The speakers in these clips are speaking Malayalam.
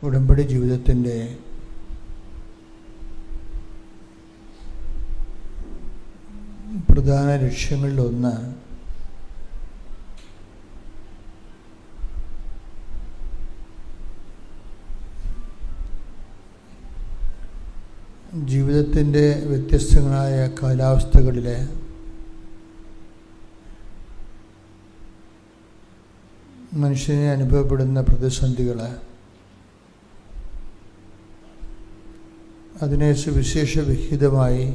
ഉടമ്പടി ജീവിതത്തിൻ്റെ പ്രധാന ലക്ഷ്യങ്ങളിലൊന്ന് ജീവിതത്തിൻ്റെ വ്യത്യസ്തങ്ങളായ കാലാവസ്ഥകളിലെ മനുഷ്യന് അനുഭവപ്പെടുന്ന പ്രതിസന്ധികൾ, അതിനെ സുവിശേഷ വിഹിതമായി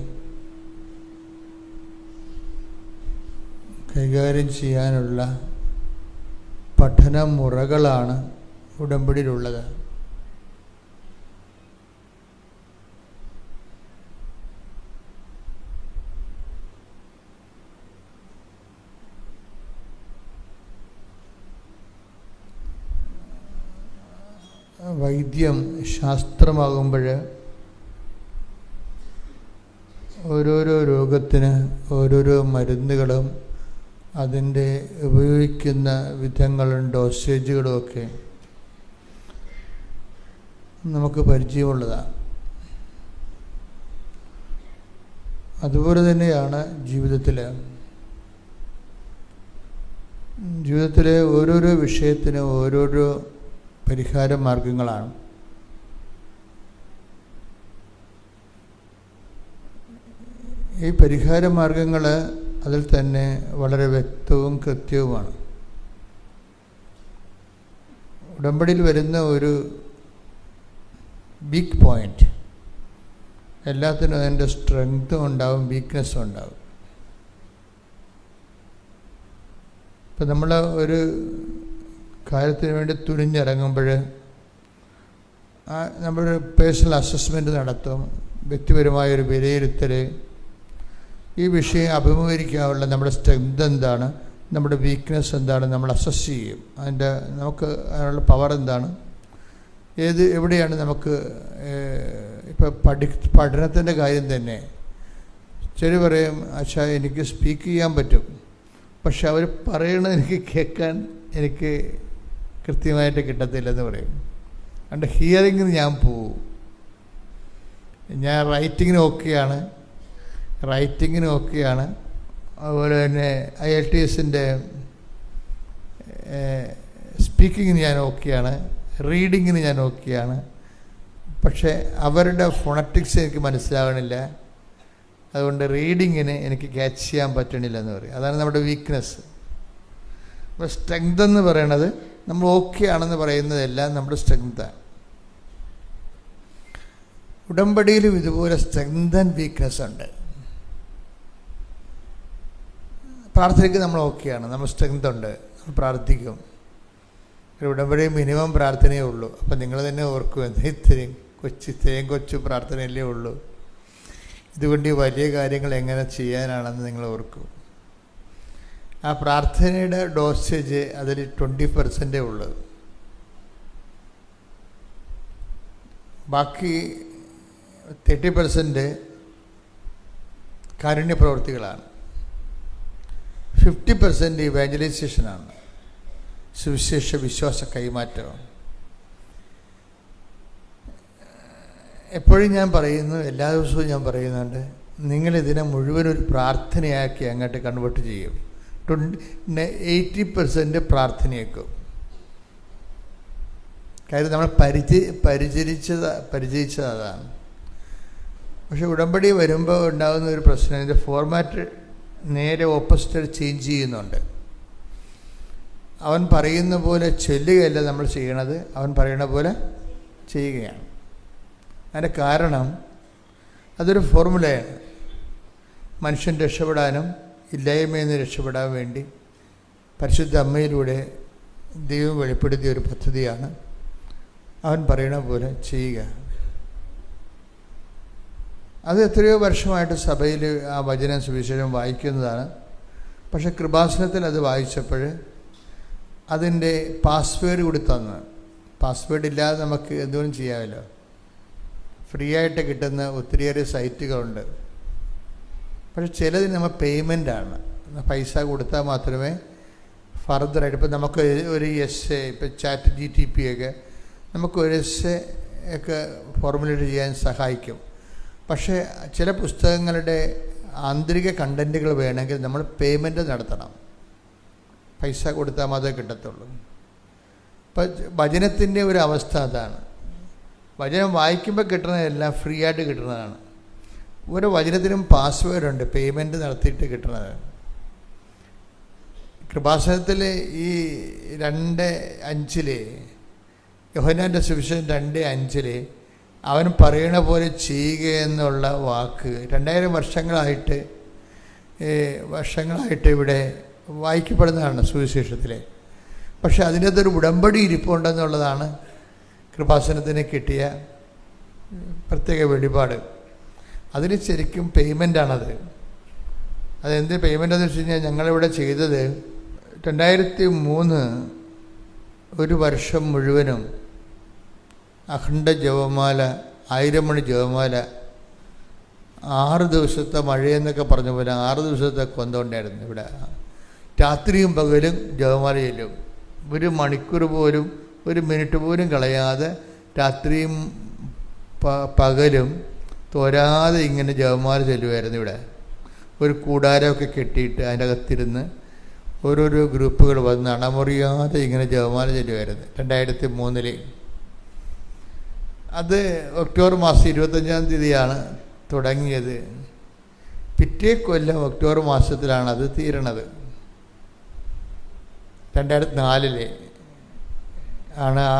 കൈകാര്യം ചെയ്യാനുള്ള പഠന മുറകളാണ് ഉടമ്പടിയിലുള്ളത്. വൈദ്യം ശാസ്ത്രമാകുമ്പോൾ ഓരോരോ രോഗത്തിന് ഓരോരോ മരുന്നുകളും അതിൻ്റെ ഉപയോഗിക്കുന്ന വിധങ്ങളും ഡോസേജുകളും ഒക്കെ നമുക്ക് പരിചയമുള്ളതാണ്. അതുപോലെ തന്നെയാണ് ജീവിതത്തിലെ ഓരോരോ വിഷയത്തിന് ഓരോരോ പരിഹാര മാർഗങ്ങളാണ്. ഈ പരിഹാര മാർഗങ്ങൾ അതിൽ തന്നെ വളരെ വ്യക്തവും കൃത്യവുമാണ്. ഉടമ്പടിയിൽ വരുന്ന ഒരു ബിഗ് പോയിന്റ്, എല്ലാത്തിനും അതിൻ്റെ സ്ട്രെങ്ത്തും ഉണ്ടാവും, വീക്ക്നെസ്സും ഉണ്ടാവും. ഇപ്പം നമ്മൾ ഒരു കാര്യത്തിന് വേണ്ടി തുനിഞ്ഞിറങ്ങുമ്പോൾ നമ്മളൊരു പേഴ്സണൽ അസസ്മെൻറ്റ് നടത്തും, വ്യക്തിപരമായൊരു വിലയിരുത്തൽ, ഈ വിഷയം അഭിമുഖീകരിക്കാനുള്ള നമ്മുടെ സ്ട്രെങ്ത് എന്താണ്, നമ്മുടെ വീക്ക്നെസ് എന്താണ്, നമ്മൾ അസസ് ചെയ്യും. നമുക്ക് അതിനുള്ള പവർ എന്താണ്, എവിടെയാണ് നമുക്ക് ഇപ്പോൾ പഠനത്തിൻ്റെ കാര്യം തന്നെ ചെറിയ പറയും, അച്ഛാ എനിക്ക് സ്പീക്ക് ചെയ്യാൻ പറ്റും, പക്ഷെ അവർ പറയണത് എനിക്ക് കേൾക്കാൻ എനിക്ക് കൃത്യമായിട്ട് കിട്ടത്തില്ലെന്ന് പറയും. അതുകൊണ്ട് ഹിയറിങ്ങിന് ഞാൻ പോവും. ഞാൻ റൈറ്റിങ്ങിന് ഓക്കെയാണ്. അതുപോലെ തന്നെ IELTSൻ്റെ സ്പീക്കിങ്ങിന് ഞാൻ ഓക്കെയാണ്, റീഡിങ്ങിന് ഞാൻ ഓക്കെയാണ്. പക്ഷേ അവരുടെ ഫോണറ്റിക്സ് എനിക്ക് മനസ്സിലാവണില്ല, അതുകൊണ്ട് റീഡിങ്ങിന് എനിക്ക് ക്യാച്ച് ചെയ്യാൻ പറ്റണില്ല എന്ന് പറയും. അതാണ് നമ്മുടെ വീക്ക്നെസ്. അപ്പോൾ സ്ട്രെങ്ത് എന്ന് പറയണത് നമ്മൾ ഓക്കെ ആണെന്ന് പറയുന്നതെല്ലാം നമ്മുടെ സ്ട്രെങ്താണ്. ഉടമ്പടിയിലും ഇതുപോലെ സ്ട്രെങ്ത് ആൻഡ് വീക്ക്നെസ് ഉണ്ട്. പ്രാർത്ഥനയ്ക്ക് നമ്മൾ ഓക്കെയാണ്, നമ്മൾ സ്ട്രെങ്ത് ഉണ്ട്, നമ്മൾ പ്രാർത്ഥിക്കും. ഉടമ്പടി മിനിമം പ്രാർത്ഥനയേ ഉള്ളൂ. അപ്പം നിങ്ങൾ തന്നെ ഓർക്കും, ഇത്രയും കൊച്ചു പ്രാർത്ഥനയല്ലേ ഉള്ളൂ, ഇതുകൊണ്ട് ഈ വലിയ കാര്യങ്ങൾ എങ്ങനെ ചെയ്യാനാണെന്ന് നിങ്ങൾ ഓർക്കും. ആ പ്രാർത്ഥനയുടെ ഡോസേജ് അതിൽ 20% ഉള്ളൂ. ബാക്കി 30% കാരുണ്യ പ്രവൃത്തികളാണ്. 50% ഇവാഞ്ചലൈസേഷനാണ്, സുവിശേഷ വിശ്വാസ കൈമാറ്റം. എപ്പോഴും ഞാൻ പറയുന്നു, എല്ലാ ദിവസവും ഞാൻ പറയുന്നുണ്ട്, നിങ്ങളിതിനെ മുഴുവൻ ഒരു പ്രാർത്ഥനയാക്കി അങ്ങോട്ട് കൺവേർട്ട് ചെയ്യും. 80% പ്രാർത്ഥനയാക്കും. കാര്യം നമ്മൾ പരിചയിച്ചത് അതാണ്. പക്ഷെ ഉടമ്പടി വരുമ്പോൾ ഉണ്ടാകുന്ന ഒരു പ്രശ്നം, ഇതിൻ്റെ ഫോർമാറ്റ് നേരെ ഓപ്പോസിറ്റ് ചേഞ്ച് ചെയ്യുന്നുണ്ട്. അവൻ പറയുന്ന പോലെ ചൊല്ലുകയല്ല നമ്മൾ ചെയ്യണത്, അവൻ പറയുന്ന പോലെ ചെയ്യുകയാണ്. അതിൻ്റെ കാരണം അതൊരു ഫോർമുലയാണ്. മനുഷ്യൻ രക്ഷപ്പെടാനും ഇല്ലായ്മയിൽ നിന്ന് രക്ഷപ്പെടാൻ വേണ്ടി പരിശുദ്ധ അമ്മയിലൂടെ ദൈവം വെളിപ്പെടുത്തിയ ഒരു പദ്ധതിയാണ്. അവൻ പറയണ പോലെ ചെയ്യുക. അത് എത്രയോ വർഷമായിട്ട് സഭയിൽ ആ വചനം സുവിശേഷം വായിക്കുന്നതാണ്. പക്ഷെ കൃപാസനത്തിൽ അത് വായിച്ചപ്പോൾ അതിൻ്റെ പാസ്വേഡ് കൂടി തന്ന്, പാസ്വേഡ് ഇല്ലാതെ നമുക്ക് എന്തുകൊണ്ടും ചെയ്യാമല്ലോ. ഫ്രീ ആയിട്ട് കിട്ടുന്ന ഒത്തിരിയേറെ സൈറ്റുകളുണ്ട്. പക്ഷെ ചിലതിന് നമ്മൾ പേയ്മെൻ്റാണ്, പൈസ കൊടുത്താൽ മാത്രമേ ഫർദറായിട്ട്. ഇപ്പം നമുക്ക് ഒരു ഇപ്പോൾ ചാറ്റ് GTP ഒക്കെ നമുക്ക് ഒരു ഒക്കെ ഫോർമുലേറ്റ് ചെയ്യാൻ സഹായിക്കും. പക്ഷേ ചില പുസ്തകങ്ങളുടെ ആന്തരിക കണ്ടൻറ്റുകൾ വേണമെങ്കിൽ നമ്മൾ പേയ്മെൻറ്റ് നടത്തണം. പൈസ കൊടുത്താൽ മാത്രമേ കിട്ടത്തുള്ളൂ. ഇപ്പം വചനത്തിൻ്റെ ഒരു അവസ്ഥ അതാണ്. വചനം വായിക്കുമ്പോൾ കിട്ടുന്നതെല്ലാം ഫ്രീ ആയിട്ട് കിട്ടുന്നതാണ്. ഓരോ വചനത്തിനും പാസ്വേഡുണ്ട്, പേയ്മെൻറ്റ് നടത്തിയിട്ട് കിട്ടുന്നത്. കൃപാസനത്തിൽ ഈ 2:5 യോഹന്നാൻ്റെ സുവിശേഷം 2:5 അവൻ പറയണ പോലെ ചെയ്യുക എന്നുള്ള വാക്ക് 2000 വർഷങ്ങളായിട്ട് ഇവിടെ വായിക്കപ്പെടുന്നതാണ് സുവിശേഷത്തിലെ. പക്ഷെ അതിൻ്റെ അകത്തൊരു ഉടമ്പടി ഇരിപ്പുണ്ടെന്നുള്ളതാണ് കൃപാസനത്തിന് കിട്ടിയ പ്രത്യേക വെളിപാട്. അതിന് ശരിക്കും പേയ്മെൻ്റാണത്. അതെന്ത് പേയ്മെൻ്റെന്ന് വെച്ച് കഴിഞ്ഞാൽ ഞങ്ങളിവിടെ ചെയ്തത് 2003 ഒരു വർഷം മുഴുവനും അഖണ്ഡ ജപമാല 1000 മണി ജപമാല 6 ദിവസത്തെ മഴയെന്നൊക്കെ പറഞ്ഞ പോലെ 6 ദിവസത്തെ കൊന്തമുണ്ടായിരുന്നു ഇവിടെ. രാത്രിയും പകലും ജപമാല ചെല്ലും. 1 മണിക്കൂർ പോലും 1 മിനിറ്റ് പോലും കളയാതെ രാത്രിയും പകലും തോരാതെ ഇങ്ങനെ ജപമാല ചെല്ലുമായിരുന്നു ഇവിടെ. ഒരു കൂടാരമൊക്കെ കെട്ടിയിട്ട് അതിൻ്റെ അകത്തിരുന്ന് ഓരോരോ ഗ്രൂപ്പുകൾ വന്ന് അണമുറിയാതെ ഇങ്ങനെ ജപമാല ചെല്ലുമായിരുന്നു 2003. അത് ഒക്ടോബർ മാസം 25-ാം തീയതിയാണ് തുടങ്ങിയത്. പിറ്റേ കൊല്ലം ഒക്ടോബർ മാസത്തിലാണ് അത് തീരണത്. 2004 ആണ് ആ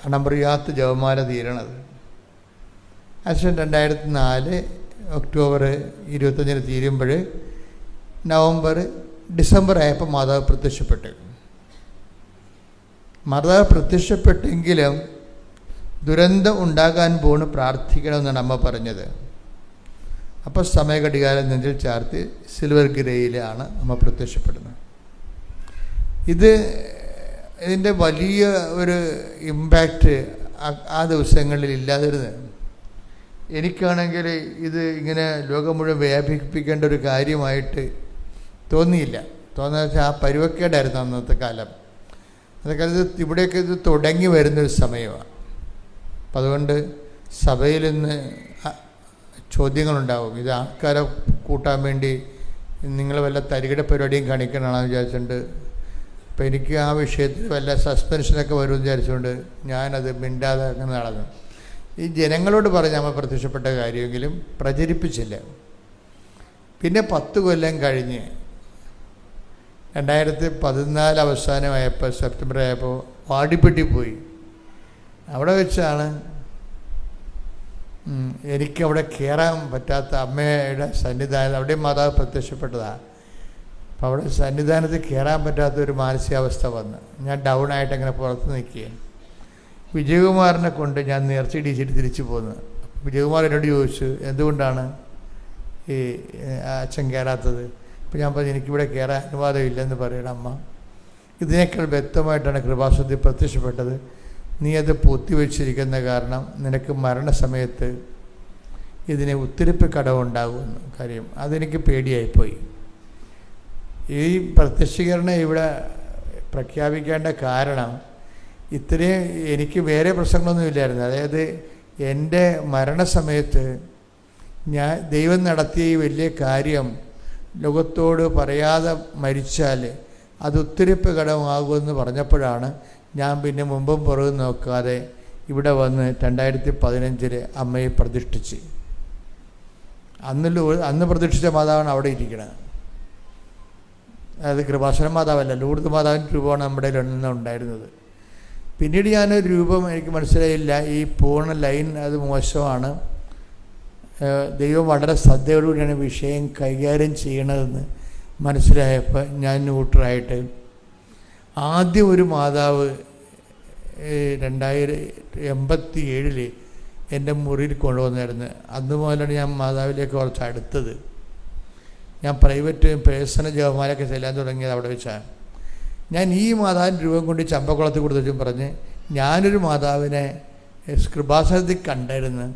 അണമുറിയാത്ത ജപമാല തീരണത്. അതിനുശേഷം 2004 ഒക്ടോബർ 25-ന് തീരുമ്പോൾ ഡിസംബർ ആയപ്പോൾ മാതാവ് പ്രത്യക്ഷപ്പെട്ടു. മാതാവ് പ്രത്യക്ഷപ്പെട്ടെങ്കിലും ദുരന്തം ഉണ്ടാകാൻ പോണ് പ്രാർത്ഥിക്കണമെന്നാണ് അമ്മ പറഞ്ഞത്. അപ്പോൾ സമയഘടികാരം നെഞ്ചിൽ ചാർത്തി സിൽവർ ഗിരയിലാണ് അമ്മ പ്രത്യക്ഷപ്പെടുന്നത്. ഇതിൻ്റെ വലിയ ഒരു ഇമ്പാക്റ്റ് ആ ദിവസങ്ങളിൽ ഇല്ലാതിരുന്നത്. എനിക്കാണെങ്കിൽ ഇത് ഇങ്ങനെ ലോകം മുഴുവൻ വ്യാപിപ്പിക്കേണ്ട ഒരു കാര്യമായിട്ട് തോന്നിയില്ല. തോന്നുന്നത് വെച്ചാൽ ആ പരുവക്കേടായിരുന്നു അന്നത്തെ കാലം. അതൊക്കെ ഇവിടെയൊക്കെ ഇത് തുടങ്ങി വരുന്നൊരു സമയമാണ്. അപ്പം അതുകൊണ്ട് സഭയിൽ നിന്ന് ചോദ്യങ്ങളുണ്ടാവും. ഇത് ആൾക്കാരെ കൂട്ടാൻ വേണ്ടി നിങ്ങൾ വല്ല തരികിട പരിപാടിയും കാണിക്കണമെന്ന് വിചാരിച്ചുകൊണ്ട്, അപ്പം എനിക്ക് ആ വിഷയത്തിൽ വല്ല സസ്പെൻഷനൊക്കെ വരുമെന്ന് വിചാരിച്ചുകൊണ്ട് ഞാനത് മിണ്ടാതെ അങ്ങനെ നടന്നു. ഈ ജനങ്ങളോട് പറഞ്ഞ് നമ്മൾ പ്രത്യക്ഷപ്പെട്ട കാര്യമെങ്കിലും പ്രചരിപ്പിച്ചില്ല. പിന്നെ 10 കൊല്ലം കഴിഞ്ഞ് 2014 അവസാനമായപ്പോൾ സെപ്റ്റംബർ ആയപ്പോൾ വാടിപ്പെട്ടി പോയി. അവിടെ വെച്ചാണ് എനിക്കവിടെ കയറാൻ പറ്റാത്ത അമ്മയുടെ സന്നിധാനം, അവിടെ മാതാവ് പ്രത്യക്ഷപ്പെട്ടതാണ്. അപ്പോൾ അവിടെ സന്നിധാനത്തിൽ കയറാൻ പറ്റാത്ത ഒരു മാനസികാവസ്ഥ വന്ന് ഞാൻ ഡൗൺ ആയിട്ട് അങ്ങനെ പുറത്ത് നിൽക്കുകയാണ്. വിജയകുമാറിനെ കൊണ്ട് ഞാൻ നേർച്ചയിടിച്ചിട്ട് തിരിച്ചു പോന്നു. വിജയകുമാർ എന്നോട് ചോദിച്ചു എന്തുകൊണ്ടാണ് ഈ അച്ഛൻ കയറാത്തത്. അപ്പോൾ ഞാൻ പറഞ്ഞു എനിക്കിവിടെ കയറാൻ അനുവാദമില്ലെന്ന് പറയണം അമ്മ. ഇതിനേക്കാൾ വ്യക്തമായിട്ടാണ് കൃപാസനത്തിൽ പ്രത്യക്ഷപ്പെട്ടത്. നീ അത് പൂത്തിവെച്ചിരിക്കുന്ന കാരണം നിനക്ക് മരണസമയത്ത് ഇതിന് ഉത്തിരിപ്പ് കടവുണ്ടാകുമെന്ന്. കാര്യം അതെനിക്ക് പേടിയായിപ്പോയി. ഈ പ്രത്യക്ഷീകരണം ഇവിടെ പ്രഖ്യാപിക്കേണ്ട കാരണം ഇത്രയും എനിക്ക് വേറെ പ്രശ്നങ്ങളൊന്നുമില്ലായിരുന്നു. അതായത് എൻ്റെ മരണസമയത്ത് ദൈവം നടത്തിയ ഈ വലിയ കാര്യം ലോകത്തോട് പറയാതെ മരിച്ചാൽ അത് ഉത്തിരിപ്പ് കടമാകുമെന്ന് പറഞ്ഞപ്പോഴാണ് ഞാൻ പിന്നെ മുമ്പും പുറകും നോക്കാതെ ഇവിടെ വന്ന് 2015 അമ്മയെ പ്രതിഷ്ഠിച്ച്. അന്ന് പ്രതിഷ്ഠിച്ച മാതാവാണ് അവിടെ ഇരിക്കുന്നത്. അതായത് കൃപാസന മാതാവല്ല, ലൂർദ് മാതാവിൻ്റെ രൂപമാണ് നമ്മുടെ ഉണ്ടായിരുന്നത്. പിന്നീട് ഞാനൊരു രൂപം എനിക്ക് മനസ്സിലായില്ല. ഈ പൂർണ്ണ ലൈൻ അത് മോശമാണ്. ദൈവം വളരെ ശ്രദ്ധയോടുകൂടിയാണ് വിഷയം കൈകാര്യം ചെയ്യണതെന്ന് മനസ്സിലായപ്പോൾ ഞാൻ ന്യൂട്രലായിട്ട് ആദ്യം ഒരു മാതാവ് 1987 എൻ്റെ മുറിയിൽ കൊണ്ടുവന്നായിരുന്നു. അന്ന് മുതലാണ് ഞാൻ മാതാവിലേക്ക് കുറച്ച് അടുത്തത്. ഞാൻ പ്രൈവറ്റ് പേഴ്സണൽ ജപമാലയൊക്കെ ചെല്ലാൻ തുടങ്ങിയത് അവിടെ വെച്ചാണ്. ഞാൻ ഈ മാതാവിൻ്റെ രൂപം കൊണ്ട് ചമ്പക്കുളത്ത് കൊടുത്തും പറഞ്ഞ് ഞാനൊരു മാതാവിനെ കൃപാസനത്തിൽ കണ്ടായിരുന്നു.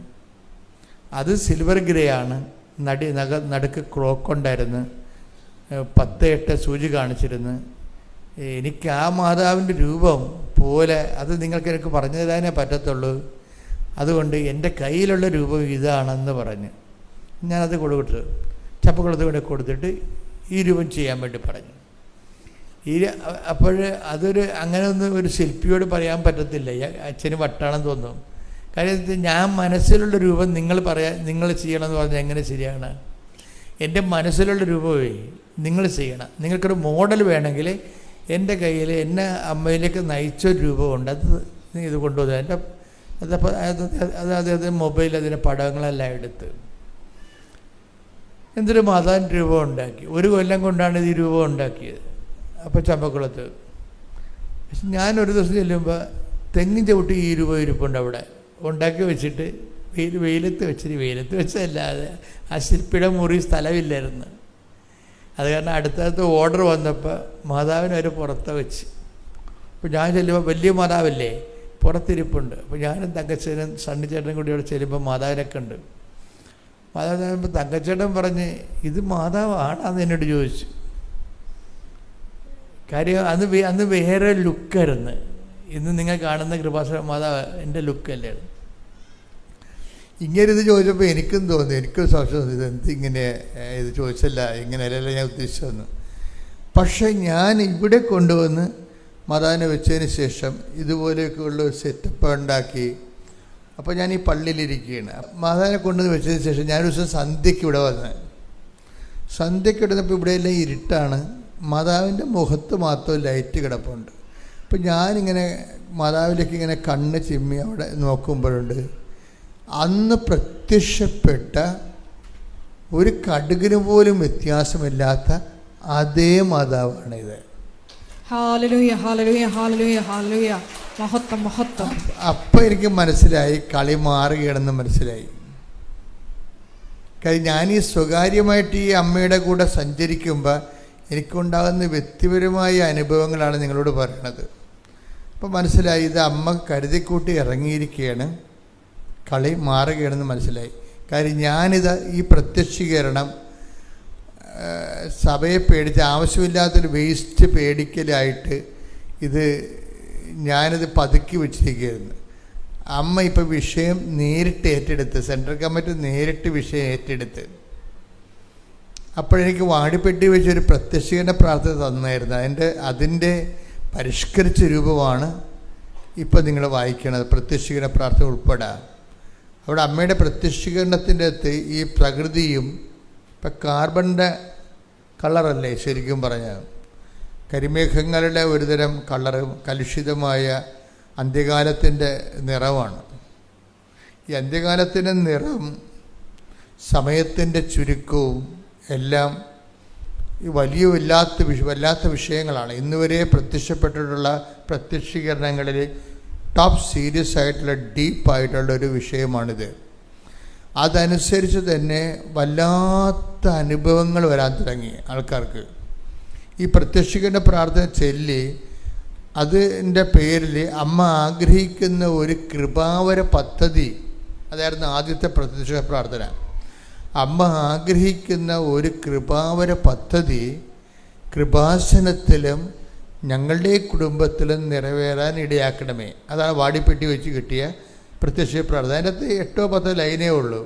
അത് സിൽവർ ഗ്രേയാണ്. നടുക്ക് ക്രോക്കുണ്ടായിരുന്നു. 10-8 സൂചി കാണിച്ചിരുന്നു. എനിക്ക് ആ മാതാവിൻ്റെ രൂപം പോലെ അത് നിങ്ങൾക്ക് എനിക്ക് പറഞ്ഞു തരാനേ പറ്റത്തുള്ളൂ. അതുകൊണ്ട് എൻ്റെ കയ്യിലുള്ള രൂപം ഇതാണെന്ന് പറഞ്ഞ് ഞാനത് കൊടുത്തു. ചപ്പക്കുളത്ത് കൂടെ കൊടുത്തിട്ട് ഈ രൂപം ചെയ്യാൻ വേണ്ടി പറഞ്ഞു. അപ്പോൾ അതൊരു അങ്ങനെ ഒന്നും ഒരു ശില്പിയോട് പറയാൻ പറ്റത്തില്ല. അച്ഛന് വട്ടാണെന്ന് തോന്നും. കാര്യം ഞാൻ മനസ്സിലുള്ള രൂപം നിങ്ങൾ ചെയ്യണമെന്ന് പറഞ്ഞാൽ എങ്ങനെ ശരിയാണ്? എൻ്റെ മനസ്സിലുള്ള രൂപമേ നിങ്ങൾ ചെയ്യണം. നിങ്ങൾക്കൊരു മോഡൽ വേണമെങ്കിൽ എൻ്റെ കയ്യിൽ എന്നെ അമ്മയിലേക്ക് നയിച്ചൊരു രൂപമുണ്ട്, അത് ഇത് കൊണ്ടുവന്നു. എൻ്റെ അതപ്പോൾ അതായത് മൊബൈൽ അതിൻ്റെ പടങ്ങളെല്ലാം എടുത്ത് എന്തൊരു മാതാവിൻ്റെ രൂപം ഉണ്ടാക്കി. 1 കൊല്ലം കൊണ്ടാണ് ഈ രൂപം ഉണ്ടാക്കിയത്. അപ്പോൾ ചമ്പക്കുളത്ത് ഞാനൊരു ദിവസം ചെല്ലുമ്പോൾ തെങ്ങിൻ ചവിട്ടി ഈ രൂപം ഇരിപ്പുണ്ട് അവിടെ ഉണ്ടാക്കി വെച്ചിട്ട് വെയിലത്ത് വെച്ചതല്ലാതെ ആ ശില്പിയുടെ മുറി സ്ഥലമില്ലായിരുന്നു. അത് കാരണം അടുത്തടുത്ത് ഓർഡർ വന്നപ്പോൾ മാതാവിനെ അവർ പുറത്ത് വെച്ച്. അപ്പോൾ ഞാൻ ചെല്ലുമ്പോൾ വലിയ മാതാവല്ലേ പുറത്തിരിപ്പുണ്ട്. അപ്പോൾ ഞാനും തങ്കച്ചേനും സണ്ണിച്ചേട്ടനും കൂടി അവിടെ ചെല്ലുമ്പോൾ മാതാവിനൊക്കെ ഉണ്ട്. മാതാവ് ചെല്ലുമ്പോൾ തങ്കച്ചേട്ടൻ പറഞ്ഞ് ഇത് മാതാവാണെന്ന് എന്നോട് ചോദിച്ചു. കാര്യം അന്ന് വേറെ ലുക്കായിരുന്നു. ഇന്ന് നിങ്ങൾ കാണുന്ന കൃപാസന മാതാവ് എൻ്റെ ലുക്കല്ലേ. ഇങ്ങനെ ഇത് ചോദിച്ചപ്പോൾ എനിക്കും തോന്നി, എനിക്കും സംശയം, ഇതെന്തിങ്ങനെ ഇത് ചോദിച്ചല്ല, ഇങ്ങനെയല്ല ഞാൻ ഉദ്ദേശിച്ചതെന്ന്. പക്ഷെ ഞാൻ ഇവിടെ കൊണ്ടുവന്ന് മാതാവിനെ വെച്ചതിന് ശേഷം ഇതുപോലെയൊക്കെയുള്ള ഒരു സെറ്റപ്പ് ഉണ്ടാക്കി. അപ്പോൾ ഞാൻ ഈ പള്ളിയിലിരിക്കുകയാണ്. മാതാവിനെ കൊണ്ടുവന്ന് വെച്ചതിന് ശേഷം ഞാനൊരു ദിവസം സന്ധ്യയ്ക്ക് ഇവിടെ വന്ന് സന്ധ്യയ്ക്ക് ഇടുന്നപ്പോൾ ഇവിടെയെല്ലാം ഇരുട്ടാണ്. മാതാവിൻ്റെ മുഖത്ത് മാത്രം ലൈറ്റ് കിടപ്പുണ്ട്. അപ്പം ഞാനിങ്ങനെ മാതാവിലേക്ക് ഇങ്ങനെ കണ്ണ് ചിമ്മി അവിടെ നോക്കുമ്പോഴുണ്ട് അന്ന് പ്രത്യക്ഷപ്പെട്ട ഒരു കടുകിന് പോലും വ്യത്യാസമില്ലാത്ത അതേ മാതാവാണിത്. അപ്പം എനിക്ക് മനസ്സിലായി, കളി മാറുകയാണെന്ന് മനസ്സിലായി. കാര്യം ഞാൻ ഈ സ്വകാര്യമായിട്ട് ഈ അമ്മയുടെ കൂടെ സഞ്ചരിക്കുമ്പോൾ എനിക്കുണ്ടാകുന്ന വ്യക്തിപരമായ അനുഭവങ്ങളാണ് നിങ്ങളോട് പറയണത്. അപ്പം മനസ്സിലായി ഇത് അമ്മ കരുതിക്കൂട്ടി ഇറങ്ങിയിരിക്കുകയാണ്, കളി മാറുകയാണെന്ന് മനസ്സിലായി. കാര്യം ഞാനിത് ഈ പ്രത്യക്ഷീകരണം സഭയെ പേടിച്ച് ആവശ്യമില്ലാത്തൊരു വേസ്റ്റ് പേടിക്കലായിട്ട് ഞാനിത് പതുക്കി വെച്ചിരിക്കുകയായിരുന്നു. അമ്മ ഇപ്പോൾ വിഷയം നേരിട്ട് ഏറ്റെടുത്ത്, സെൻട്രൽ കമ്മിറ്റി നേരിട്ട് വിഷയം ഏറ്റെടുത്ത്. അപ്പോഴെനിക്ക് വാടിപ്പെട്ടി വെച്ചൊരു പ്രത്യക്ഷീകരണ പ്രാർത്ഥന തന്നായിരുന്നു. അതിൻ്റെ പരിഷ്കരിച്ച രൂപമാണ് ഇപ്പോൾ നിങ്ങൾ വായിക്കണത്, പ്രത്യക്ഷീകരണ പ്രാർത്ഥന ഉൾപ്പെടെ. അവിടെ അമ്മയുടെ പ്രത്യക്ഷീകരണത്തിൻ്റെ അകത്ത് ഈ പ്രകൃതിയും ഇപ്പം കാർബണിൻ്റെ കളറല്ലേ ശരിക്കും പറഞ്ഞാൽ, കരിമേഘങ്ങളുടെ ഒരുതരം കളറും കലുഷിതമായ അന്ത്യകാലത്തിൻ്റെ നിറമാണ്. ഈ അന്ത്യകാലത്തിൻ്റെ നിറം, സമയത്തിൻ്റെ ചുരുക്കവും എല്ലാം ഈ വല്ലാത്ത വിഷയങ്ങളാണ്. ഇന്നുവരെ പ്രത്യക്ഷപ്പെട്ടിട്ടുള്ള പ്രത്യക്ഷീകരണങ്ങളിൽ ടോപ്പ് സീരിയസ് ആയിട്ടുള്ള ഡീപ്പായിട്ടുള്ള ഒരു വിഷയമാണിത്. അതനുസരിച്ച് തന്നെ വല്ലാത്ത അനുഭവങ്ങൾ വരാൻ തുടങ്ങി ആൾക്കാർക്ക്. ഈ പ്രത്യക്ഷീകരണ പ്രാർത്ഥന ചൊല്ലി അതിൻ്റെ പേരിൽ അമ്മ ആഗ്രഹിക്കുന്ന ഒരു കൃപാവര പദ്ധതി, അതായിരുന്നു ആദ്യത്തെ പ്രത്യക്ഷ പ്രാർത്ഥന. അമ്മ ആഗ്രഹിക്കുന്ന ഒരു കൃപാവര പദ്ധതി കൃപാസനത്തിലും ഞങ്ങളുടെ കുടുംബത്തിലും നിറവേറാൻ ഇടയാക്കണമേ. അതാണ് വാടിപ്പെട്ടി വെച്ച് കിട്ടിയ പ്രത്യക്ഷ പ്രാർത്ഥന. അതിൻ്റെ അകത്ത് 8-10 ലൈനേ ഉള്ളൂ.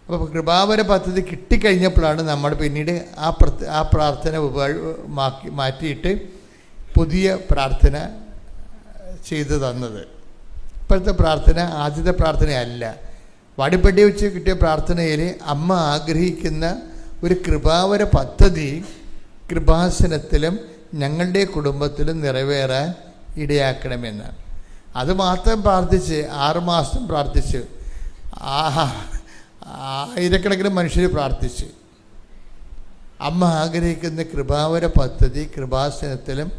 അപ്പോൾ കൃപാവര പദ്ധതി കിട്ടിക്കഴിഞ്ഞപ്പോഴാണ് നമ്മൾ പിന്നീട് ആ പ്രാർത്ഥന മാറ്റിയിട്ട് പുതിയ പ്രാർത്ഥന ചെയ്തു തന്നത്. ഇപ്പോഴത്തെ പ്രാർത്ഥന ആദ്യത്തെ പ്രാർത്ഥനയല്ല. വാടിപ്പെട്ടി വെച്ച് കിട്ടിയ പ്രാർത്ഥനയിൽ അമ്മ ആഗ്രഹിക്കുന്ന ഒരു കൃപാവര പദ്ധതി കൃപാസനത്തിലും ഞങ്ങളുടെ കുടുംബത്തിലും നിറവേറാൻ ഇടയാക്കണമെന്നാണ്. അത് മാത്രം പ്രാർത്ഥിച്ച് 6 മാസം പ്രാർത്ഥിച്ച് ആയിരക്കണക്കിന് മനുഷ്യർ പ്രാർത്ഥിച്ച് അമ്മ ആഗ്രഹിക്കുന്ന കൃപാവര പദ്ധതി കൃപാസനത്തിലും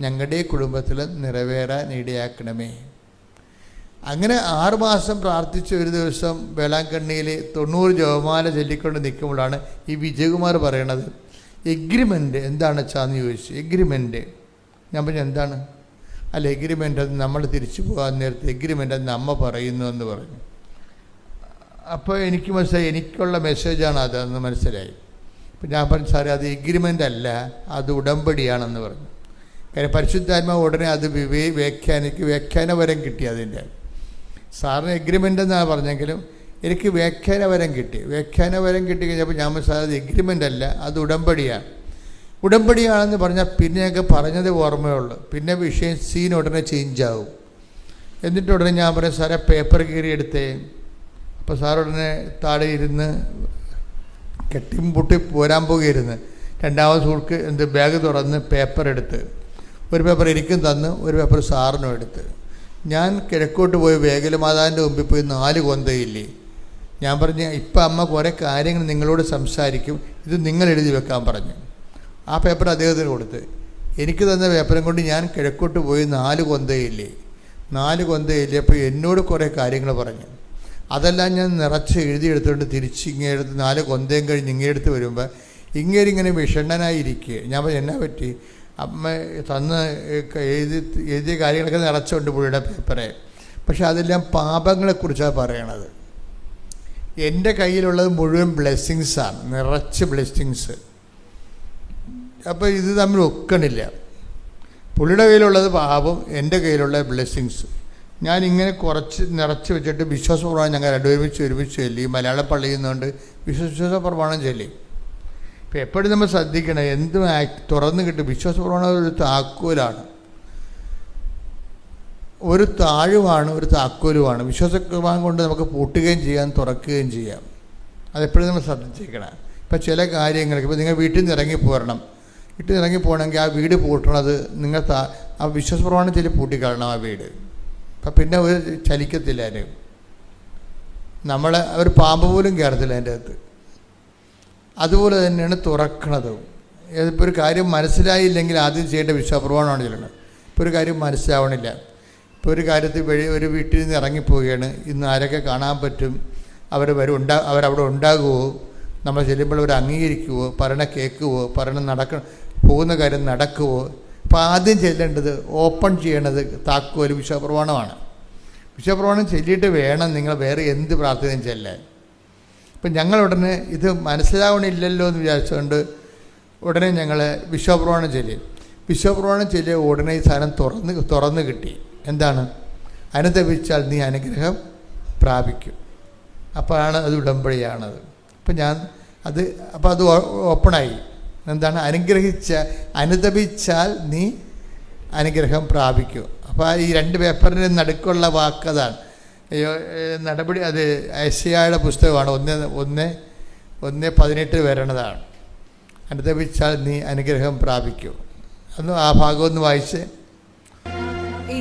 ഞങ്ങളുടെ കുടുംബത്തിലും നിറവേറാൻ ഇടയാക്കണമേ. അങ്ങനെ 6 മാസം പ്രാർത്ഥിച്ച് ഒരു ദിവസം വേളാങ്കണ്ണിയിൽ 90 ജപമാല ചൊല്ലിക്കൊണ്ട് നിൽക്കുമ്പോഴാണ് ഈ വിജയകുമാർ പറയണത്, എഗ്രിമെൻ്റ് എന്താണ് വെച്ചാന്ന് ചോദിച്ചു. എഗ്രിമെൻ്റ് ഞാൻ പറഞ്ഞു എന്താണ്? അല്ല, എഗ്രിമെൻ്റ് അത് നമ്മൾ തിരിച്ചു പോകാൻ നേരത്തെ എഗ്രിമെൻ്റ് എന്ന് അമ്മ പറയുന്നു എന്ന് പറഞ്ഞു. അപ്പോൾ എനിക്ക് മനസ്സിലായി, എനിക്കുള്ള മെസ്സേജാണ് അതെന്ന് മനസ്സിലായി. അപ്പം ഞാൻ പറഞ്ഞു, സാറേ അത് എഗ്രിമെൻ്റ് അല്ല, അത് ഉടമ്പടിയാണെന്ന് പറഞ്ഞു. കാര്യം പരിശുദ്ധാത്മാവ് ഉടനെ അത് വ്യാഖ്യാനവരം കിട്ടി. അതിൻ്റെ സാറിന് എഗ്രിമെൻ്റ് എന്നാണ് പറഞ്ഞെങ്കിലും എനിക്ക് വ്യാഖ്യാനവരം കിട്ടി. വ്യാഖ്യാനവരം കിട്ടി കഴിഞ്ഞപ്പോൾ ഞാൻ മനസ്സിലായത് എഗ്രിമെൻ്റ് അല്ല, അത് ഉടമ്പടിയാണ്. ഉടമ്പടിയാണെന്ന് പറഞ്ഞാൽ പിന്നെ ഞങ്ങൾക്ക് പറഞ്ഞത് ഓർമ്മയുള്ളൂ. പിന്നെ വിഷയം സീൻ ഉടനെ ചേഞ്ചാവും. എന്നിട്ട് ഉടനെ ഞാൻ പറയും, സാറേ പേപ്പർ കീറി എടുത്തേ. അപ്പോൾ സാർ ഉടനെ താഴെ ഇരുന്ന് കെട്ടിയും പൊട്ടി പോരാൻ പോകുകയായിരുന്നു. രണ്ടാമത് സുഹൃത്ത് ബാഗ് തുറന്ന് പേപ്പർ എടുത്ത്, ഒരു പേപ്പർ എനിക്കും തന്ന്, ഒരു പേപ്പർ സാറിനും എടുത്ത്. ഞാൻ കിഴക്കോട്ട് പോയി വേഗലമാതാവിൻ്റെ മുമ്പിൽ പോയി 4 കൊന്തയില്ലേ. ഞാൻ പറഞ്ഞു, ഇപ്പം അമ്മ കുറേ കാര്യങ്ങൾ നിങ്ങളോട് സംസാരിക്കും, ഇത് നിങ്ങൾ എഴുതി വെക്കാൻ പറഞ്ഞു. ആ പേപ്പർ അദ്ദേഹത്തിന് കൊടുത്ത് എനിക്ക് തന്ന പേപ്പറും കൊണ്ട് ഞാൻ കിഴക്കോട്ട് പോയി 4 കൊന്തയില്ലേ. 4 കൊന്തയില്ലേ. അപ്പോൾ എന്നോട് കുറേ കാര്യങ്ങൾ പറഞ്ഞു. അതെല്ലാം ഞാൻ നിറച്ച് എഴുതിയെടുത്തുകൊണ്ട് തിരിച്ച് ഇങ്ങേടുത്ത് 4 കൊന്തയും കഴിഞ്ഞ് ഇങ്ങേടുത്ത് വരുമ്പോൾ ഇങ്ങനെ വിഷണ്ണനായിരിക്കുക. ഞാൻ പറഞ്ഞു, എന്നാ പറ്റി? അമ്മ തന്ന് എഴുതിയ കാര്യങ്ങളൊക്കെ നിറച്ചുകൊണ്ട് പുള്ളിയുടെ പേപ്പറെ. പക്ഷെ അതെല്ലാം പാപങ്ങളെക്കുറിച്ചാണ് പറയണത്. എൻ്റെ കയ്യിലുള്ളത് മുഴുവൻ ബ്ലെസ്സിങ്സാണ്, നിറച്ച് ബ്ലെസ്സിങ്സ്. അപ്പോൾ ഇത് തമ്മിൽ ഒക്കണില്ല. പുള്ളിയുടെ കയ്യിലുള്ളത് പാപം, എൻ്റെ കയ്യിലുള്ള ബ്ലെസ്സിങ്സ്. ഞാനിങ്ങനെ കുറച്ച് നിറച്ച് വെച്ചിട്ട് വിശ്വാസപ്രമാണം ഞങ്ങൾ ഒരുമിച്ച് ചൊല്ലി. മലയാള പള്ളിയിൽ നിന്നുകൊണ്ട് വിശ്വാസപ്രമാണം ചൊല്ലി. ഇപ്പം എപ്പോഴും നമ്മൾ ശ്രദ്ധിക്കണം, എന്തും തുറന്ന് കിട്ടും. വിശ്വാസപ്രമാണം ഒരു താക്കോലാണ്, ഒരു താഴുമാണ്, ഒരു താക്കോലുമാണ്. വിശ്വാസപ്രമാണം കൊണ്ട് നമുക്ക് പൂട്ടുകയും ചെയ്യാം, തുറക്കുകയും ചെയ്യാം. അതെപ്പോഴും നമ്മൾ ശ്രദ്ധിച്ചിരിക്കണം. ഇപ്പം ചില കാര്യങ്ങൾക്ക് ഇപ്പോൾ നിങ്ങൾ വീട്ടിൽ നിന്ന് ഇറങ്ങിപ്പോരണം. വീട്ടിൽ നിന്ന് ഇറങ്ങിപ്പോകണമെങ്കിൽ ആ വീട് പൂട്ടണത് നിങ്ങൾ ആ വിശ്വാസപ്രമാണം ചൊല്ലി പൂട്ടിക്കളണം ആ വീട്. അപ്പം പിന്നെ ഒരു ചലിക്കത്തില്ല. അതിന് നമ്മളെ ഒരു പാമ്പ് പോലും കയറത്തില്ല അതിൻ്റെ അകത്ത്. അതുപോലെ തന്നെയാണ് തുറക്കണതും. ഇപ്പോൾ ഒരു കാര്യം മനസ്സിലായില്ലെങ്കിൽ ആദ്യം ചെയ്യേണ്ട വിശ്വാസപ്രമാണമാണ് ചൊല്ലണം. ഇപ്പോൾ ഒരു കാര്യം മനസ്സിലാവണില്ല. ഇപ്പോൾ ഒരു കാര്യത്തിൽ ഒരു വീട്ടിൽ നിന്ന് ഇറങ്ങിപ്പോവുകയാണ്, ഇന്ന് ആരൊക്കെ കാണാൻ പറ്റും, അവരവിടെ ഉണ്ടാകുമോ, നമ്മൾ ചെല്ലുമ്പോൾ അവർ അംഗീകരിക്കുമോ, പറയണ കേൾക്കുമോ, പോകുന്ന കാര്യം നടക്കുമോ. അപ്പോൾ ആദ്യം ചെല്ലേണ്ടത്, ഓപ്പൺ ചെയ്യേണ്ടത് താക്കോൽ വിശ്വാസപ്രമാണമാണ്. വിശ്വാസപ്രമാണം ചൊല്ലിയിട്ട് വേണം നിങ്ങൾ വേറെ എന്ത് പ്രാർത്ഥനയും ചെല്ലാൻ. അപ്പം ഞങ്ങൾ ഉടനെ ഇത് മനസ്സിലാവണില്ലല്ലോ എന്ന് വിചാരിച്ചുകൊണ്ട് ഉടനെ ഞങ്ങൾ വിശ്വാസപ്രമാണം ചൊല്ലി. വിശ്വാസപ്രമാണം ചൊല്ലിയ ഉടനെ ഈ സാധനം തുറന്ന് കിട്ടി. എന്താണ്? അനുതപിച്ചാൽ നീ അനുഗ്രഹം പ്രാപിക്കും. അപ്പോഴാണ് അത് ഉടമ്പടിയാണത്. അപ്പം അത് ഓപ്പണായി. എന്താണ്? അനുതപിച്ചാൽ നീ അനുഗ്രഹം പ്രാപിക്കും. അപ്പോൾ ഈ 2 പേപ്പറിന് നടുക്കുള്ള വാക്കതാണ് നടപടി. അത് യെശയ്യായുടെ പുസ്തകമാണ്. 1:18 വരണതാണ്. അനുതപിച്ചാൽ നീ അനുഗ്രഹം പ്രാപിക്കും. ആ ഭാഗം ഒന്ന് വായിച്ച്.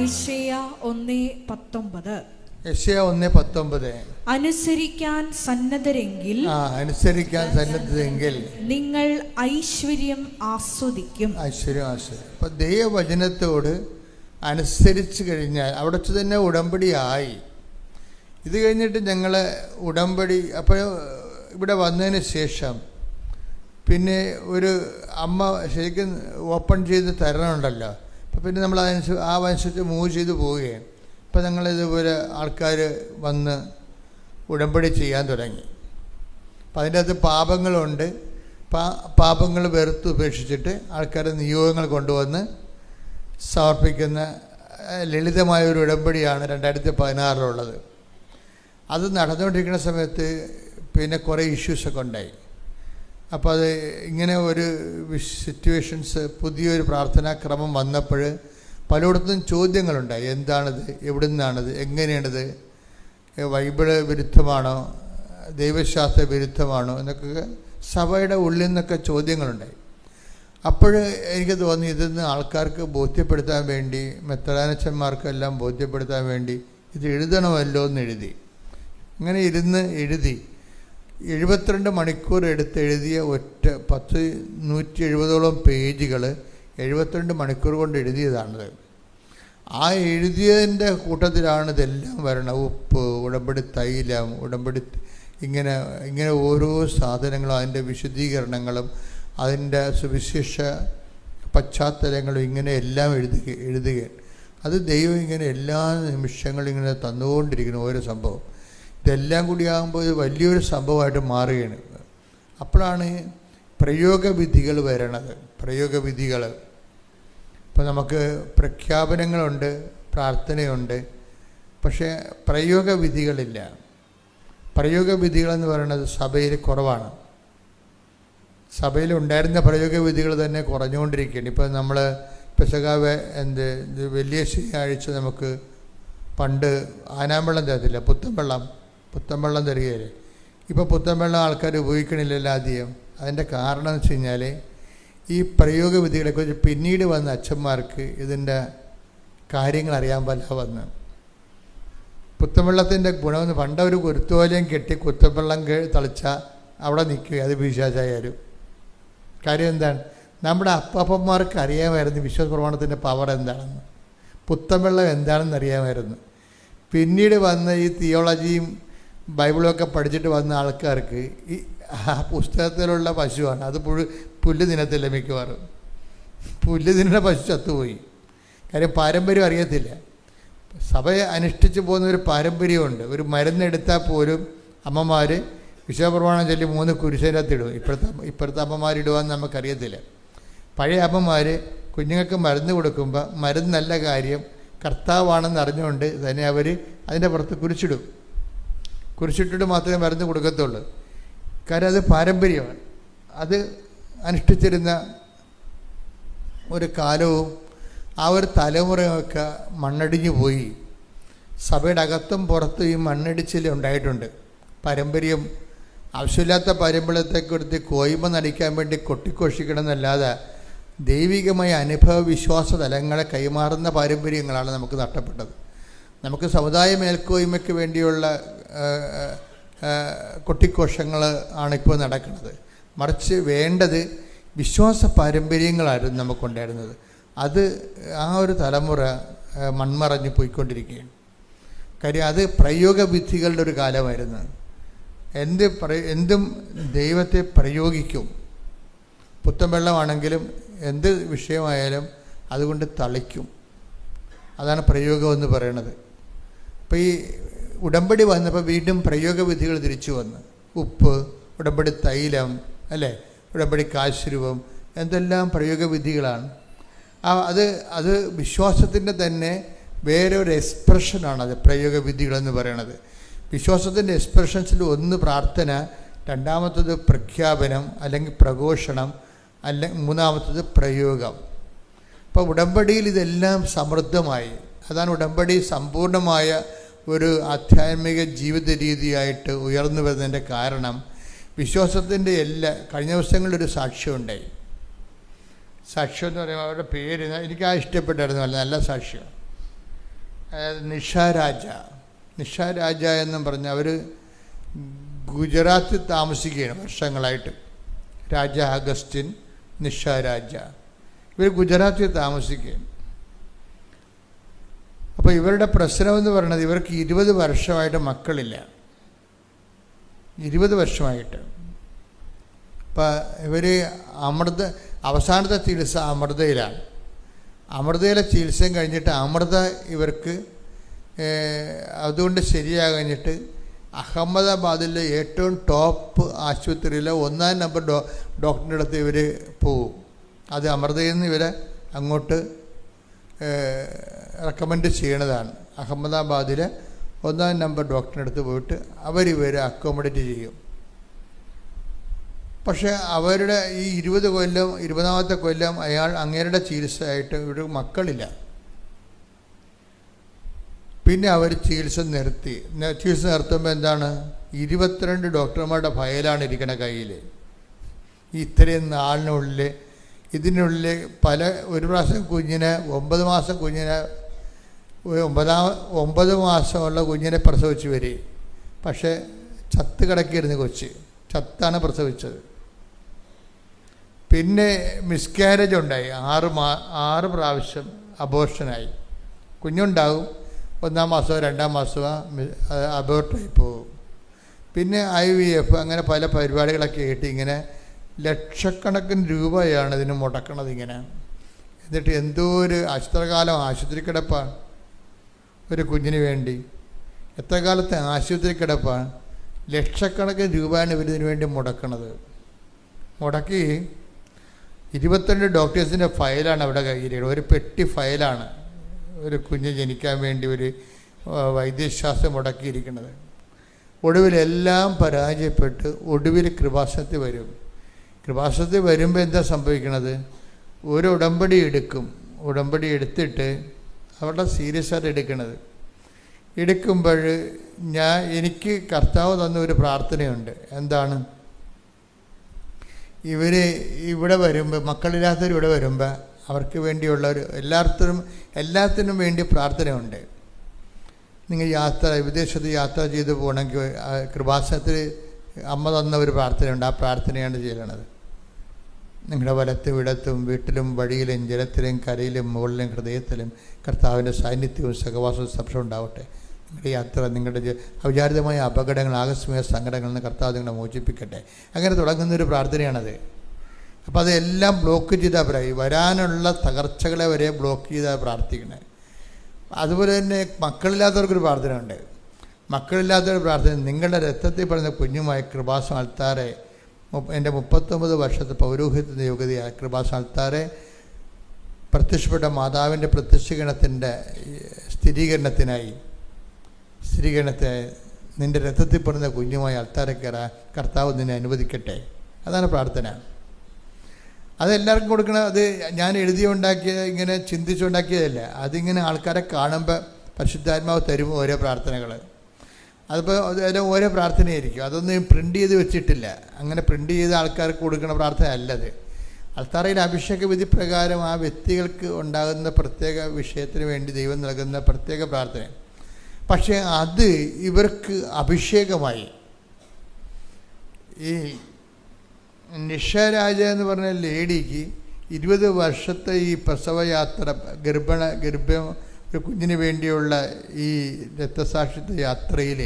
യെശയ്യാ 1:19. യെശയ്യാ 1:19. അനുസരിക്കാൻ സന്നദ്ധരെങ്കിൽ നിങ്ങൾ ഐശ്വര്യം ആസ്വദിക്കും. അപ്പം ദൈവവചനത്തോട് അനുസരിച്ച് കഴിഞ്ഞാൽ അവിടെ തന്നെ ഉടമ്പടിയായി. ഇത് കഴിഞ്ഞിട്ട് ഞങ്ങൾ ഉടമ്പടി അപ്പോൾ ഇവിടെ വന്നതിന് ശേഷം പിന്നെ ഒരു അമ്മ ശരിക്കും ഓപ്പൺ ചെയ്ത് തരണമുണ്ടല്ലോ. അപ്പോൾ പിന്നെ നമ്മൾ അതനുസരിച്ച് മൂവ് ചെയ്ത് പോവുകയാണ്. അപ്പോൾ ഞങ്ങളിതുപോലെ ആൾക്കാർ വന്ന് ഉടമ്പടി ചെയ്യാൻ തുടങ്ങി. അപ്പം അതിൻ്റെ അകത്ത് പാപങ്ങളുണ്ട്. പാപങ്ങൾ വെറുത്ത് ഉപേക്ഷിച്ചിട്ട് ആൾക്കാർ നിയോഗങ്ങൾ കൊണ്ടുവന്ന് സമർപ്പിക്കുന്ന ലളിതമായൊരു ഉടമ്പടിയാണ് 2016 അത് നടന്നുകൊണ്ടിരിക്കുന്ന സമയത്ത് പിന്നെ കുറേ ഇഷ്യൂസൊക്കെ ഉണ്ടായി. അപ്പോൾ അത് ഇങ്ങനെ ഒരു സിറ്റുവേഷൻസ്, പുതിയൊരു പ്രാർത്ഥനാക്രമം വന്നപ്പോൾ പലയിടത്തും ചോദ്യങ്ങളുണ്ടായി. എന്താണിത്, എവിടെ നിന്നാണിത്, എങ്ങനെയാണിത്, ബൈബിള് വിരുദ്ധമാണോ, ദൈവശാസ്ത്ര വിരുദ്ധമാണോ എന്നൊക്കെ സഭയുടെ ഉള്ളിൽ നിന്നൊക്കെ ചോദ്യങ്ങളുണ്ടായി. അപ്പോൾ എനിക്ക് തോന്നി ഇതെന്ന് ആൾക്കാർക്ക് ബോധ്യപ്പെടുത്താൻ വേണ്ടി, മെത്രാനച്ചന്മാർക്കെല്ലാം ബോധ്യപ്പെടുത്താൻ വേണ്ടി ഇത് എഴുതണമല്ലോ എന്ന് എഴുതി. അങ്ങനെ എഴുതി 72 മണിക്കൂർ എഴുതിയ 170-170ഓളം പേജുകൾ 72 മണിക്കൂർ കൊണ്ട് എഴുതിയതാണത്. ആ എഴുതിയതിൻ്റെ കൂട്ടത്തിലാണ് ഇതെല്ലാം വരണം. ഉപ്പ്, ഉടമ്പടി തൈലം, ഉടമ്പടി ഇങ്ങനെ ഓരോ സാധനങ്ങളും അതിൻ്റെ വിശദീകരണങ്ങളും അതിൻ്റെ സുവിശേഷ പശ്ചാത്തലങ്ങളും ഇങ്ങനെ എല്ലാം എഴുതുകയാണ്. അത് ദൈവം ഇങ്ങനെ എല്ലാ നിമിഷങ്ങളും ഇങ്ങനെ തന്നുകൊണ്ടിരിക്കുന്നു ഓരോ സംഭവം. ഇതെല്ലാം കൂടിയാകുമ്പോൾ ഇത് വലിയൊരു സംഭവമായിട്ട് മാറുകയാണ്. അപ്പോഴാണ് പ്രയോഗവിധികൾ വരണത്. പ്രയോഗവിധികൾ ഇപ്പോൾ നമുക്ക് പ്രഖ്യാപനങ്ങളുണ്ട്, പ്രാർത്ഥനയുണ്ട്, പക്ഷേ പ്രയോഗവിധികളില്ല. പ്രയോഗവിധികളെന്ന് പറയുന്നത് സഭയിൽ കുറവാണ്. സഭയിൽ ഉണ്ടായിരുന്ന പ്രയോഗവിധികൾ തന്നെ കുറഞ്ഞുകൊണ്ടിരിക്കുകയാണ്. ഇപ്പോൾ നമ്മൾ പെസകാവ് വലിയ ശനിയാഴ്ച നമുക്ക് പണ്ട് ആനാമ്പെള്ളം തരത്തില്ല, പുത്തൻവെള്ളം തരികയില്ലേ. ഇപ്പോൾ പുത്തൻവെള്ളം ആൾക്കാർ ഉപയോഗിക്കണില്ലല്ലോ അധികം. അതിൻ്റെ കാരണം എന്ന് വെച്ച് കഴിഞ്ഞാൽ ഈ പ്രയോഗവിധികളെക്കുറിച്ച് പിന്നീട് വന്ന അച്ഛന്മാർക്ക് ഇതിൻ്റെ കാര്യങ്ങൾ അറിയാൻ പറ്റാതെ വന്ന്. പുത്തൻവെള്ളത്തിൻ്റെ ഗുണമെന്ന് പണ്ടൊരു കുരുത്തോലയും കെട്ടി കുത്തവെള്ളം തളിച്ചാൽ അവിടെ നിൽക്കുക, അത് പിശാചായാലും. കാര്യം എന്താണ്? നമ്മുടെ അപ്പന്മാർക്ക് അറിയാമായിരുന്നു വിശ്വാസ പ്രമാണത്തിൻ്റെ പവർ എന്താണെന്ന്, പുത്തൻവെള്ളം എന്താണെന്ന് അറിയാമായിരുന്നു. പിന്നീട് വന്ന ഈ തിയോളജിയും ബൈബിളൊക്കെ പഠിച്ചിട്ട് വന്ന ആൾക്കാർക്ക് ഈ ആ പുസ്തകത്തിലുള്ള പശുവാണ്, അത് പുല്ല് തിന്നത്തില്ല. മിക്കവാറും പുല്ല് തിന്നുന്ന പശു ചത്തുപോയി. കാര്യം പാരമ്പര്യം അറിയത്തില്ല. സഭയെ അനുഷ്ഠിച്ച് പോകുന്ന ഒരു പാരമ്പര്യമുണ്ട്. ഒരു മരുന്നെടുത്താൽ പോലും അമ്മമാർ വിശ്വപ്രമാണം ചൊല്ലി 3 കുരിശിനകത്തിടും. ഇപ്പോഴത്തെ അമ്മമാരിടുവാന്ന് നമുക്കറിയത്തില്ല. പഴയ അമ്മമാർ കുഞ്ഞുങ്ങൾക്ക് മരുന്ന് കൊടുക്കുമ്പോൾ മരുന്നല്ല കാര്യം, കർത്താവാണെന്ന് അറിഞ്ഞുകൊണ്ട് തന്നെ അവർ അതിൻ്റെ പുറത്ത് കുരിശിട്ടിട്ട് മാത്രമേ മരുന്ന് കൊടുക്കത്തുള്ളൂ. കാര്യം അത് പാരമ്പര്യമാണ്. അത് അനുഷ്ഠിച്ചിരുന്ന ഒരു കാലവും ആ ഒരു തലമുറയൊക്കെ മണ്ണടിഞ്ഞു പോയി. സഭയുടെ അകത്തും പുറത്തും ഈ മണ്ണിടിച്ചിൽ ഉണ്ടായിട്ടുണ്ട്. പാരമ്പര്യം ആവശ്യമില്ലാത്ത പാരമ്പര്യത്തെക്കുറിച്ച് കോയ്മ നടിക്കാൻ വേണ്ടി കൊട്ടിഘോഷിക്കണമെന്നല്ലാതെ ദൈവികമായ അനുഭവ വിശ്വാസ തലങ്ങളെ കൈമാറുന്ന പാരമ്പര്യങ്ങളാണ് നമുക്ക് നഷ്ടപ്പെട്ടത്. നമുക്ക് സമുദായ മേൽക്കോയ്മയ്ക്ക് വേണ്ടിയുള്ള കൊട്ടിഘോഷങ്ങൾ ആണിപ്പോൾ നടക്കുന്നത്. മറിച്ച് വേണ്ടത് വിശ്വാസ പാരമ്പര്യങ്ങളായിരുന്നു നമുക്കുണ്ടായിരുന്നത്. അത് ആ ഒരു തലമുറ മൺമറഞ്ഞ് പോയിക്കൊണ്ടിരിക്കുകയാണ്. കാര്യം അത് പ്രയോഗവിധികളുടെ ഒരു കാലമായിരുന്നു. എന്തും ദൈവത്തെ പ്രയോഗിക്കും. പുത്തൻവെള്ളമാണെങ്കിലും എന്ത് വിഷയമായാലും അതുകൊണ്ട് തളിക്കും. അതാണ് പ്രയോഗം എന്ന് പറയുന്നത്. അപ്പോൾ ഈ ഉടമ്പടി വന്നപ്പോൾ വീണ്ടും പ്രയോഗവിധികൾ തിരിച്ചു വന്നു. ഉപ്പ്, ഉടമ്പടി തൈലം, അല്ലേ, ഉടമ്പടി കാശ്രൂപം, എന്തെല്ലാം പ്രയോഗവിധികളാണ്. അത് വിശ്വാസത്തിൻ്റെ തന്നെ വേറൊരു എക്സ്പ്രഷനാണത് പ്രയോഗവിധികളെന്ന് പറയണത്. വിശ്വാസത്തിൻ്റെ എക്സ്പ്രഷൻസിൽ ഒന്ന് പ്രാർത്ഥന, രണ്ടാമത്തത് പ്രഖ്യാപനം അല്ലെങ്കിൽ പ്രഘോഷണം, മൂന്നാമത്തത് പ്രയോഗം. അപ്പോൾ ഉടമ്പടിയിൽ ഇതെല്ലാം സമൃദ്ധമായി. അതാണ് ഉടമ്പടി സമ്പൂർണ്ണമായ ഒരു ആധ്യാത്മിക ജീവിത രീതിയായിട്ട് ഉയർന്നു വരുന്നതിൻ്റെ കാരണം. വിശ്വാസത്തിൻ്റെ കഴിഞ്ഞ ദിവസങ്ങളിലൊരു സാക്ഷ്യമുണ്ടായി. സാക്ഷ്യം എന്ന് പറയുമ്പോൾ അവരുടെ പേര് എനിക്ക് ഇഷ്ടപ്പെട്ടായിരുന്നു. നല്ല സാക്ഷ്യം. നിഷ രാജ എന്നും പറഞ്ഞ് അവർ ഗുജറാത്തിൽ താമസിക്കുകയാണ് വർഷങ്ങളായിട്ട്. രാജ അഗസ്റ്റിൻ, നിഷ രാജ, ഇവർ ഗുജറാത്തിൽ താമസിക്കുകയാണ്. അപ്പോൾ ഇവരുടെ പ്രശ്നമെന്ന് പറയുന്നത് ഇവർക്ക് 20 വർഷമായിട്ട് മക്കളില്ല. 20 വർഷമായിട്ട്. അപ്പം ഇവർ അവസാനത്തെ ചികിത്സ അമൃതയിലാണ്. അമൃതയിലെ ചികിത്സയും കഴിഞ്ഞിട്ട് അമൃത ഇവർക്ക് അതുകൊണ്ട് ശരിയാകഴിഞ്ഞിട്ട് അഹമ്മദാബാദിലെ ഏറ്റവും ടോപ്പ് ആശുപത്രിയിലെ 1ാം നമ്പർ ഡോക്ടറിൻ്റെ അടുത്ത് ഇവർ പോവും. അത് അമൃതയിൽ നിന്ന് ഇവരെ അങ്ങോട്ട് റെക്കമെൻഡ് ചെയ്യണതാണ്. അഹമ്മദാബാദിലെ 1ാം നമ്പർ ഡോക്ടറിൻ്റെ അടുത്ത് പോയിട്ട് അവരിവരെ അക്കോമഡേറ്റ് ചെയ്യും. പക്ഷേ അവരുടെ ഈ 20ാമത്തെ കൊല്ലം അങ്ങേരുടെ ചികിത്സയായിട്ട് ഇവിടെ മക്കളില്ല. പിന്നെ അവർ ചികിത്സ നിർത്തുമ്പോൾ എന്താണ്, 22 ഡോക്ടർമാരുടെ ഫയലാണ് ഇരിക്കണ കയ്യിൽ. ഇത്രയും നാളിനുള്ളിൽ ഇതിനുള്ളിൽ ഒരു പ്രാവശ്യം കുഞ്ഞിനെ 9 മാസം കുഞ്ഞിനെ 9 മാസമുള്ള കുഞ്ഞിനെ പ്രസവിച്ച് വരെ. പക്ഷേ ചത്ത് കിടക്കിയിരുന്നു കൊച്ച്, ചത്താണ് പ്രസവിച്ചത്. പിന്നെ മിസ്കാരേജ് ഉണ്ടായി. 6 പ്രാവശ്യം അബോർഷനായി. കുഞ്ഞുണ്ടാകും, 1ാം മാസമോ 2ാം മാസമോ അബോർട്ടായി പോകും. പിന്നെ IVF, അങ്ങനെ പല പരിപാടികളൊക്കെ ആയിട്ട് ഇങ്ങനെ ലക്ഷക്കണക്കിന് രൂപയാണ് ഇതിന് മുടക്കണത് ഇങ്ങനെ. എന്നിട്ട് എന്തോ ഒരു എത്ര കാലം ആശുപത്രി കിടപ്പാണ് ഒരു കുഞ്ഞിന് വേണ്ടി. എത്ര കാലത്തെ ആശുപത്രി കിടപ്പാണ്. ലക്ഷക്കണക്കിന് രൂപയാണ് ഇവരിതിനു വേണ്ടി മുടക്കണത്. മുടക്കി 22 ഡോക്ടേഴ്സിൻ്റെ ഫയലാണ് അവിടെ കയ്യിലിരിക്കുന്നത്. ഒരു പെട്ടി ഫയലാണ് ഒരു കുഞ്ഞ് ജനിക്കാൻ വേണ്ടി ഒരു വൈദ്യശാസ്ത്രം മുടക്കിയിരിക്കുന്നത്. ഒടുവിലെല്ലാം പരാജയപ്പെട്ട് ഒടുവിൽ കൃപാസനത്തിൽ വരും. കൃപാസനത്തിൽ വരുമ്പോൾ എന്താ സംഭവിക്കണത്? ഒരു ഉടമ്പടി എടുക്കും. ഉടമ്പടി എടുത്തിട്ട് അവിടെ സീരിയസ് ആയിട്ട് എടുക്കുമ്പോൾ എനിക്ക് കർത്താവ് തന്ന ഒരു പ്രാർത്ഥനയുണ്ട്. എന്താണ്? ഇവിടെ വരുമ്പോൾ, മക്കളില്ലാത്തവർ ഇവിടെ വരുമ്പോൾ അവർക്ക് വേണ്ടിയുള്ള ഒരു എല്ലാത്തിനും വേണ്ടി പ്രാർത്ഥനയുണ്ട്. നിങ്ങൾ വിദേശത്ത് യാത്ര ചെയ്ത് പോകണമെങ്കിൽ കൃപാസനത്തിൽ അമ്മ തന്ന ഒരു പ്രാർത്ഥനയുണ്ട്. ആ പ്രാർത്ഥനയാണ് ചെയ്യണത്. നിങ്ങളുടെ വലത്തും ഇടത്തും വീട്ടിലും വഴിയിലും ജലത്തിലും കരയിലും മുകളിലും ഹൃദയത്തിലും കർത്താവിൻ്റെ സാന്നിധ്യവും സഹവാസവും സ്പർശം ഉണ്ടാവട്ടെ. നിങ്ങളുടെ യാത്ര, നിങ്ങളുടെ അവിചാരിതമായ അപകടങ്ങൾ, ആകസ്മിക സങ്കടങ്ങളിൽ നിന്ന് കർത്താവ് നിങ്ങളെ മോചിപ്പിക്കട്ടെ. അങ്ങനെ തുടങ്ങുന്നൊരു പ്രാർത്ഥനയാണത്. അപ്പോൾ അതെല്ലാം ബ്ലോക്ക് ചെയ്താൽ വരാനുള്ള തകർച്ചകളെ വരെ ബ്ലോക്ക് ചെയ്താൽ പ്രാർത്ഥിക്കണേ. അതുപോലെ തന്നെ മക്കളില്ലാത്തവർക്കൊരു പ്രാർത്ഥനയുണ്ട്. മക്കളില്ലാത്തവർ പ്രാർത്ഥന, നിങ്ങളുടെ രക്തത്തിൽ പറഞ്ഞ കുഞ്ഞുമായ കൃപാസന അൾത്താരെ, എൻ്റെ 39 വർഷത്തെ പൗരോഹിത്യത്തിൻ്റെ യോഗ്യതയായ കൃപാസന അൾത്താരെ പ്രത്യക്ഷപ്പെട്ട മാതാവിൻ്റെ പ്രത്യക്ഷീകരണത്തിൻ്റെ സ്ഥിരീകരണത്തിനായി നിൻ്റെ രക്തത്തിൽ പറഞ്ഞ കുഞ്ഞുമായ അൾത്താരെ കയറാൻ കർത്താവ് നിന്നെ അനുവദിക്കട്ടെ. അതാണ് പ്രാർത്ഥന. അതെല്ലാവർക്കും കൊടുക്കണം. അത് ഞാൻ എഴുതിയുണ്ടാക്കിയ ഇങ്ങനെ ചിന്തിച്ചുണ്ടാക്കിയതല്ല. അതിങ്ങനെ ആൾക്കാരെ കാണുമ്പോൾ പരിശുദ്ധാത്മാവ് തരും ഓരോ പ്രാർത്ഥനകൾ. അതിപ്പോൾ അതെല്ലാം ഓരോ പ്രാർത്ഥനയായിരിക്കും. അതൊന്നും പ്രിൻ്റ് ചെയ്ത് വെച്ചിട്ടില്ല. അങ്ങനെ പ്രിൻ്റ് ചെയ്ത് ആൾക്കാർക്ക് കൊടുക്കുന്ന പ്രാർത്ഥന അല്ലത്. അൾത്താരയിൽ അഭിഷേക വിധി പ്രകാരം ആ വ്യക്തികൾക്ക് ഉണ്ടാകുന്ന പ്രത്യേക വിഷയത്തിന് വേണ്ടി ദൈവം നൽകുന്ന പ്രത്യേക പ്രാർത്ഥന. പക്ഷേ അത് ഇവർക്ക് അഭിഷേകമായി. ഈ നിഷരാജ എന്ന് പറഞ്ഞ ലേഡിക്ക് 20 വർഷത്തെ ഈ പ്രസവയാത്ര, ഗർഭം ഒരു കുഞ്ഞിന് വേണ്ടിയുള്ള ഈ രക്തസാക്ഷിത്വ യാത്രയിൽ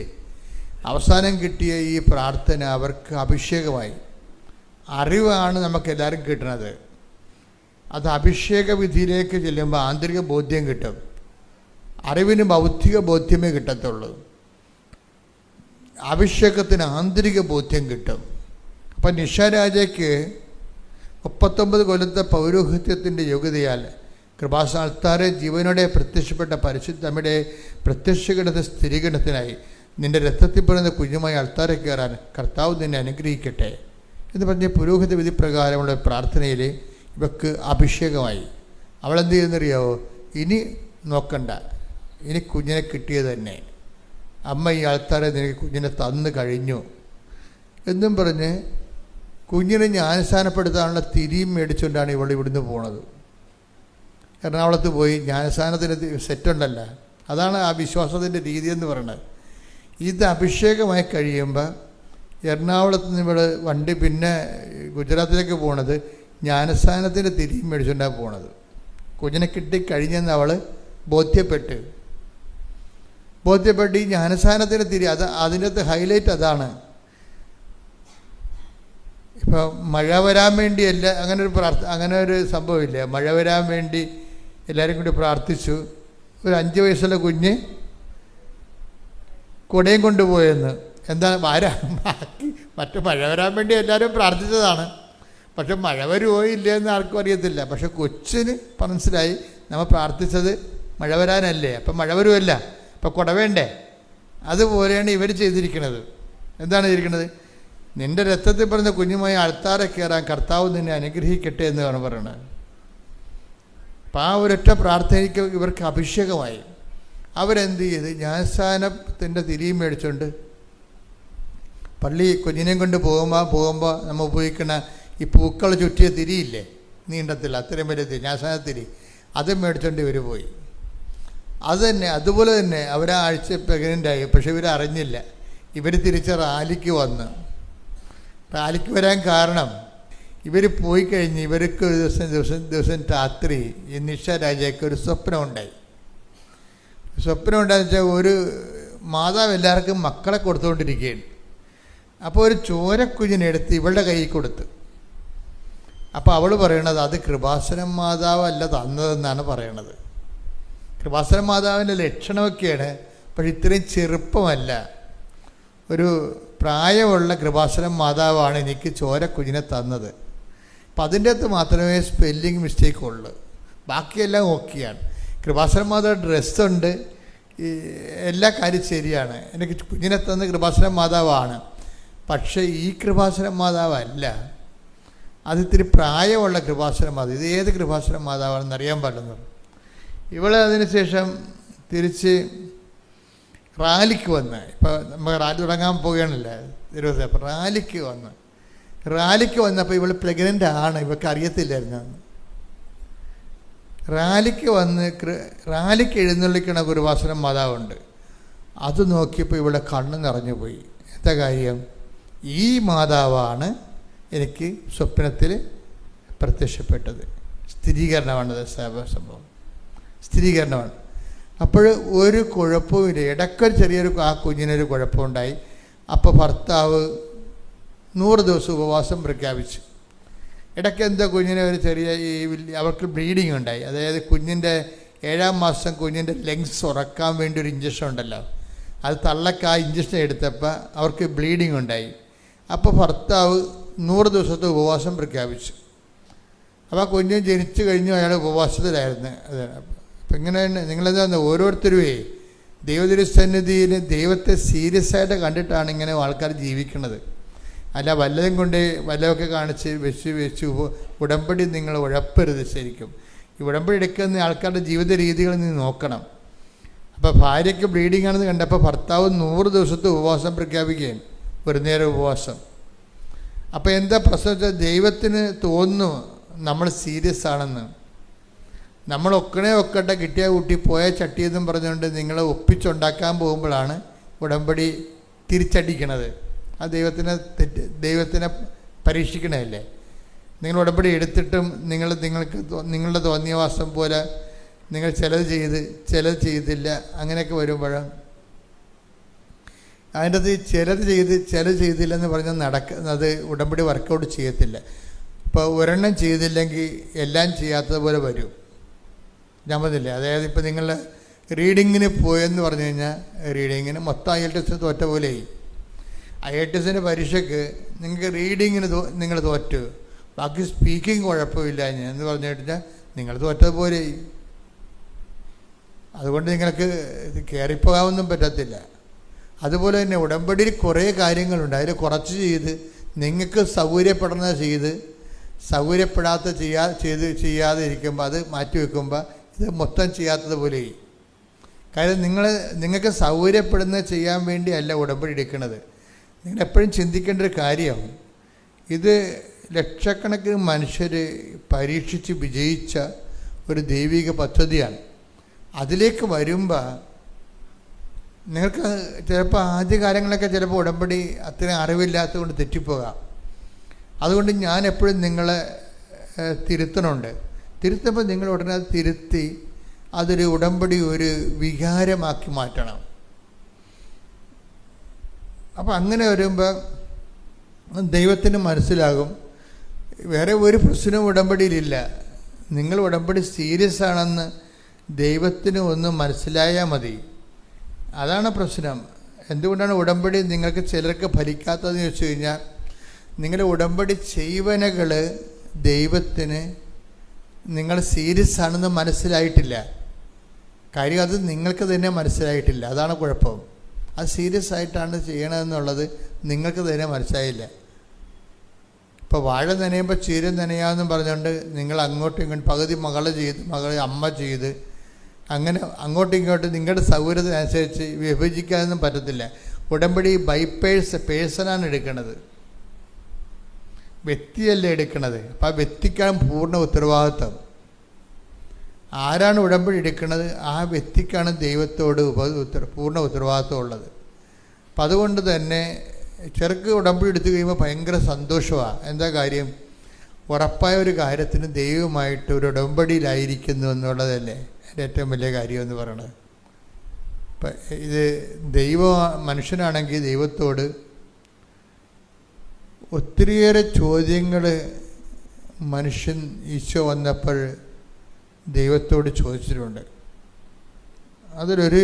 അവസാനം കിട്ടിയ ഈ പ്രാർത്ഥന അവർക്ക് അഭിഷേകമായി. അറിവാണ് നമുക്കെല്ലാവരും കിട്ടുന്നത്. അത് അഭിഷേക വിധിയിലേക്ക് ചെല്ലുമ്പോൾ ആന്തരിക ബോധ്യം കിട്ടും. അറിവിന് ഭൗതിക ബോധ്യമേ കിട്ടത്തുള്ളൂ. അഭിഷേകത്തിന് ആന്തരിക ബോധ്യം കിട്ടും. അപ്പം നിഷാരാജയ്ക്ക് 39 കൊല്ലത്തെ പൗരോഹിത്യത്തിൻ്റെ യോഗ്യതയാൽ കൃപാസന അൾത്താരെ ജീവനോടെ പ്രത്യക്ഷപ്പെട്ട പരിശുദ്ധമ്മയുടെ പ്രത്യക്ഷീകരണത്തെ സ്ഥിരീകരണത്തിനായി നിൻ്റെ രക്തത്തിൽ പറയുന്ന കുഞ്ഞുമായി അൾത്താരെ കയറാൻ കർത്താവ് നിന്നെ അനുഗ്രഹിക്കട്ടെ എന്ന് പറഞ്ഞ് പുരോഹിത വിധി പ്രകാരമുള്ള പ്രാർത്ഥനയിൽ ഇവക്ക് അഭിഷേകമായി. അവളെന്ത് ചെയ്യുന്നറിയാവോ? ഇനി നോക്കണ്ട, ഇനി കുഞ്ഞിനെ കിട്ടിയത് തന്നെ. അമ്മ ഈ ആൾത്താരെ നിനക്ക് കുഞ്ഞിനെ തന്നു കഴിഞ്ഞു എന്നും പറഞ്ഞ് കുഞ്ഞിനെ ജ്ഞാനസ്ഥാനപ്പെടുത്താനുള്ള തിരിയും മേടിച്ചുകൊണ്ടാണ് ഇവൾ ഇവിടുന്ന് പോണത്. എറണാകുളത്ത് പോയി ജ്ഞാനസ്ഥാനത്തിന് സെറ്റുണ്ടല്ല. അതാണ് ആ വിശ്വാസത്തിൻ്റെ രീതി എന്ന് പറയുന്നത്. ഇത് അഭിഷേകമായി കഴിയുമ്പോൾ എറണാകുളത്ത് നിന്ന് ഇവിടെ വണ്ടി പിന്നെ ഗുജറാത്തിലേക്ക് പോണത് ജ്ഞാനസ്ഥാനത്തിൻ്റെ തിരിയും മേടിച്ചുകൊണ്ടാണ് പോണത്. കുഞ്ഞിനെ കിട്ടിക്കഴിഞ്ഞെന്ന് അവൾ ബോധ്യപ്പെട്ട് ഈ ജ്ഞാനസ്ഥാനത്തിൻ്റെ തിരി അതിനകത്ത് ഹൈലൈറ്റ് അതാണ്. ഇപ്പം മഴ വരാൻ വേണ്ടിയല്ല, അങ്ങനെ ഒരു സംഭവമില്ല. മഴ വരാൻ വേണ്ടി എല്ലാവരും കൂടി പ്രാർത്ഥിച്ചു. ഒരു 5 വയസ്സുള്ള കുഞ്ഞ് കുടയും കൊണ്ടുപോയെന്ന്. എന്താണ് മറ്റു മഴ വരാൻ വേണ്ടി എല്ലാവരും പ്രാർത്ഥിച്ചതാണ്. പക്ഷെ മഴ വരുമോ ഇല്ലയെന്ന് ആർക്കും അറിയത്തില്ല. പക്ഷെ കൊച്ചിന് മനസ്സിലായി നമ്മൾ പ്രാർത്ഥിച്ചത് മഴ വരാനല്ലേ, അപ്പം മഴ വരുമല്ല, അപ്പം കുട വേണ്ടേ. അതുപോലെയാണ് ഇവർ ചെയ്തിരിക്കുന്നത്. എന്താണ് ചെയ്തിരിക്കുന്നത്? നിൻ്റെ രക്തത്തിൽ പറഞ്ഞ കുഞ്ഞുമായി അൾത്താരെ കയറാൻ കർത്താവ് നിന്നെ അനുഗ്രഹിക്കട്ടെ എന്നാണ് പറയുന്നത്. അപ്പം ആ ഒരൊറ്റ പ്രാർത്ഥനയ്ക്ക് ഇവർക്ക് അഭിഷേകമായി. അവരെന്ത് ചെയ്ത് ജ്ഞാനസ്ഥാനത്തിൻ്റെ തിരിയും മേടിച്ചുകൊണ്ട് പള്ളി കുഞ്ഞിനെയും കൊണ്ട് പോകുമ്പോൾ നമ്മൾ ഉപയോഗിക്കുന്ന ഈ പൂക്കൾ ചുറ്റിയ തിരിയില്ലേ, നീണ്ടത്തില്ല, അത്രയും വലിയ തിരി, ജ്ഞാനസ്ഥാനത്തിരി, അത് മേടിച്ചുകൊണ്ട് ഇവർ പോയി. അതുപോലെ തന്നെ അവരാഴ്ച പ്രഗ്നൻ്റായി. പക്ഷെ ഇവർ അറിഞ്ഞില്ല. ഇവർ തിരിച്ച് റാലിക്ക് വന്ന്. റാലിക്ക് വരാൻ കാരണം ഇവർ പോയി കഴിഞ്ഞ് ഇവർക്ക് ഒരു ദിവസം രാത്രി ഈ നിഷാരാജയ്ക്ക് ഒരു സ്വപ്നം ഉണ്ടായി. സ്വപ്നം ഉണ്ടായെന്ന് വെച്ചാൽ ഒരു മാതാവ് എല്ലാവർക്കും മക്കളെ കൊടുത്തുകൊണ്ടിരിക്കുകയാണ്. അപ്പോൾ ഒരു ചോരക്കുഞ്ഞിനെടുത്ത് ഇവളുടെ കയ്യിൽ കൊടുത്ത്. അപ്പോൾ അവൾ പറയണത് അത് കൃപാസനം മാതാവല്ല തന്നതെന്നാണ് പറയണത്. കൃപാസനം മാതാവിൻ്റെ ലക്ഷണമൊക്കെയാണ്, പക്ഷെ ഇത്രയും ചെറുപ്പമല്ല. ഒരു പ്രായമുള്ള കൃപാസനം മാതാവാണ് എനിക്ക് ചോരക്കുഞ്ഞിനെ തന്നത്. അപ്പം അതിൻ്റെ അകത്ത് മാത്രമേ സ്പെല്ലിങ് മിസ്റ്റേക്ക് ഉള്ളൂ, ബാക്കിയെല്ലാം ഓക്കെയാണ്. കൃപാസന മാതാവ് ഡ്രസ്സുണ്ട്, എല്ലാ കാര്യം ശരിയാണ്. എനിക്ക് കുഞ്ഞിനെ തന്ന കൃപാസന മാതാവാണ്. പക്ഷേ ഈ കൃപാസന മാതാവല്ല, അത് ഇത്തിരി പ്രായമുള്ള കൃപാസന മാതാവ്. ഇത് ഏത് കൃപാസന മാതാവാണെന്ന് അറിയാൻ പാടില്ലെന്ന് പറഞ്ഞു. ഇവളെ അതിനുശേഷം തിരിച്ച് റാലിക്ക് വന്ന്, ഇപ്പോൾ നമ്മൾ റാലി തുടങ്ങാൻ പോവുകയാണല്ലേ ഇരുപത്, അപ്പോൾ റാലിക്ക് വന്നപ്പോൾ ഇവൾ പ്രഗ്നൻ്റ് ആണ്, ഇവൾക്ക് അറിയത്തില്ലായിരുന്നു. റാലിക്ക് എഴുന്നള്ളിക്കണ കൃപാസന മാതാവുണ്ട്. അത് നോക്കിയപ്പോൾ ഇവിടെ കണ്ണ് നിറഞ്ഞു പോയി. എന്താ കാര്യം? ഈ മാതാവാണ് എനിക്ക് സ്വപ്നത്തിൽ പ്രത്യക്ഷപ്പെട്ടത്. സ്ഥിരീകരണമാണത്, സംഭവം സ്ഥിരീകരണമാണ്. അപ്പോൾ ഒരു കുഴപ്പവുമില്ല. ഇടയ്ക്കൊരു ചെറിയൊരു ആ കുഞ്ഞിനൊരു കുഴപ്പമുണ്ടായി. അപ്പോൾ ഭർത്താവ് 100 ദിവസം ഉപവാസം പ്രഖ്യാപിച്ചു. ഇടയ്ക്ക് എന്താ കുഞ്ഞിനെ ഒരു ചെറിയ അവർക്ക് ബ്ലീഡിങ് ഉണ്ടായി. അതായത് കുഞ്ഞിൻ്റെ 7-ാം മാസം കുഞ്ഞിൻ്റെ ലങ്സ് ഉറക്കാൻ വേണ്ടി ഒരു ഇഞ്ചക്ഷൻ ഉണ്ടല്ലോ, അത് തള്ളക്ക് ആ ഇഞ്ചക്ഷൻ എടുത്തപ്പോൾ അവർക്ക് ബ്ലീഡിങ് ഉണ്ടായി. അപ്പോൾ ഭർത്താവ് 100 ദിവസത്തെ ഉപവാസം പ്രഖ്യാപിച്ചു. അപ്പോൾ ആ കുഞ്ഞ് ജനിച്ചു കഴിഞ്ഞു, അയാൾ ഉപവാസത്തിലായിരുന്നു. അപ്പം ഇങ്ങനെ നിങ്ങളെന്താ ഓരോരുത്തരുമേ ദൈവതിരുസന്നിധിയിൽ ദൈവത്തെ സീരിയസ് ആയിട്ട് കണ്ടിട്ടാണ് ഇങ്ങനെ ആൾക്കാർ ജീവിക്കുന്നത്. അല്ല വല്ലതും കൊണ്ട് വല്ലതൊക്കെ കാണിച്ച് വെച്ച് ഉടമ്പടി നിങ്ങൾ ഉഴപ്പരുത്. ശരിക്കും ഈ ഉടമ്പടി എടുക്കുന്ന ആൾക്കാരുടെ ജീവിത രീതികൾ നീ നോക്കണം. അപ്പോൾ ഭാര്യയ്ക്ക് ബ്ലീഡിങ് ആണെന്ന് കണ്ടപ്പോൾ ഭർത്താവ് 100 ദിവസത്തെ ഉപവാസം പ്രഖ്യാപിക്കുകയും, ഒരു നേരം ഉപവാസം. അപ്പോൾ എന്താ പ്രശ്നം വെച്ചാൽ ദൈവത്തിന് തോന്നുന്നു നമ്മൾ സീരിയസ് ആണെന്ന്. നമ്മൾ ഒക്കട്ടെ കിട്ടിയ കൂട്ടി പോയ ചട്ടിയെന്നും പറഞ്ഞുകൊണ്ട് നിങ്ങളെ ഒപ്പിച്ചുണ്ടാക്കാൻ പോകുമ്പോഴാണ് ഉടമ്പടി തിരിച്ചടിക്കണത്. ആ ദൈവത്തിനെ പരീക്ഷിക്കണമല്ലേ. നിങ്ങൾ ഉടമ്പടി എടുത്തിട്ടും നിങ്ങളുടെ തോന്നിയവാസം പോലെ നിങ്ങൾ ചിലത് ചെയ്തില്ല, അങ്ങനെയൊക്കെ വരുമ്പോഴാണ് അതിൻ്റെ അത് ചിലത് ചെയ്തില്ലെന്ന് പറഞ്ഞാൽ നടക്കുന്നത് ഉടമ്പടി വർക്കൗട്ട് ചെയ്യത്തില്ല. ഇപ്പോൾ ഒരെണ്ണം ചെയ്തില്ലെങ്കിൽ എല്ലാം ചെയ്യാത്തതുപോലെ വരും. ഞാൻ പറഞ്ഞില്ലേ, അതായത് ഇപ്പോൾ നിങ്ങൾ റീഡിങ്ങിന് പോയെന്ന് പറഞ്ഞു കഴിഞ്ഞാൽ റീഡിങ്ങിന് മൊത്തം IELTS തോറ്റ പോലെയായി. IELTS പരീക്ഷയ്ക്ക് നിങ്ങൾക്ക് റീഡിങ്ങിന് നിങ്ങൾ തോറ്റു, ബാക്കി സ്പീക്കിംഗ് കുഴപ്പമില്ല എന്ന് പറഞ്ഞു കഴിഞ്ഞാൽ നിങ്ങൾ തോറ്റതുപോലെയായി. അതുകൊണ്ട് നിങ്ങൾക്ക് കയറിപ്പോകാനൊന്നും പറ്റത്തില്ല. അതുപോലെ തന്നെ ഉടമ്പടിയിൽ കുറേ കാര്യങ്ങളുണ്ട്. അതിൽ കുറച്ച് ചെയ്ത് നിങ്ങൾക്ക് സൗകര്യപ്പെടുന്നത് ചെയ്ത് സൗകര്യപ്പെടാത്ത ചെയ്യാതെ ഇരിക്കുമ്പോൾ അത് മാറ്റി വയ്ക്കുമ്പോൾ ഇത് മൊത്തം ചെയ്യാത്തതുപോലെ. കാര്യം നിങ്ങൾക്ക് സൗകര്യപ്പെടുന്നത് ചെയ്യാൻ വേണ്ടിയല്ല ഉടമ്പടി എടുക്കുന്നത്. നിങ്ങളെപ്പോഴും ചിന്തിക്കേണ്ട ഒരു കാര്യം, ഇത് ലക്ഷക്കണക്കിന് മനുഷ്യർ പരീക്ഷിച്ച് വിജയിച്ച ഒരു ദൈവിക പദ്ധതിയാണ്. അതിലേക്ക് വരുമ്പോൾ നിങ്ങൾക്ക് ചിലപ്പോൾ ആദ്യകാലങ്ങളൊക്കെ ചിലപ്പോൾ ഉടമ്പടി അത്രയും അറിവില്ലാത്തത് കൊണ്ട് തെറ്റിപ്പോകാം. അതുകൊണ്ട് ഞാൻ എപ്പോഴും നിങ്ങളെ തിരുത്തുമ്പോൾ നിങ്ങൾ ഉടനെ അത് തിരുത്തി അതൊരു ഉടമ്പടി ഒരു വികാരമാക്കി മാറ്റണം. അപ്പം അങ്ങനെ വരുമ്പോൾ ദൈവത്തിന് മനസ്സിലാകും വേറെ ഒരു പ്രശ്നവും ഉടമ്പടിയിലില്ല. നിങ്ങൾ ഉടമ്പടി സീരിയസ് ആണെന്ന് ദൈവത്തിന് ഒന്ന് മനസ്സിലായാൽ മതി. അതാണ് പ്രശ്നം. എന്തുകൊണ്ടാണ് ഉടമ്പടി നിങ്ങൾക്ക് ചിലർക്ക് ഫലിക്കാത്തതെന്ന് ചോദിച്ചു കഴിഞ്ഞാൽ, നിങ്ങളുടെ ഉടമ്പടി ചെയ്വനകൾ ദൈവത്തിന് നിങ്ങൾ സീരിയസ് ആണെന്ന് മനസ്സിലായിട്ടില്ല. കാര്യം അത് നിങ്ങൾക്ക് തന്നെ മനസ്സിലായിട്ടില്ല. അതാണ് കുഴപ്പം. അത് സീരിയസ് ആയിട്ടാണ് ചെയ്യണമെന്നുള്ളത് നിങ്ങൾക്ക് തന്നെ മനസ്സിലായില്ല. ഇപ്പോൾ വാഴ നനയുമ്പോൾ ചീര നനയാമെന്നും പറഞ്ഞുകൊണ്ട് നിങ്ങൾ അങ്ങോട്ടും ഇങ്ങോട്ടും പകുതി മകൾ അമ്മ ചെയ്ത് അങ്ങനെ അങ്ങോട്ടും ഇങ്ങോട്ടും നിങ്ങളുടെ സൗകര്യത്തിനനുസരിച്ച് വിഭജിക്കാനൊന്നും പറ്റത്തില്ല. ഉടമ്പടി പേഴ്സണാണ് എടുക്കുന്നത്, വ്യക്തിയല്ല എടുക്കുന്നത്. അപ്പം ആ വ്യക്തിക്കാണ് പൂർണ്ണ ഉത്തരവാദിത്വം. ആരാണ് ഉടമ്പടി എടുക്കുന്നത് ആ വ്യക്തിക്കാണ് ദൈവത്തോട് പൂർണ്ണ ഉത്തരവാദിത്വം ഉള്ളത്. അപ്പം അതുകൊണ്ട് തന്നെ ചെറുക്ക് ഉടമ്പടി എടുത്തു കഴിയുമ്പോൾ ഭയങ്കര സന്തോഷമാണ്. എന്താ കാര്യം? ഉറപ്പായ ഒരു കാര്യത്തിന് ദൈവമായിട്ട് ഒരു ഉടമ്പടിയിലായിരിക്കുന്നു എന്നുള്ളതല്ലേ എൻ്റെ ഏറ്റവും വലിയ കാര്യമെന്ന് പറയണത്. ഇപ്പം ഇത് മനുഷ്യനാണെങ്കിൽ ദൈവത്തോട് ഒത്തിരിയേറെ ചോദ്യങ്ങൾ മനുഷ്യൻ ഈശോ വന്നപ്പോൾ ദൈവത്തോട് ചോദിച്ചിട്ടുണ്ട്. അതിലൊരു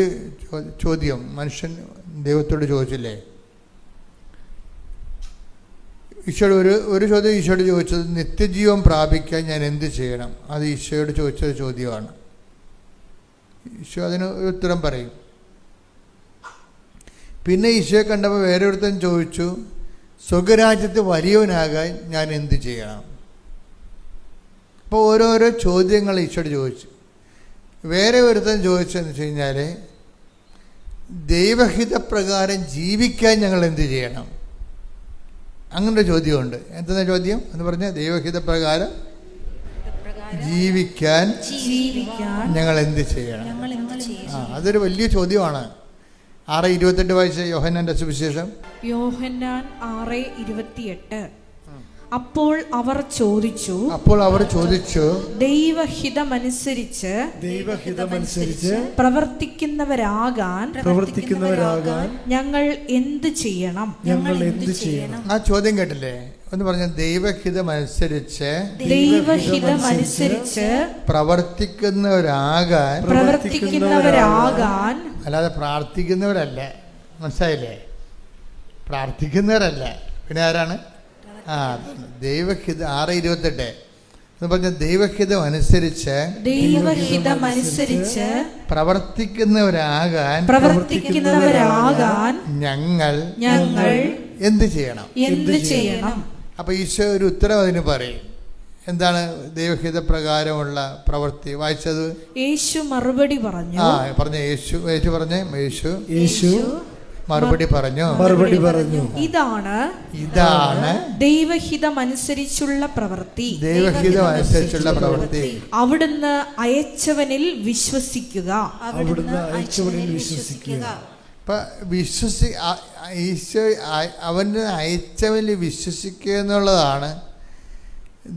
ചോദ്യം മനുഷ്യൻ ദൈവത്തോട് ചോദിച്ചില്ലേ, ഈശോയോട് ഒരു ചോദ്യം ഈശോയോട് ചോദിച്ചത്, നിത്യജീവൻ പ്രാപിക്കാൻ ഞാൻ എന്ത് ചെയ്യണം? അത് ഈശോയോട് ചോദിച്ചൊരു ചോദ്യമാണ്. ഈശോ അതിന് ഒരു ഉത്തരം പറയും. പിന്നെ ഈശോയെ കണ്ടപ്പോൾ വേറെ ഒരുത്തൻ ചോദിച്ചു, സ്വർഗരാജ്യത്ത് വലിയവനാകാൻ ഞാൻ എന്ത് ചെയ്യണം? അപ്പോൾ ഓരോരോ ചോദ്യങ്ങൾ ഈശോയോട് ചോദിച്ചു. വേറെ ഒരുത്തൻ ചോദിച്ചതെന്ന് വെച്ച് കഴിഞ്ഞാൽ, ദൈവഹിതപ്രകാരം ജീവിക്കാൻ ഞങ്ങൾ എന്ത് ചെയ്യണം? അങ്ങനൊരു ചോദ്യമുണ്ട്. എന്താ ചോദ്യം എന്ന് പറഞ്ഞാൽ, ദൈവഹിതപ്രകാരം ജീവിക്കാൻ ഞങ്ങൾ എന്ത് ചെയ്യണം? അതൊരു വലിയ ചോദ്യമാണ്. 6:28 വായിച്ച യോഹന്നാന്റെ സുവിശേഷം. യോഹന്നാൻ 6:28. അപ്പോൾ അവർ ചോദിച്ചു, ദൈവഹിതമനുസരിച്ച് പ്രവർത്തിക്കുന്നവരാകാൻ ഞങ്ങൾ എന്ത് ചെയ്യണം? ആ ചോദ്യം കേട്ടില്ലേ? ഒന്ന് പറഞ്ഞ, ദൈവഹിതമനുസരിച്ച് പ്രവർത്തിക്കുന്നവരാകാൻ, അല്ലാതെ പ്രാർത്ഥിക്കുന്നവരല്ല. മനസ്സിലായില്ലേ? പ്രാർത്ഥിക്കുന്നവരല്ല. പിന്നെ ആരാണ്? ദൈവഹിത 6:28 എന്ന് പറഞ്ഞ, ദൈവഹിതമനുസരിച്ച് പ്രവർത്തിക്കുന്നവരാകാൻ ഞങ്ങൾ എന്ത് ചെയ്യണം? അപ്പൊ ഈശോ ഒരു ഉത്തരം അതിന് പറയും. എന്താണ് ദൈവഹിത പ്രകാരമുള്ള പ്രവൃത്തി? വായിച്ചത്. യേശു മറുപടി പറഞ്ഞു. യേശു മറുപടി പറഞ്ഞു, ഇതാണ് ദൈവഹിതമനുസരിച്ചുള്ള പ്രവൃത്തി. അവിടുന്ന് അയച്ചവനിൽ വിശ്വസിക്കുക. അവന് അയച്ചവനിൽ വിശ്വസിക്കുക എന്നുള്ളതാണ്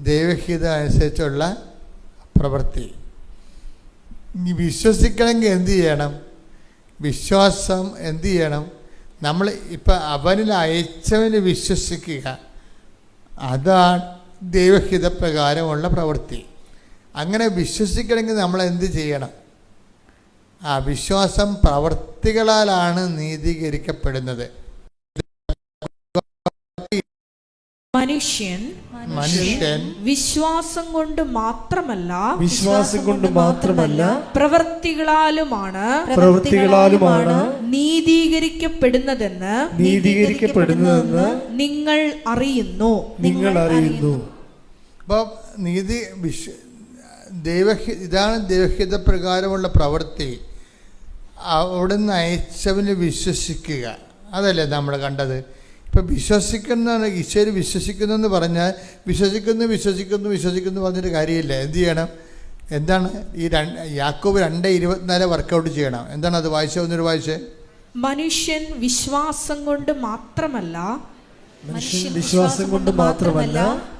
ദൈവഹിതം അനുസരിച്ചുള്ള പ്രവൃത്തി. വിശ്വസിക്കണമെങ്കിൽ എന്ത് ചെയ്യണം? വിശ്വാസം എന്ത് ചെയ്യണം? നമ്മൾ ഇപ്പം അവനിൽ അയച്ചവന് വിശ്വസിക്കുക, അതാണ് ദൈവഹിതപ്രകാരമുള്ള പ്രവൃത്തി. അങ്ങനെ വിശ്വസിക്കണമെങ്കിൽ നമ്മൾ എന്ത് ചെയ്യണം? ആ വിശ്വാസം പ്രവൃത്തികളാലാണ് നീതീകരിക്കപ്പെടുന്നത്. മനുഷ്യൻ വിശ്വാസം കൊണ്ട് മാത്രമല്ല പ്രവൃത്തികളാലുമാണ് നീതീകരിക്കപ്പെടുന്നതെന്ന് നിങ്ങൾ അറിയുന്നു. അപ്പോൾ ഇതാണ് ദൈവഹിത പ്രകാരമുള്ള പ്രവൃത്തി. അവിടുന്ന് അയച്ചവന് വിശ്വസിക്കുക. അതല്ലേ നമ്മൾ കണ്ടത്? ഇപ്പം വിശ്വസിക്കുന്ന, ഈശോയിൽ വിശ്വസിക്കുന്നു എന്ന് പറഞ്ഞാൽ വിശ്വസിക്കുന്നു പറഞ്ഞിട്ട് കാര്യമില്ല. എന്ത് ചെയ്യണം? എന്താണ് ഈ യാക്കോബ് 2:24 വർക്കൗട്ട് ചെയ്യണം. എന്താണ് അത്? വായിച്ചൊന്നൊരു വായിച്ചേ. മനുഷ്യൻ വിശ്വാസം കൊണ്ട് മാത്രമല്ല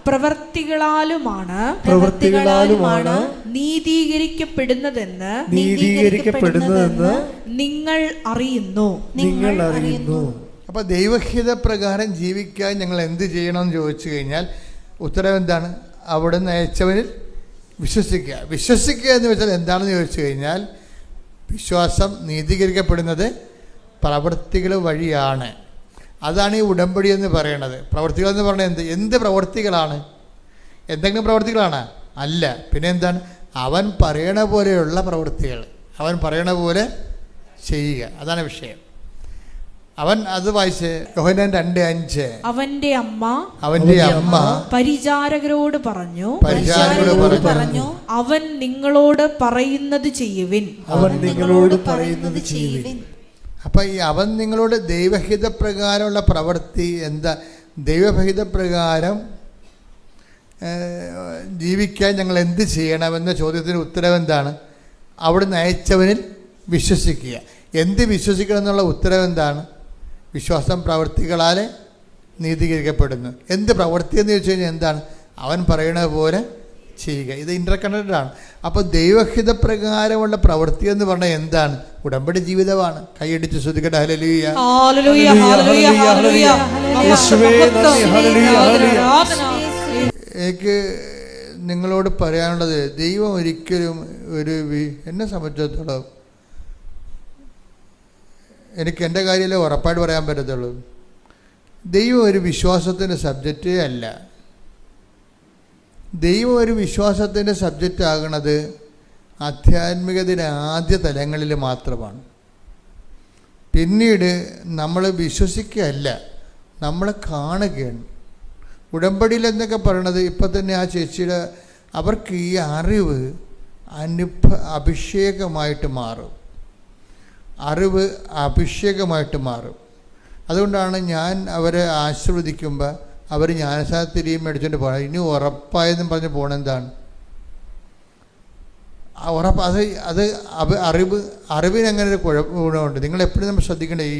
പ്രവൃത്തികളാലുമാണ് നീതീകരിക്കപ്പെടുന്നതെന്ന് നിങ്ങൾ അറിയുന്നു. അപ്പോൾ ദൈവഹിത പ്രകാരം ജീവിക്കാൻ ഞങ്ങൾ എന്ത് ചെയ്യണമെന്ന് ചോദിച്ചു കഴിഞ്ഞാൽ ഉത്തരം എന്താണ്? അവിടുന്ന് അയച്ചവനിൽ വിശ്വസിക്കുക എന്ന് വെച്ചാൽ എന്താണെന്ന് ചോദിച്ചു കഴിഞ്ഞാൽ, വിശ്വാസം നീതീകരിക്കപ്പെടുന്നത് പ്രവൃത്തികൾ വഴിയാണ്. അതാണ് ഈ ഉടമ്പടി എന്ന് പറയുന്നത്. പ്രവൃത്തികൾ എന്ന് പറഞ്ഞാൽ എന്ത് പ്രവൃത്തികളാണ്? എന്തെങ്കിലും പ്രവൃത്തികളാണ്? അല്ല. പിന്നെ എന്താണ്? അവൻ പറയണ പോലെയുള്ള പ്രവൃത്തികൾ, അവൻ പറയണ പോലെ ചെയ്യുക. അതാണ് വിഷയം. അവൻ അത് വായിച്ച് യോഹന്നാൻ 2:5. അവന്റെ അമ്മ പരിചാരകരോട് പറഞ്ഞു, അവൻ നിങ്ങളോട് പറയുന്നത് ചെയ്യുവിൻ. അപ്പൊ ഈ അവൻ നിങ്ങളോട് ദൈവഹിത പ്രകാരമുള്ള പ്രവൃത്തി എന്താ? ദൈവഹിത പ്രകാരം ജീവിക്കാൻ ഞങ്ങൾ എന്ത് ചെയ്യണമെന്ന ചോദ്യത്തിന് ഉത്തരം എന്താണ്? അവിടുന്ന് അയച്ചവനിൽ വിശ്വസിക്കുക. എന്ത് വിശ്വസിക്കണം എന്നുള്ള ഉത്തരം എന്താണ്? വിശ്വാസം പ്രവൃത്തികളാൽ നീതീകരിക്കപ്പെടുന്നു. എന്ത് പ്രവൃത്തി എന്ന് ചോദിച്ചു കഴിഞ്ഞാൽ എന്താണ്? അവൻ പറയുന്നത് പോലെ ചെയ്യുക. ഇത് ഇന്റർകണക്റ്റഡാണ്. അപ്പോൾ ദൈവഹിത പ്രകാരമുള്ള പ്രവൃത്തി എന്ന് പറഞ്ഞാൽ എന്താണ്? ഉടമ്പടി ജീവിതമാണ്. കൈയടിച്ച് ശ്രദ്ധിക്കട്ടെ. ഹല്ലേലൂയ. എനിക്ക് നിങ്ങളോട് പറയാനുള്ളത്, ദൈവം ഒരിക്കലും എന്നെ സംബന്ധിച്ചിടത്തോളം എനിക്ക് എൻ്റെ കാര്യമല്ലേ ഉറപ്പായിട്ട് പറയാൻ പറ്റത്തുള്ളൂ. ദൈവം ഒരു വിശ്വാസത്തിൻ്റെ സബ്ജക്റ്റേ അല്ല. ദൈവം ഒരു വിശ്വാസത്തിൻ്റെ സബ്ജക്റ്റ് ആകുന്നത് ആധ്യാത്മികതയുടെ ആദ്യ തലങ്ങളിൽ മാത്രമാണ്. പിന്നീട് നമ്മൾ വിശ്വസിക്കുകയല്ല, നമ്മൾ കാണുകയാണ്. ഉടമ്പടിയിൽ എന്നൊക്കെ പറയണത് ഇപ്പം തന്നെ ആ ചേച്ചിയുടെ അവർക്ക് ഈ അറിവ് അഭിഷേകമായിട്ട് മാറും. അറിവ് അഭിഷേകമായിട്ട് മാറും. അതുകൊണ്ടാണ് ഞാൻ അവരെ ആശീർവദിക്കുമ്പോൾ അവർ ജ്ഞാനസാരത്തിരിയും മേടിച്ചുകൊണ്ട് പോകണം. ഇനി ഉറപ്പായെന്നും പറഞ്ഞ് പോകണെന്താണ് ആ ഉറപ്പ്? അത് അറിവിനങ്ങനെ ഒരു ഗുണമുണ്ട്. നിങ്ങളെപ്പോഴും നമ്മൾ ശ്രദ്ധിക്കേണ്ടത്, ഈ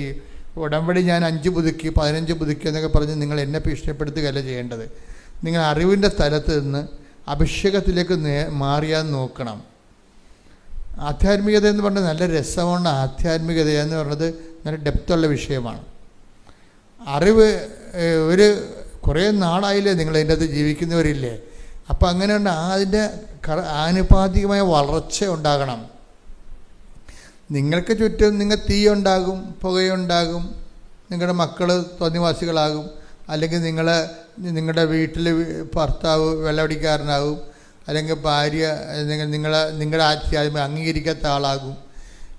ഉടമ്പടി ഞാൻ 5 പുതുക്കി 15 പുതുക്കി എന്നൊക്കെ പറഞ്ഞ് നിങ്ങൾ എന്നെ ഭീഷണിപ്പെടുത്തുകയല്ല ചെയ്യേണ്ടത്. നിങ്ങൾ അറിവിൻ്റെ സ്ഥലത്ത് നിന്ന് അഭിഷേകത്തിലേക്ക് മാറിയാൽ നോക്കണം. ആധ്യാത്മികത എന്ന് പറഞ്ഞാൽ നല്ല രസമാണ്. ആധ്യാത്മികത എന്ന് പറഞ്ഞത് നല്ല ഡെപ്തുള്ള വിഷയമാണ്. അറിവ് കുറേ നാളായില്ലേ നിങ്ങൾ അതിൻ്റെ അകത്ത് ജീവിക്കുന്നവരില്ലേ? അപ്പം അങ്ങനെയുണ്ട്. അതിൻ്റെ ആനുപാതികമായ വളർച്ച ഉണ്ടാകണം. നിങ്ങൾക്ക് ചുറ്റും നിങ്ങൾ തീയുണ്ടാകും, പുകയുണ്ടാകും, നിങ്ങളുടെ മക്കൾ തോന്നിവാസികളാകും, അല്ലെങ്കിൽ നിങ്ങളുടെ വീട്ടിൽ ഭർത്താവ് വെള്ളമടിക്കാരനാകും, അല്ലെങ്കിൽ ഭാര്യ നിങ്ങളുടെ ആധ്യാത്മികം അംഗീകരിക്കാത്ത ആളാകും.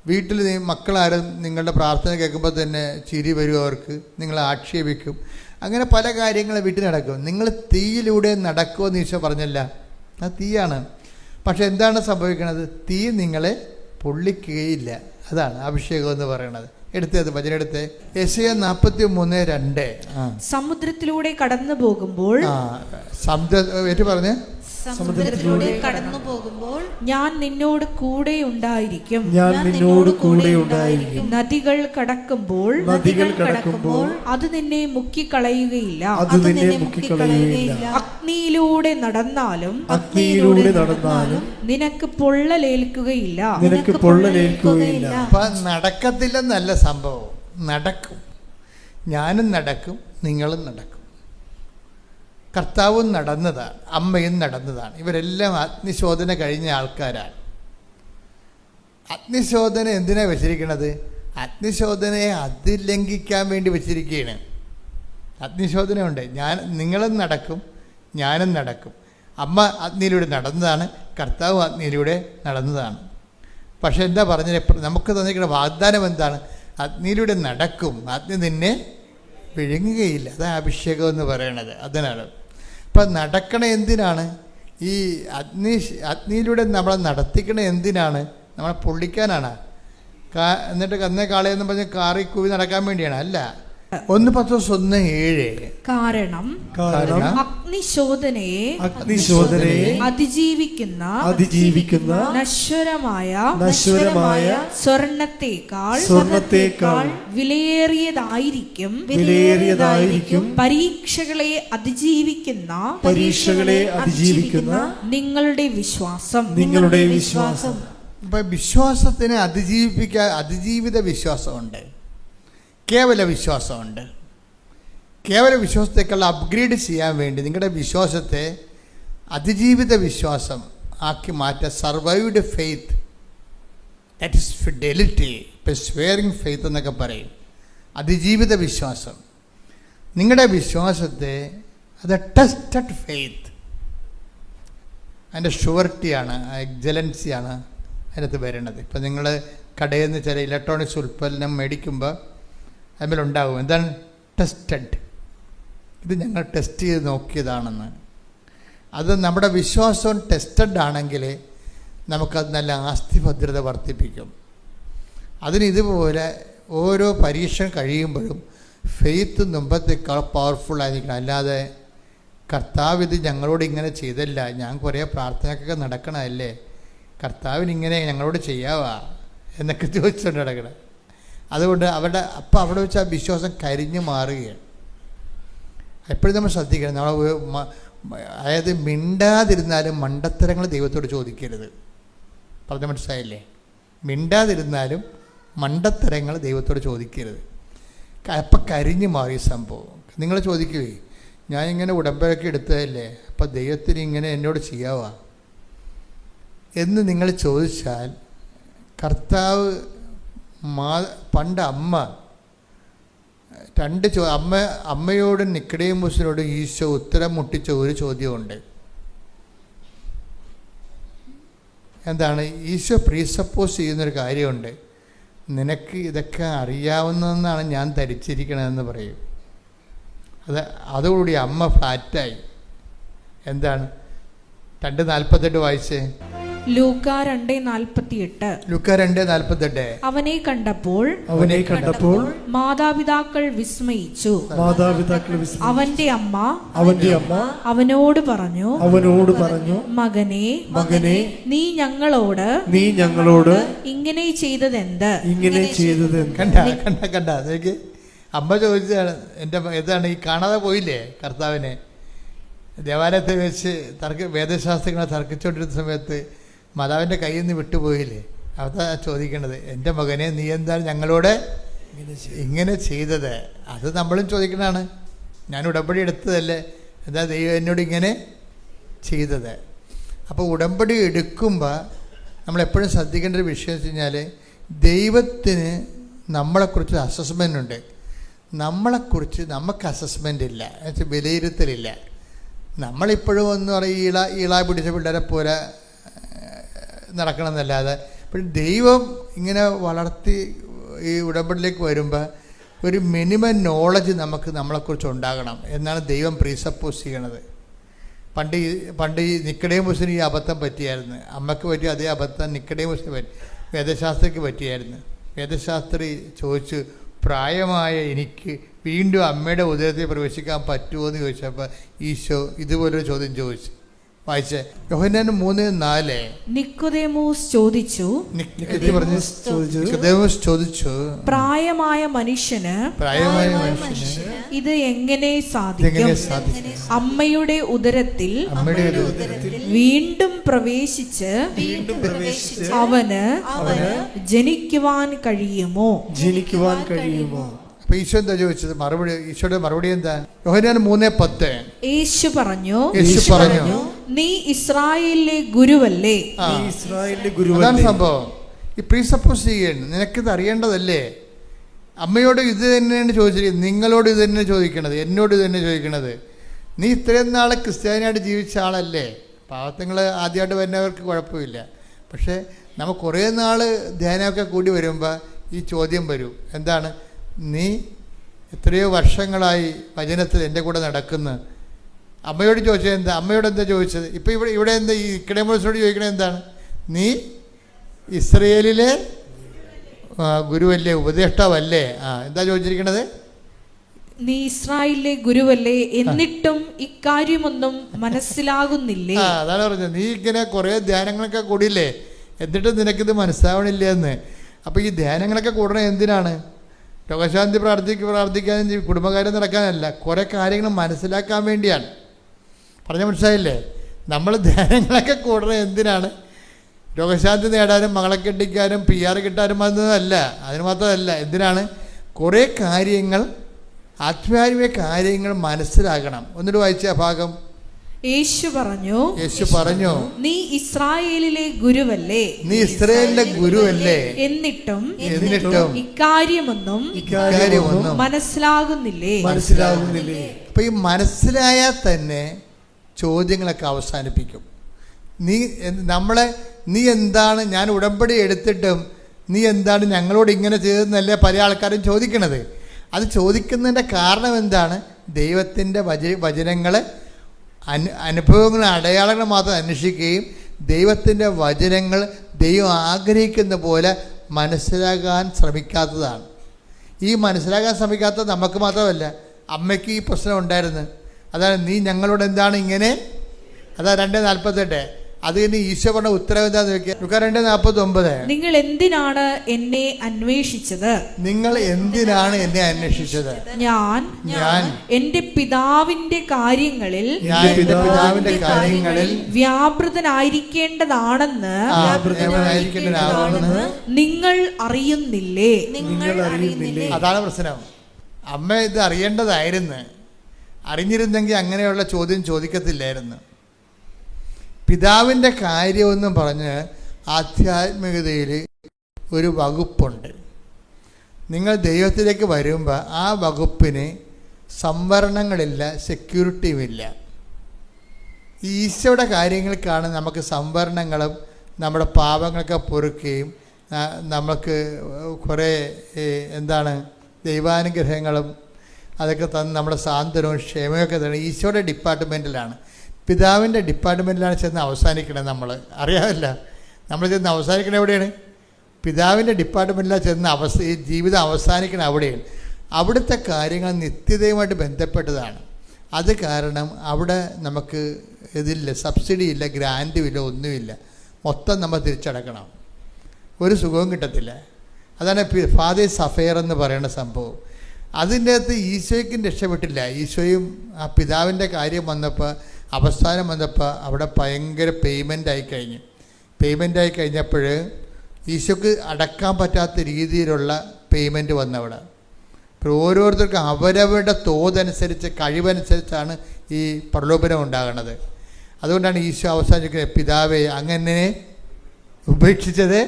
വീട്ടിൽ മക്കളാരും നിങ്ങളുടെ പ്രാർത്ഥന കേൾക്കുമ്പോൾ തന്നെ ചിരി വരും, അവർക്ക് നിങ്ങളെ ആക്ഷേപിക്കും. അങ്ങനെ പല കാര്യങ്ങളും വീട്ടിൽ നടക്കും. നിങ്ങൾ തീയിലൂടെ നടക്കുമെന്ന് ഈശോ പറഞ്ഞല്ല, അത് തീയാണ്. പക്ഷെ എന്താണ് സംഭവിക്കുന്നത്? തീ നിങ്ങളെ പൊള്ളിക്കുകയില്ല. അതാണ് അഭിഷേകം എന്ന് പറയുന്നത്. എടുത്തത് വചനെടുത്ത് യെശയ്യാ 43:2. സമുദ്രത്തിലൂടെ കടന്നു പോകുമ്പോൾ പറഞ്ഞേ, സമുദ്രത്തിലൂടെ കടന്നു പോകുമ്പോൾ ഞാൻ നിന്നോട് കൂടെ ഉണ്ടായിരിക്കും. നദികൾ കടക്കുമ്പോൾ അത് നിന്നെ മുക്കിക്കളയുകയില്ല. അഗ്നിയിലൂടെ നടന്നാലും നിനക്ക് പൊള്ളലേൽക്കുകയില്ല. നടക്കത്തില്ലെന്നല്ല സംഭവം, നടക്കും. ഞാനും നടക്കും, നിങ്ങളും നടക്കും. കർത്താവും നടന്നതാണ്, അമ്മയും നടന്നതാണ്. ഇവരെല്ലാം അഗ്നിശോധന കഴിഞ്ഞ ആൾക്കാരാണ്. അഗ്നിശോധന എന്തിനാണ് വെച്ചിരിക്കുന്നത്? അഗ്നിശോധനയെ അതിലംഘിക്കാൻ വേണ്ടി വെച്ചിരിക്കുകയാണ്. അഗ്നിശോധനയുണ്ട്. നിങ്ങളും നടക്കും, ഞാനും നടക്കും. അമ്മ അഗ്നിയിലൂടെ നടന്നതാണ്, കർത്താവ് അഗ്നിയിലൂടെ നടന്നതാണ്. പക്ഷെ എന്താ പറഞ്ഞത്? നമുക്ക് തന്നിരിക്കുന്ന വാഗ്ദാനം എന്താണ്? അഗ്നിയിലൂടെ നടക്കും, അഗ്നി നിന്നെ വിഴുങ്ങുകയില്ല. അതാണ് അഭിഷേകം എന്ന് പറയണത്. അതിനാണ്. അപ്പം നടക്കണ എന്തിനാണ്? ഈ അഗ്നിയിലൂടെ നമ്മളെ നടത്തിക്കണ എന്തിനാണ്? നമ്മളെ പൊള്ളിക്കാനാണ്. എന്നിട്ട് കന്നേ കാളയെന്ന് പറഞ്ഞ് കാറി കൂവി നടക്കാൻ വേണ്ടിയാണ്? അല്ല. 1 Pетros 1:7. കാരണം അഗ്നിശോധനയെ അതിജീവിക്കുന്ന നശ്വരമായ സ്വർണത്തേക്കാൾ വിലയേറിയതായിരിക്കും പരീക്ഷകളെ അതിജീവിക്കുന്ന നിങ്ങളുടെ വിശ്വാസം. ഇപ്പം വിശ്വാസത്തിനെ അതിജീവിത വിശ്വാസമുണ്ട്, കേവല വിശ്വാസമുണ്ട്. കേവല വിശ്വാസത്തേക്കുള്ള അപ്ഗ്രേഡ് ചെയ്യാൻ വേണ്ടി നിങ്ങളുടെ വിശ്വാസത്തെ അതിജീവിത വിശ്വാസം ആക്കി മാറ്റുക. Survived faith, that is fidelity, persevering faith എന്നൊക്കെ പറയും. അതിജീവിത വിശ്വാസം. നിങ്ങളുടെ വിശ്വാസത്തെ അത് ടെസ്റ്റഡ് ഫെയ്ത്ത്, അതിൻ്റെ ഷുവർട്ടിയാണ്, എക്സലൻസിയാണ് അതിനകത്ത് വരുന്നത്. ഇപ്പം നിങ്ങൾ കടയിൽ നിന്ന് ചില ഇലക്ട്രോണിക്സ് ഉൽപ്പന്നം മേടിക്കുമ്പോൾ അതിലുണ്ടാകും എന്താണ്? ടെസ്റ്റഡ്. ഇത് ഞങ്ങൾ ടെസ്റ്റ് ചെയ്ത് നോക്കിയതാണെന്ന്. അത് നമ്മുടെ വിശ്വാസം ടെസ്റ്റഡ് ആണെങ്കിൽ നമുക്കത് നല്ല ആസ്തിഭദ്രത വർദ്ധിപ്പിക്കും. അതിന് ഇതുപോലെ ഓരോ പരീക്ഷ കഴിയുമ്പോഴും ഫെയ്ത്ത് മുമ്പത്തേക്കാൾ പവർഫുൾ ആയിരിക്കണം. അല്ലാതെ കർത്താവ് ഇത് ഞങ്ങളോട് ഇങ്ങനെ ചെയ്തല്ല, ഞാൻ കുറേ പ്രാർത്ഥനക്കൊക്കെ നടക്കണമല്ലേ, കർത്താവിനിങ്ങനെ ഞങ്ങളോട് ചെയ്യാവാ എന്നൊക്കെ ചോദിച്ചുകൊണ്ട് നടക്കണം. അതുകൊണ്ട് അവിടെ വെച്ച് ആ വിശ്വാസം കരിഞ്ഞു മാറുകയാണ്. എപ്പോഴും നമ്മൾ ശ്രദ്ധിക്കണം. അതായത് മിണ്ടാതിരുന്നാലും മണ്ടത്തരങ്ങൾ ദൈവത്തോട് ചോദിക്കരുത്. പറഞ്ഞ മനസ്സിലായില്ലേ? മിണ്ടാതിരുന്നാലും മണ്ടത്തരങ്ങൾ ദൈവത്തോട് ചോദിക്കരുത്. അപ്പം കരിഞ്ഞു മാറിയ സംഭവം. നിങ്ങൾ ചോദിക്കുകയെ, ഞാനിങ്ങനെ ഉടമ്പയൊക്കെ എടുത്തതല്ലേ, അപ്പം ദൈവത്തിന് ഇങ്ങനെ എന്നോട് ചെയ്യാവാ എന്ന് നിങ്ങൾ ചോദിച്ചാൽ, കർത്താവ് പണ്ട് അമ്മ അമ്മയോടും നിക്കോദേമോസിനോടും ഈശോ ഉത്തരം മുട്ടിച്ച ഒരു ചോദ്യമുണ്ട്. എന്താണ്? ഈശോ പ്രീസപ്പോസ് ചെയ്യുന്നൊരു കാര്യമുണ്ട്. നിനക്ക് ഇതൊക്കെ അറിയാവുന്നതെന്നാണ് ഞാൻ ധരിച്ചിരിക്കണതെന്ന് പറയും. അതോടുകൂടി അമ്മ ഫ്ലാറ്റായി. എന്താണ്? 2:48 വായിച്ചേ. ലൂക്കാ 2:48. ലൂക്കാ 2:48. അവനെ കണ്ടപ്പോൾ മാതാപിതാക്കൾ വിസ്മയിച്ചു. അവന്റെ അമ്മ അവനോട് പറഞ്ഞു, മകനെ നീ ഞങ്ങളോട് ഇങ്ങനെ ചെയ്തതെന്ത്? കണ്ട അതൊക്കെ അമ്മ ചോദിച്ചതാണ്. ഏതാണ് ഈ കാണാതെ പോയില്ലേ കർത്താവിനെ? ദേവാലയത്തിൽ വെച്ച് വേദശാസ്ത്രങ്ങളെ തർക്കിച്ചുകൊണ്ടിരുന്ന സമയത്ത് മാതാവിൻ്റെ കയ്യിൽ നിന്ന് വിട്ടുപോയില്ലേ? അതാ ചോദിക്കണത്, എൻ്റെ മകനെ നീ എന്താണ് ഞങ്ങളോട് ഇങ്ങനെ ചെയ്തത്? അത് നമ്മളും ചോദിക്കണതാണ്. ഞാൻ ഉടമ്പടി എടുത്തതല്ലേ, എന്താ ദൈവം എന്നോട് ഇങ്ങനെ ചെയ്തത്? അപ്പോൾ ഉടമ്പടി എടുക്കുമ്പോൾ നമ്മളെപ്പോഴും ശ്രദ്ധിക്കേണ്ട ഒരു വിഷയം വെച്ച് കഴിഞ്ഞാൽ, ദൈവത്തിന് നമ്മളെക്കുറിച്ച് അസസ്മെൻ്റ് ഉണ്ട്. നമ്മളെക്കുറിച്ച് നമുക്ക് അസസ്മെൻ്റ് ഇല്ല, എന്നുവെച്ചാൽ വിലയിരുത്തലില്ല. നമ്മളിപ്പോഴും എന്ന് പറയും ഈളാ പിടിച്ച പിള്ളേരെ പോലെ നടക്കണമെന്നല്ലാതെ, അപ്പോൾ ദൈവം ഇങ്ങനെ വളർത്തി ഈ ഉടമ്പടിയിലേക്ക് വരുമ്പോൾ ഒരു മിനിമം നോളജ് നമ്മളെക്കുറിച്ച് ഉണ്ടാകണം എന്നാണ് ദൈവം പ്രീസപ്പോസ് ചെയ്യണത്. പണ്ട് ഈ നിക്കോദേമോസിന് ഈ അബദ്ധം പറ്റിയായിരുന്നു. അമ്മയ്ക്ക് പറ്റിയ അതേ അബദ്ധം നിക്കോദേമോസിന് വേദശാസ്ത്രിക്ക് പറ്റിയായിരുന്നു. വേദശാസ്ത്രി ചോദിച്ചു, പ്രായമായ എനിക്ക് വീണ്ടും അമ്മയുടെ ഉദരത്തിൽ പ്രവേശിക്കാൻ പറ്റുമോ എന്ന് ചോദിച്ചപ്പോൾ ഈശോ ഇതുപോലൊരു ചോദ്യം ചോദിച്ചു. വായിച്ചേ, യോഹന്നാൻ 3:4. നിക്കോദേമോസ് ചോദിച്ചു, പ്രായമായ മനുഷ്യന് ഇത് എങ്ങനെ സാധിക്കും? അമ്മയുടെ ഉദരത്തിൽ വീണ്ടും പ്രവേശിച്ച് അവന് ജനിക്കുവാൻ കഴിയുമോ? ഈശോ എന്താ ചോദിച്ചത്? ഈശോയുടെ മറുപടി എന്താ? യോഹന്നാൻ 3:10. യേശു പറഞ്ഞു, നീ ഇസ്രായേലിലെ ഗുരുവല്ലേ? അതാണ് സംഭവം. ഈ പ്രീസപ്പോസ് ചെയ്യണം, നിനക്കിത് അറിയേണ്ടതല്ലേ? അമ്മയോട് ഇത് തന്നെയാണ് ചോദിച്ചിരിക്കുന്നത്, നിങ്ങളോട് ഇത് തന്നെ ചോദിക്കണത്, എന്നോട് ഇത് തന്നെ ചോദിക്കണത്. നീ ഇത്രയും നാളെ ക്രിസ്ത്യാനിയായിട്ട് ജീവിച്ച ആളല്ലേ? പാവത്തങ്ങൾ ആദ്യമായിട്ട് വരുന്നവർക്ക് കുഴപ്പമില്ല. പക്ഷേ നമ്മൾ കുറേ നാൾ ധ്യാനമൊക്കെ കൂടി വരുമ്പോൾ ഈ ചോദ്യം വരും. എന്താണ്? നീ എത്രയോ വർഷങ്ങളായി വചനത്തിൽ എൻ്റെ കൂടെ നടക്കുന്നു. അമ്മയോട് ചോദിച്ചത് എന്താ? അമ്മയോട് എന്താ ചോദിച്ചത്? ഇപ്പോൾ ഇവിടെ എന്താ ഈ നിക്കോദേമോസിനോട് ചോദിക്കണത് എന്താണ്? നീ ഇസ്രയേലിലെ ഗുരുവല്ലേ, ഉപദേഷ്ടാവല്ലേ? എന്താ ചോദിച്ചിരിക്കണത്? നീ ഇസ്രായേലിലെ ഗുരുവല്ലേ, എന്നിട്ടും ഇക്കാര്യമൊന്നും മനസ്സിലാകുന്നില്ലേ? അതാണ് പറഞ്ഞത്. നീ ഇങ്ങനെ കുറേ ധ്യാനങ്ങളൊക്കെ കൂടിയില്ലേ, എന്നിട്ടും നിനക്കിത് മനസ്സിലാവണില്ല എന്ന്. അപ്പോൾ ഈ ധ്യാനങ്ങളൊക്കെ കൂടണത് എന്തിനാണ്? രോഗശാന്തി പ്രാർത്ഥിക്കാനും കുടുംബകാര്യം നടക്കാനല്ല, കുറേ കാര്യങ്ങൾ മനസ്സിലാക്കാൻ വേണ്ടിയാണ്. പറഞ്ഞ മനസ്സിലായില്ലേ? നമ്മൾ ധ്യാനങ്ങളൊക്കെ കൂടണത് എന്തിനാണ്? രോഗശാന്തി നേടാനും മകളെ കെട്ടിക്കാനും PR കിട്ടാനും അല്ല, അതിന് മാത്രമല്ല. എന്തിനാണ്? കുറേ കാര്യങ്ങൾ, ആത്മീയ കാര്യങ്ങൾ മനസ്സിലാക്കണം. ഒന്നിട്ട് വായിച്ച ഭാഗം. യേശു പറഞ്ഞു, നീ ഇസ്രായേലിലെ ഗുരുവല്ലേ, എന്നിട്ടും ഇക്കാര്യമൊന്നും മനസ്സിലാകുന്നില്ലേ? അപ്പൊ ഈ മനസ്സിലായാൽ തന്നെ ചോദ്യങ്ങളൊക്കെ അവസാനിപ്പിക്കും. നീ എന്താണ്, ഞാൻ ഉടമ്പടി എടുത്തിട്ടും നീ എന്താണ് ഞങ്ങളോട് ഇങ്ങനെ ചെയ്തതെന്നല്ലേ പല ആൾക്കാരും ചോദിക്കണത്. അത് ചോദിക്കുന്നതിൻ്റെ കാരണം എന്താണ്? ദൈവത്തിൻ്റെ വചനങ്ങൾ അനുഭവങ്ങൾ, അടയാളങ്ങൾ മാത്രം അന്വേഷിക്കുകയും ദൈവത്തിൻ്റെ വചനങ്ങൾ ദൈവം ആഗ്രഹിക്കുന്ന പോലെ മനസ്സിലാക്കാൻ ശ്രമിക്കാത്തതാണ്. ഈ മനസ്സിലാക്കാൻ ശ്രമിക്കാത്തത് നമുക്ക് മാത്രമല്ല, അമ്മയ്ക്ക് ഈ പ്രശ്നം ഉണ്ടായിരുന്നു. അതാണ്, നീ ഞങ്ങളോട് എന്താണ് ഇങ്ങനെ. അതാ 2:48. അത് ഇനി ഈശോ പറഞ്ഞ ഉത്തരവ് എന്താന്ന് ചോദിക്കുക. 2:49. നിങ്ങൾ എന്തിനാണ് എന്നെ അന്വേഷിച്ചത്? ഞാൻ എന്റെ പിതാവിന്റെ കാര്യങ്ങളിൽ വ്യാപൃതനായിരിക്കേണ്ടതാണെന്ന് നിങ്ങൾ അറിയുന്നില്ലേ? അതാണ് പ്രശ്നം. അമ്മ ഇത് അറിയേണ്ടതായിരുന്നു. അറിഞ്ഞിരുന്നെങ്കിൽ അങ്ങനെയുള്ള ചോദ്യം ചോദിക്കത്തില്ലായിരുന്നു. പിതാവിൻ്റെ കാര്യമെന്നും പറഞ്ഞ് ആധ്യാത്മികതയിൽ ഒരു വകുപ്പുണ്ട്. നിങ്ങൾ ദൈവത്തിലേക്ക് വരുമ്പോൾ ആ വകുപ്പിന് സംവരണങ്ങളില്ല, സെക്യൂരിറ്റിയുമില്ല. ഈശോയുടെ കാര്യങ്ങൾക്കാണ് നമുക്ക് സംവരണങ്ങളും നമ്മുടെ പാപങ്ങളൊക്കെ പൊറുക്കുകയും നമുക്ക് കുറേ ദൈവാനുഗ്രഹങ്ങളും അതൊക്കെ തന്ന് നമ്മുടെ സാന്ത്വനവും ക്ഷേമയൊക്കെ തന്നെ ഈശോയുടെ ഡിപ്പാർട്ട്മെൻറ്റിലാണ്. പിതാവിൻ്റെ ഡിപ്പാർട്ട്മെൻറ്റിലാണ് ചെന്ന് അവസാനിക്കണത്. നമ്മൾ അറിയാമല്ല, നമ്മൾ ചെന്ന് അവസാനിക്കണ എവിടെയാണ്? പിതാവിൻ്റെ ഡിപ്പാർട്ട്മെൻറ്റിലാണ് ഈ ജീവിതം അവസാനിക്കണം അവിടെയാണ്. അവിടുത്തെ കാര്യങ്ങൾ നിത്യതയുമായിട്ട് ബന്ധപ്പെട്ടതാണ്. അത് കാരണം അവിടെ നമുക്ക് ഇതില്ല, സബ്സിഡി ഇല്ല, ഗ്രാൻറ്റും ഇല്ല, ഒന്നുമില്ല. മൊത്തം നമ്മൾ തിരിച്ചടക്കണം, ഒരു സുഖവും കിട്ടത്തില്ല. അതാണ് ഫാദേഴ്സ് അഫെയർ എന്ന് പറയുന്ന സംഭവം. അതിൻ്റെ അകത്ത് ഈശോയ്ക്കും രക്ഷപ്പെട്ടില്ല. ഈശോയും ആ പിതാവിൻ്റെ കാര്യം വന്നപ്പോൾ, അവസാനം വന്നപ്പോൾ അവിടെ ഭയങ്കര പേയ്മെൻ്റായി കഴിഞ്ഞപ്പോൾ ഈശോക്ക് അടക്കാൻ പറ്റാത്ത രീതിയിലുള്ള പേയ്മെൻറ്റ് വന്നവിടെ. ഇപ്പോൾ ഓരോരുത്തർക്കും അവരവരുടെ തോതനുസരിച്ച്, കഴിവനുസരിച്ചാണ് ഈ പ്രലോഭനം ഉണ്ടാകുന്നത്. അതുകൊണ്ടാണ് ഈശോ അവസാനിക്കുന്നത്, പിതാവേ അങ്ങനെ ഉപേക്ഷിച്ചത്.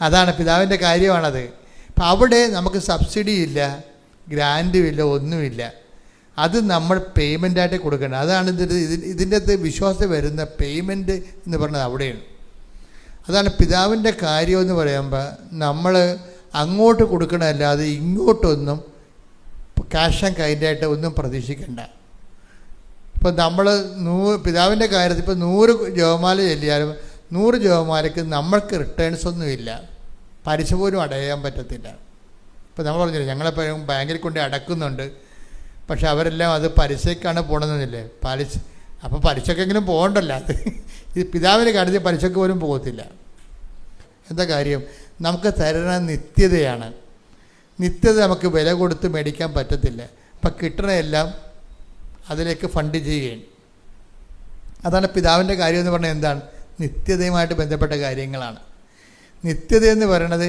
അതാണ് പിതാവിൻ്റെ കാര്യമാണത്. അപ്പം അവിടെ നമുക്ക് സബ്സിഡി ഇല്ല, ഗ്രാൻറ്റും ഇല്ല, ഒന്നുമില്ല. അത് നമ്മൾ പേയ്മെൻറ്റായിട്ട് കൊടുക്കണം. അതാണ് ഇതിൻ്റെ അകത്ത് വിശ്വാസം വരുന്ന പേയ്മെൻറ്റ് എന്ന് പറയുന്നത് അവിടെയാണ്. അതാണ് പിതാവിൻ്റെ കാര്യമെന്ന് പറയുമ്പോൾ നമ്മൾ അങ്ങോട്ട് കൊടുക്കണമല്ലാതെ ഇങ്ങോട്ടൊന്നും ക്യാഷ് ആൻഡ് കൈൻഡായിട്ട് ഒന്നും പ്രതീക്ഷിക്കണ്ട. ഇപ്പം നമ്മൾ പിതാവിൻ്റെ കാര്യത്തിൽ ഇപ്പോൾ 100 ജപമാല ചൊല്ലിയാലും 100 ജപമാലയ്ക്ക് നമ്മൾക്ക് റിട്ടേൺസ് ഒന്നുമില്ല, പലിശ പോലും അടയാൻ പറ്റത്തില്ല. ഇപ്പോൾ നമ്മൾ പറഞ്ഞില്ലേ, ഞങ്ങളെപ്പോഴും ബാങ്കിൽ കൊണ്ട് അടക്കുന്നുണ്ട്, പക്ഷെ അവരെല്ലാം അത് പലിശയ്ക്കാണ് പോകണമെന്നില്ലേ, അപ്പോൾ പലിശക്കെങ്കിലും പോകണ്ടല്ലോ. അത് ഈ പിതാവിൻ്റെ കാര്യത്തിൽ പലിശക്ക് പോലും പോകത്തില്ല. എന്താ കാര്യം? നമുക്ക് തരുന്ന നിത്യതയാണ്. നിത്യത നമുക്ക് വില കൊടുത്ത് മേടിക്കാൻ പറ്റത്തില്ല. അപ്പം കിട്ടണതെല്ലാം അതിലേക്ക് ഫണ്ട് ചെയ്യുകയാണ്. അതാണ് പിതാവിൻ്റെ കാര്യം എന്ന് പറഞ്ഞാൽ എന്താണ്? നിത്യതയുമായിട്ട് ബന്ധപ്പെട്ട കാര്യങ്ങളാണ്. നിത്യതയെന്ന് പറയണത്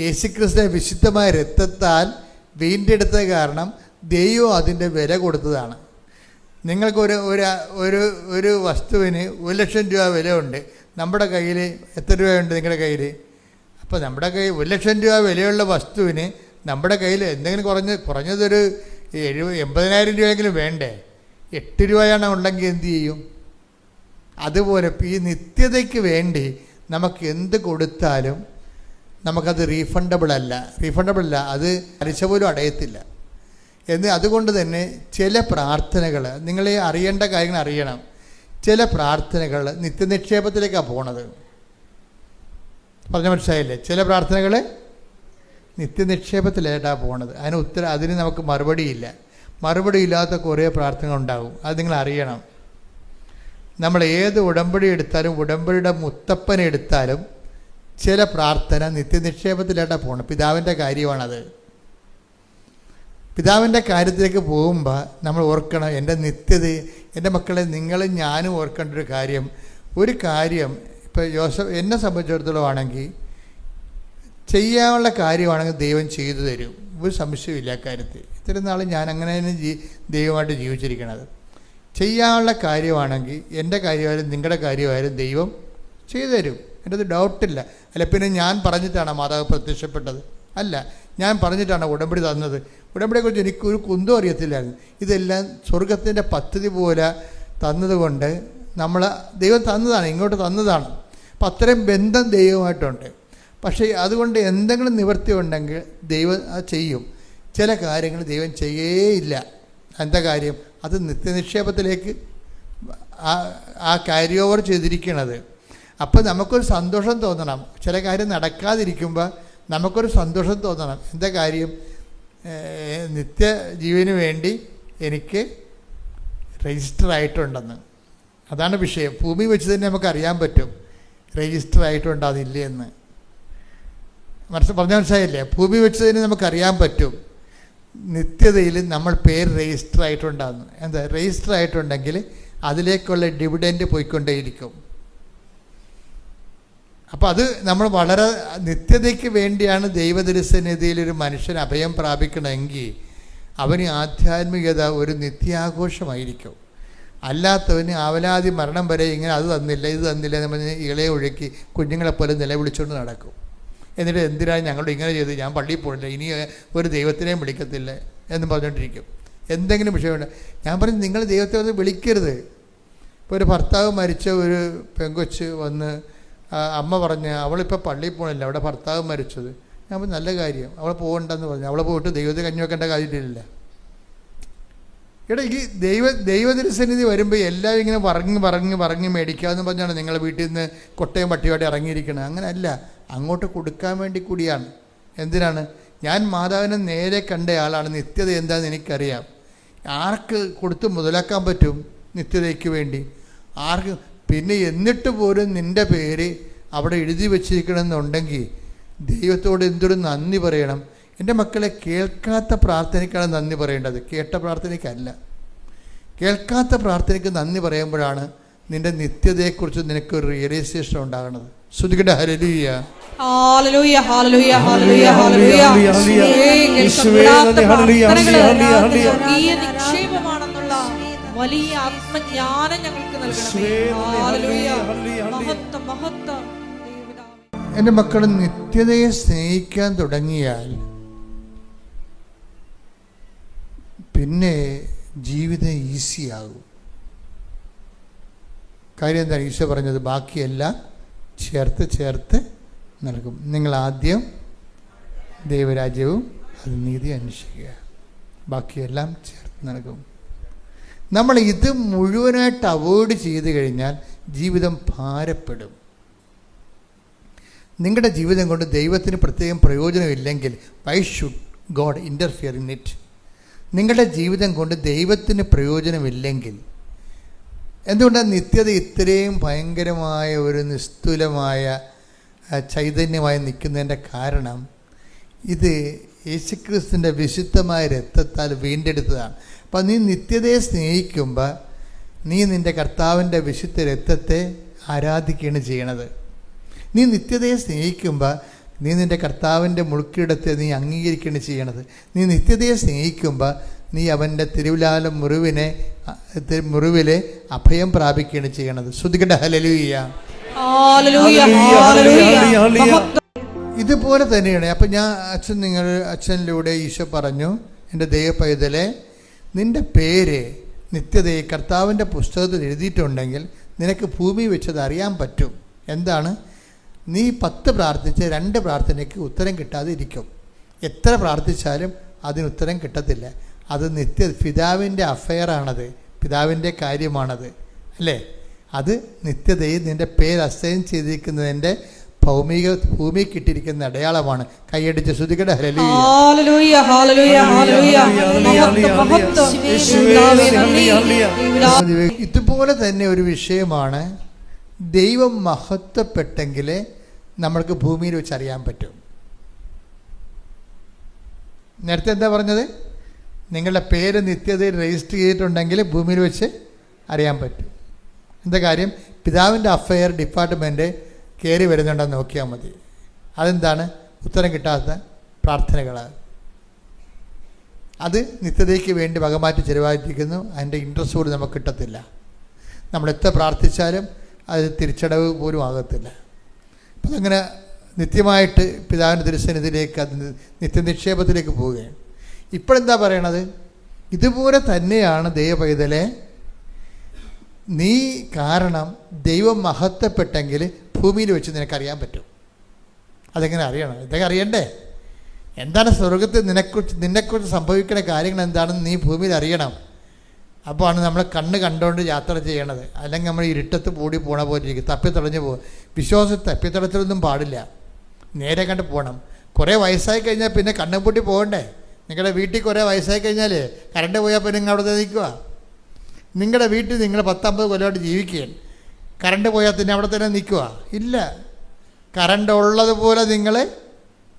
യേശുക്രിസ്തുവിന്റെ വിശുദ്ധമായ രക്തത്താൽ വീണ്ടെടുത്തത് കാരണം ദൈവം അതിൻ്റെ വില കൊടുത്തതാണ്. നിങ്ങൾക്ക് ഒരു വസ്തുവിന് 1,00,000 രൂപ വിലയുണ്ട്. നമ്മുടെ കയ്യിൽ എത്ര രൂപയുണ്ട് നിങ്ങളുടെ കയ്യിൽ? അപ്പോൾ നമ്മുടെ കയ്യിൽ 1,00,000 രൂപ വിലയുള്ള വസ്തുവിന് നമ്മുടെ കയ്യിൽ എന്തെങ്കിലും കുറഞ്ഞതൊരു 80,000 രൂപയെങ്കിലും വേണ്ടേ? 8 രൂപയാണ് ഉണ്ടെങ്കിൽ എന്തു ചെയ്യും? അതുപോലെ ഈ നിത്യതയ്ക്ക് വേണ്ടി നമുക്ക് എന്ത് കൊടുത്താലും നമുക്കത് റീഫണ്ടബിൾ അല്ല, അത് പലിശ പോലും അടയത്തില്ല. അതുകൊണ്ട് തന്നെ ചില പ്രാർത്ഥനകൾ, നിങ്ങൾ അറിയേണ്ട കാര്യങ്ങൾ അറിയണം. ചില പ്രാർത്ഥനകൾ നിത്യനിക്ഷേപത്തിലേക്കാണ് പോണത്. പറഞ്ഞ മനസ്സിലായില്ലേ? ചില പ്രാർത്ഥനകൾ നിത്യനിക്ഷേപത്തിലേക്കാണ് പോണത്. അതിന് നമുക്ക് മറുപടിയില്ല. മറുപടി ഇല്ലാത്ത കുറേ പ്രാർത്ഥനകൾ ഉണ്ടാകും. അത് നിങ്ങൾ അറിയണം. നമ്മൾ ഏത് ഉടമ്പടി എടുത്താലും, ഉടമ്പടിയുടെ മുത്തപ്പനെ എടുത്താലും ചില പ്രാർത്ഥന നിത്യനിക്ഷേപത്തിലേട്ടാണ് പോകണം. പിതാവിൻ്റെ കാര്യമാണത്. പിതാവിൻ്റെ കാര്യത്തിലേക്ക് പോകുമ്പോൾ നമ്മൾ ഓർക്കണം, എൻ്റെ നിത്യത, എൻ്റെ മക്കളെ നിങ്ങളും ഞാനും ഓർക്കേണ്ട ഒരു കാര്യം ഇപ്പോൾ എന്നെ സംബന്ധിച്ചിടത്തോളം ആണെങ്കിൽ ചെയ്യാനുള്ള കാര്യമാണെങ്കിൽ ദൈവം ചെയ്തു തരും, ഒരു സംശയമില്ല കാര്യത്തിൽ. ഇത്രയും നാൾ ഞാൻ അങ്ങനെ തന്നെ ദൈവമായിട്ട് ജീവിച്ചിരിക്കണത്. ചെയ്യാനുള്ള കാര്യമാണെങ്കിൽ എൻ്റെ കാര്യമായാലും നിങ്ങളുടെ കാര്യമായാലും ദൈവം ചെയ്തു തരും, എൻ്റെ അത് ഡൗട്ടില്ല. അല്ല പിന്നെ ഞാൻ പറഞ്ഞിട്ടാണ് മാതാവ് പ്രത്യക്ഷപ്പെട്ടത്? അല്ല, ഞാൻ പറഞ്ഞിട്ടാണ് ഉടമ്പടി തന്നത്. ഉടമ്പടിയെക്കുറിച്ച് എനിക്കൊരു കുന്തം അറിയത്തില്ലായിരുന്നു. ഇതെല്ലാം സ്വർഗത്തിൻ്റെ പദ്ധതി പോലെ തന്നതുകൊണ്ട് ദൈവം തന്നതാണ്, ഇങ്ങോട്ട് തന്നതാണ്. അപ്പം അത്രയും ബന്ധം ദൈവമായിട്ടുണ്ട്. പക്ഷേ അതുകൊണ്ട് എന്തെങ്കിലും നിവൃത്തി ഉണ്ടെങ്കിൽ ദൈവം അത് ചെയ്യും. ചില കാര്യങ്ങൾ ദൈവം ചെയ്യേയില്ല. എന്താ കാര്യം? അത് നിത്യനിക്ഷേപത്തിലേക്ക് ആ ക്യാരി ഓവർ ചെയ്തിരിക്കണത്. അപ്പോൾ നമുക്കൊരു സന്തോഷം തോന്നണം. ചില കാര്യം നടക്കാതിരിക്കുമ്പോൾ നമുക്കൊരു സന്തോഷം തോന്നണം. എന്താ കാര്യം? നിത്യജീവന് വേണ്ടി എനിക്ക് രജിസ്റ്റർ ആയിട്ടുണ്ടെന്ന്. അതാണ് വിഷയം. ഭൂമി വെച്ച് തന്നെ നമുക്ക് അറിയാൻ പറ്റും രജിസ്റ്റർ ആയിട്ടുണ്ടോ അതില്ലേ എന്ന്. മനസ്സിലായില്ലേ? ഭൂമി വെച്ച് തന്നെ നമുക്കറിയാൻ പറ്റും നിത്യതയിൽ നമ്മൾ പേര് രജിസ്റ്റർ ആയിട്ടുണ്ടാകുന്നു. എന്താ? രജിസ്റ്റർ ആയിട്ടുണ്ടെങ്കിൽ അതിലേക്കുള്ള ഡിവിഡൻഡ് പോയിക്കൊണ്ടേയിരിക്കും. അപ്പോൾ അത് നമ്മൾ വളരെ നിത്യതയ്ക്ക് വേണ്ടിയാണ് ദൈവദർശനതയിൽ ഒരു മനുഷ്യൻ അഭയം പ്രാപിക്കണമെങ്കിൽ അവന് ആധ്യാത്മികത ഒരു നിത്യാഘോഷമായിരിക്കും. അല്ലാത്തവന് ആവലാതി മരണം വരെ ഇങ്ങനെ അത് തന്നില്ല ഇത് തന്നില്ല എന്ന് പറഞ്ഞ് ഇളയെ ഒഴുക്കി കുഞ്ഞുങ്ങളെപ്പോലെ നിലവിളിച്ചുകൊണ്ട് നടക്കും. എന്നിട്ട് എന്തിനാണ് ഞങ്ങളോട് ഇങ്ങനെ ചെയ്ത്, ഞാൻ പള്ളിയിൽ പോയില്ല, ഇനി ഒരു ദൈവത്തിനെയും വിളിക്കത്തില്ല എന്ന് പറഞ്ഞുകൊണ്ടിരിക്കും. എന്തെങ്കിലും വിഷയമുണ്ട്. ഞാൻ പറഞ്ഞു, നിങ്ങൾ ദൈവത്തെ ഒന്ന് വിളിക്കരുത്. ഇപ്പോൾ ഒരു ഭർത്താവ് മരിച്ച ഒരു പെങ്കൊച്ച് വന്ന് അമ്മ പറഞ്ഞ് അവളിപ്പോൾ പള്ളിയിൽ പോകണില്ല, അവിടെ ഭർത്താവ് മരിച്ചത്. ഞാൻ പറഞ്ഞു നല്ല കാര്യം, അവളെ പോകണ്ടെന്ന് പറഞ്ഞു. അവളെ പോയിട്ട് ദൈവത്തെ കഞ്ഞി വെക്കേണ്ട കാര്യമില്ല. ഈ ദൈവതിരുസന്നിധി വരുമ്പോൾ എല്ലാം ഇങ്ങനെ പറഞ്ഞ് മേടിക്കാമെന്ന് പറഞ്ഞാണ് നിങ്ങൾ വീട്ടിൽ നിന്ന് കൊട്ടയും പട്ടിയുമായിട്ട് ഇറങ്ങിയിരിക്കുന്നത്. അങ്ങനെയല്ല, അങ്ങോട്ട് കൊടുക്കാൻ വേണ്ടി കൂടിയാണ്. എന്തിനാണ്? ഞാൻ മാതാവിനെ നേരെ കണ്ട ആളാണ്. നിത്യത എന്താണെന്ന് എനിക്കറിയാം. ആർക്ക് കൊടുത്ത് മുതലാക്കാൻ പറ്റും നിത്യതയ്ക്ക് വേണ്ടി? ആർക്ക്? പിന്നെ എന്നിട്ട് പോലും നിൻ്റെ പേര് അവിടെ എഴുതി വച്ചിരിക്കണമെന്നുണ്ടെങ്കിൽ ദൈവത്തോട് എന്തൊരു നന്ദി പറയണം. എൻ്റെ മക്കളെ, കേൾക്കാത്ത പ്രാർത്ഥനയ്ക്കാണ് നന്ദി പറയേണ്ടത്, കേട്ട പ്രാർത്ഥനയ്ക്കല്ല. കേൾക്കാത്ത പ്രാർത്ഥനയ്ക്ക് നന്ദി പറയുമ്പോഴാണ് നിൻ്റെ നിത്യതയെക്കുറിച്ച് നിനക്കൊരു റിയലൈസേഷൻ ഉണ്ടാകുന്നത്. ശ്രുതികട്ടെ hallelujah. Hallelujah hallelujah hallelujah hallelujah. നിക്ഷേപമാണെന്നുള്ള വലിയ ആത്മജ്ഞാനം ഞങ്ങൾക്ക് നൽകണമേ. ഹല്ലേലൂയ. മഹത്വം മഹത്വം. എൻ്റെ മക്കൾ, നിത്യതയെ സ്നേഹിക്കാൻ തുടങ്ങിയാൽ പിന്നെ ജീവിതം ഈസിയാകും. കാര്യം എന്താണ്? ഈശോ പറഞ്ഞത് ബാക്കിയെല്ലാം ചേർത്ത് നൽകും. നിങ്ങൾ ആദ്യം ദൈവരാജ്യവും അത് നീതി അന്വേഷിക്കുക, ബാക്കിയെല്ലാം ചേർത്ത് നൽകും. നമ്മൾ ഇത് മുഴുവനായിട്ട് അവോയ്ഡ് ചെയ്ത് കഴിഞ്ഞാൽ ജീവിതം ഭാരപ്പെടും. നിങ്ങളുടെ ജീവിതം കൊണ്ട് ദൈവത്തിന് പ്രത്യേകം പ്രയോജനമില്ലെങ്കിൽ why should God interfere in it? നിങ്ങളുടെ ജീവിതം കൊണ്ട് ദൈവത്തിന് പ്രയോജനമില്ലെങ്കിൽ എന്തുകൊണ്ടാണ് നിത്യത ഇത്രയും ഭയങ്കരമായ ഒരു നിസ്തുലമായ ചൈതന്യമായി നിൽക്കുന്നതിൻ്റെ കാരണം ഇത് യേശുക്രിസ്തുവിൻ്റെ വിശുദ്ധമായ രക്തത്താൽ വീണ്ടെടുത്തതാണ്. അപ്പം നീ നിത്യതയെ സ്നേഹിക്കുമ്പോൾ നീ നിൻ്റെ കർത്താവിൻ്റെ വിശുദ്ധ രക്തത്തെ ആരാധിക്കുകയാണ് ചെയ്യണത്. നീ നിത്യതയെ സ്നേഹിക്കുമ്പോൾ നീ നിൻ്റെ കർത്താവിൻ്റെ മുൾക്കിടത്തെ നീ അംഗീകരിക്കുകയാണ് ചെയ്യണത്. നീ നിത്യതയെ സ്നേഹിക്കുമ്പോൾ നീ അവൻ്റെ തിരുവിലാല മുറിവിലെ അഭയം പ്രാപിക്കുകയാണ് ചെയ്യണത്. ശ്രുതികട്ടെ ഹല്ലേലൂയ. ഇതുപോലെ തന്നെയാണ്. അപ്പം അച്ഛനിലൂടെ ഈശോ പറഞ്ഞു, എൻ്റെ ദൈവപൈതലെ, നിൻ്റെ പേര് നിത്യതയെ കർത്താവിൻ്റെ പുസ്തകത്തിൽ എഴുതിയിട്ടുണ്ടെങ്കിൽ നിനക്ക് ഭൂമി വെച്ചത് അറിയാൻ പറ്റും. എന്താണ്? നീ 10 പ്രാർത്ഥിച്ച് 2 പ്രാർത്ഥനയ്ക്ക് ഉത്തരം കിട്ടാതെ ഇരിക്കും. എത്ര പ്രാർത്ഥിച്ചാലും അതിന് ഉത്തരം കിട്ടത്തില്ല. അത് പിതാവിൻ്റെ അഫെയറാണത്, പിതാവിൻ്റെ കാര്യമാണത്, അല്ലേ? അത് നിത്യതയിൽ നിൻ്റെ പേര് അസൈൻ ചെയ്തിരിക്കുന്നതിൻ്റെ ഭൂമി കിട്ടിയിരിക്കുന്ന അടയാളമാണ്. കൈയടിച്ച് ശ്രുതികട്ടെ ഹല്ലേലൂയ. ഇതുപോലെ തന്നെ ഒരു വിഷയമാണ്, ദൈവം മഹത്വപ്പെട്ടെങ്കിൽ നമ്മൾക്ക് ഭൂമിയിൽ വെച്ച് അറിയാൻ പറ്റും. നേരത്തെ എന്താ പറഞ്ഞത്? നിങ്ങളുടെ പേര് നിത്യതയിൽ രജിസ്റ്റർ ചെയ്തിട്ടുണ്ടെങ്കിൽ ഭൂമിയിൽ വെച്ച് അറിയാൻ പറ്റും. എന്താ കാര്യം? പിതാവിൻ്റെ അഫെയർ ഡിപ്പാർട്ട്മെൻറ്റ് കയറി വരുന്നുണ്ടെന്ന് നോക്കിയാൽ മതി. അതെന്താണ്? ഉത്തരം കിട്ടാത്ത പ്രാർത്ഥനകളാണ്. അത് നിത്യതയ്ക്ക് വേണ്ടി വകമാറ്റി ചെലവായിരിക്കുന്നു. അതിൻ്റെ ഇൻട്രസ്റ്റ് പോലും നമുക്ക് കിട്ടത്തില്ല. നമ്മൾ എത്ര പ്രാർത്ഥിച്ചാലും അത് തിരിച്ചടവ് പോലും ആകത്തില്ല. അപ്പം അതങ്ങനെ നിത്യമായിട്ട് പിതാവിൻ്റെ തിരുസന്നിധിയിലേക്ക് അത് നിത്യനിക്ഷേപത്തിലേക്ക് പോവുകയാണ്. ഇപ്പോഴെന്താ പറയണത്? ഇതുപോലെ തന്നെയാണ് ദൈവപൈതലെ, നീ കാരണം ദൈവം മഹത്വപ്പെട്ടെങ്കിൽ ഭൂമിയിൽ വെച്ച് നിനക്കറിയാൻ പറ്റും. അതെങ്ങനെ അറിയണം? ഇതൊക്കെ അറിയണ്ടേ? എന്താണ് സ്വർഗത്തിൽ നിന്നെക്കുറിച്ച് സംഭവിക്കുന്ന കാര്യങ്ങൾ എന്താണെന്ന് നീ ഭൂമിയിൽ അറിയണം. അപ്പോൾ ആണ് നമ്മൾ കണ്ണ് കണ്ടുകൊണ്ട് യാത്ര ചെയ്യണത്. അല്ലെങ്കിൽ നമ്മൾ ഇരുട്ടത്ത് പൂടി പോണ പോലെ ഇരിക്കും, തപ്പിത്തടഞ്ഞു പോകും. വിശ്വാസം തപ്പിത്തടച്ചിലൊന്നും പാടില്ല, നേരെ കണ്ട് പോകണം. കുറേ വയസ്സായി കഴിഞ്ഞാൽ പിന്നെ കണ്ണും പൂട്ടി പോകണ്ടേ? നിങ്ങളുടെ വീട്ടിൽ കുറേ വയസ്സായി കഴിഞ്ഞാൽ കറണ്ട് പോയാൽ പിന്നെ നിങ്ങൾ അവിടെ നിൽക്കുക. നിങ്ങളുടെ വീട്ടിൽ നിങ്ങൾ 10-50 കൊല്ലമായിട്ട് ജീവിക്കുകയാണ്, കറണ്ട് പോയാൽ തന്നെ അവിടെ തന്നെ നിൽക്കുക? ഇല്ല. കറണ്ട് ഉള്ളതുപോലെ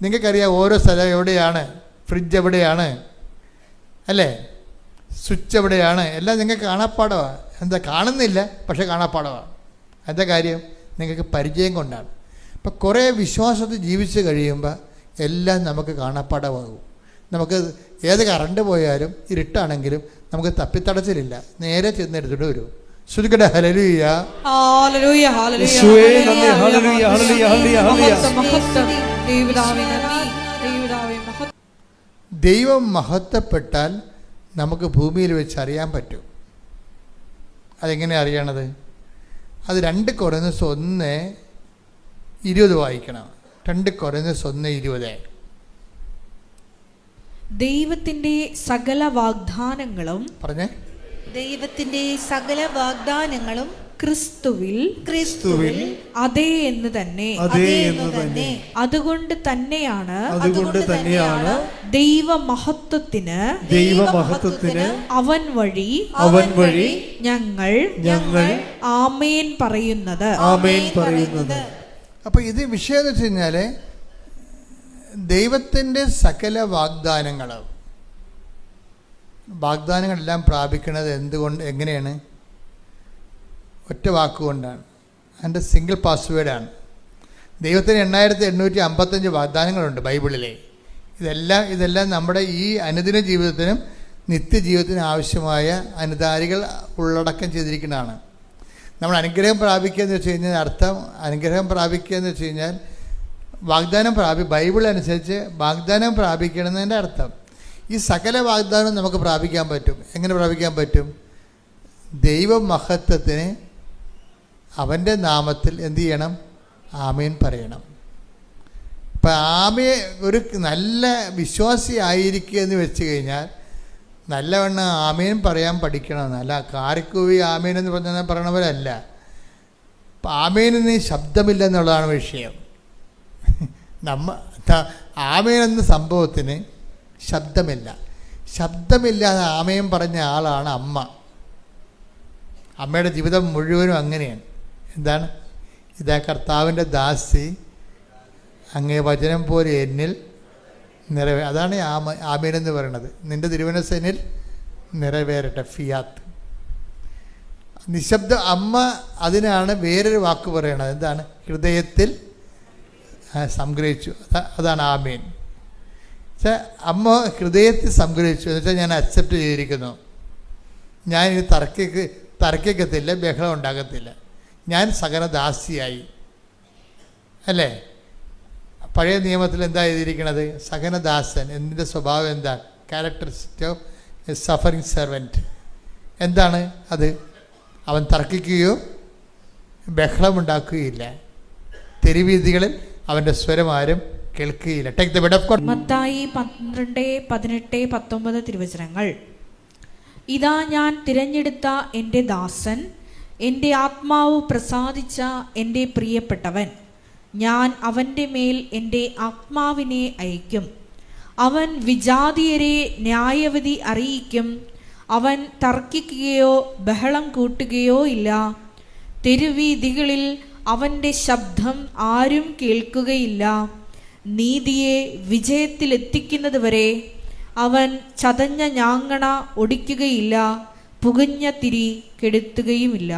നിങ്ങൾക്കറിയാം ഓരോ സ്ഥലം എവിടെയാണ്, ഫ്രിഡ്ജ് എവിടെയാണ്, അല്ലേ, സ്വിച്ച് എവിടെയാണ്, എല്ലാം നിങ്ങൾക്ക് കാണാപ്പാടമാണ്. എന്താ? കാണുന്നില്ല, പക്ഷെ കാണാപ്പാടമാണ്. എന്താ കാര്യം? നിങ്ങൾക്ക് പരിചയം കൊണ്ടാണ്. അപ്പം കുറേ വിശ്വാസത്തിൽ ജീവിച്ച് കഴിയുമ്പോൾ എല്ലാം നമുക്ക് കാണാപ്പാടമാകും. നമുക്ക് ഏത് കറണ്ട് പോയാലും ഇരുട്ടാണെങ്കിലും നമുക്ക് തപ്പിത്തടച്ചിലില്ല, നേരെ ചെന്നെടുത്തിട്ട് വരും. ശ്രുതികട്ടെ hallelujah. Hallelujah hallelujah hallelujah hallelujah hallelujah. ദൈവപിതാവേ നന്ദി. ദൈവപിതാവേ മഹത്വം. ദൈവം മഹത്വപ്പെട്ടാൽ നമുക്ക് ഭൂമിയിൽ വെച്ച് അറിയാൻ പറ്റും. അതെങ്ങനെ അറിയണത്? അത് 2 കൊരിന്ത്യർ 1:20 വായിക്കണം. 2 കൊരിന്ത്യർ 1:20. ദൈവത്തിന്റെ സകല വാഗ്ദാനങ്ങളും പറഞ്ഞേ. ദൈവത്തിന്റെ സകല വാഗ്ദാനങ്ങളും ക്രിസ്തുവിൽ അതേ എന്ന് തന്നെ. അതുകൊണ്ട് തന്നെയാണ് ദൈവമഹത്വത്തിന് അവൻ വഴി ഞങ്ങൾ ആമേൻ പറയുന്നത്. അപ്പൊ ഇത് വിഷയം എന്ന് വെച്ച് കഴിഞ്ഞാല് ദൈവത്തിൻ്റെ സകല വാഗ്ദാനങ്ങളെല്ലാം പ്രാപിക്കുന്നത് എന്തുകൊണ്ട്, എങ്ങനെയാണ്? ഒറ്റ വാക്കുകൊണ്ടാണ്. അതിൻ്റെ സിംഗിൾ പാസ്വേഡാണ്. ദൈവത്തിന് 8855 വാഗ്ദാനങ്ങളുണ്ട് ബൈബിളിലെ. ഇതെല്ലാം നമ്മുടെ ഈ അനുദിന ജീവിതത്തിനും നിത്യജീവിതത്തിനും ആവശ്യമായ അനുധാരികൾ ഉള്ളടക്കം ചെയ്തിരിക്കുന്നതാണ്. നമ്മൾ അനുഗ്രഹം പ്രാപിക്കുക എന്ന് വെച്ച് കഴിഞ്ഞാൽ അനുഗ്രഹം പ്രാപിക്കുക എന്ന് വെച്ച് കഴിഞ്ഞാൽ ബൈബിൾ അനുസരിച്ച് വാഗ്ദാനം പ്രാപിക്കണമെന്നതിൻ്റെ അർത്ഥം. ഈ സകല വാഗ്ദാനവും നമുക്ക് പ്രാപിക്കാൻ പറ്റും. എങ്ങനെ പ്രാപിക്കാൻ പറ്റും? ദൈവമഹത്വത്തിന് അവൻ്റെ നാമത്തിൽ എന്തു ചെയ്യണം? ആമേൻ പറയണം. ഇപ്പം ഒരു നല്ല വിശ്വാസി ആയിരിക്കുക എന്ന് വെച്ച് കഴിഞ്ഞാൽ നല്ലവണ്ണം ആമേൻ പറയാൻ പഠിക്കണം. അല്ല കാരിക്കൂവി ആമേൻ എന്ന് പറഞ്ഞാൽ പറയണവരല്ല. അപ്പം ആമേനിന് ശബ്ദമില്ല എന്നുള്ളതാണ് വിഷയം. ആമേൻ എന്ന സംഭവത്തിന് ശബ്ദമില്ലാതെ ആമേൻ പറഞ്ഞ ആളാണ് അമ്മ. അമ്മയുടെ ജീവിതം മുഴുവനും അങ്ങനെയാണ്. എന്താണ്? ഇതാ കർത്താവിൻ്റെ ദാസി, അങ്ങേ വചനം പോലെ എന്നിൽ അതാണ് ആമേൻ എന്ന് പറയുന്നത്. നിൻ്റെ തിരുമനസ്സ് എന്നിൽ നിറവേറട്ടെ, ഫിയാത്ത്. നിശബ്ദ അമ്മ. അതിനാണ് വേറൊരു വാക്ക് പറയണത്. എന്താണ്? ഹൃദയത്തിൽ സംഗ്രഹിച്ചു. അതാണ് ആമേൻ. അമ്മ ഹൃദയത്തിൽ സംഗ്രഹിച്ചു എന്ന് വെച്ചാൽ ഞാൻ അക്സെപ്റ്റ് ചെയ്തിരിക്കുന്നു. ഞാൻ ഇനി തർക്കിക്കത്തില്ല, ബഹളം ഉണ്ടാകത്തില്ല. ഞാൻ സഹനദാസിയായി. അല്ലേ? പഴയ നിയമത്തിൽ എന്താ എഴുതിയിരിക്കുന്നത്? സഹനദാസൻ. എന്തിൻ്റെ സ്വഭാവം എന്താണ്? Characteristic of a suffering servant. എന്താണ് അത്? അവൻ തർക്കിക്കുകയോ ബഹളമുണ്ടാക്കുകയില്ല. തെരുവീഥികളിൽ അവൻ്റെ സ്വരം ആരും കേൾക്കുകയില്ല. Take the bed of God. Mathai 12:18-19 തിരുവചനങ്ങൾ. ഇതാ ഞാൻ തിരഞ്ഞെടുത്ത എൻ്റെ ദാസൻ, എൻ്റെ ആത്മാവ് പ്രസാദിച്ച എൻ്റെ പ്രിയപ്പെട്ടവൻ. ഞാൻ അവൻ്റെ മേൽ എൻ്റെ ആത്മാവിനെ അയക്കും. അവൻ വിജാതിയരെ ന്യായവിധി അറിയിക്കും. അവൻ തർക്കിക്കുകയോ ബഹളം കൂട്ടുകയോ ഇല്ല. തെരുവീഥികളിൽ അവൻ്റെ ശബ്ദം ആരും കേൾക്കുകയില്ല. നീതിയെ വിജയത്തിലെത്തിക്കുന്നത് വരെ അവൻ ചതഞ്ഞ ഞാങ്ങണ ഒടിക്കുകയില്ല. പുകഞ്ഞ തിരി കെടുത്തുകയുമില്ല.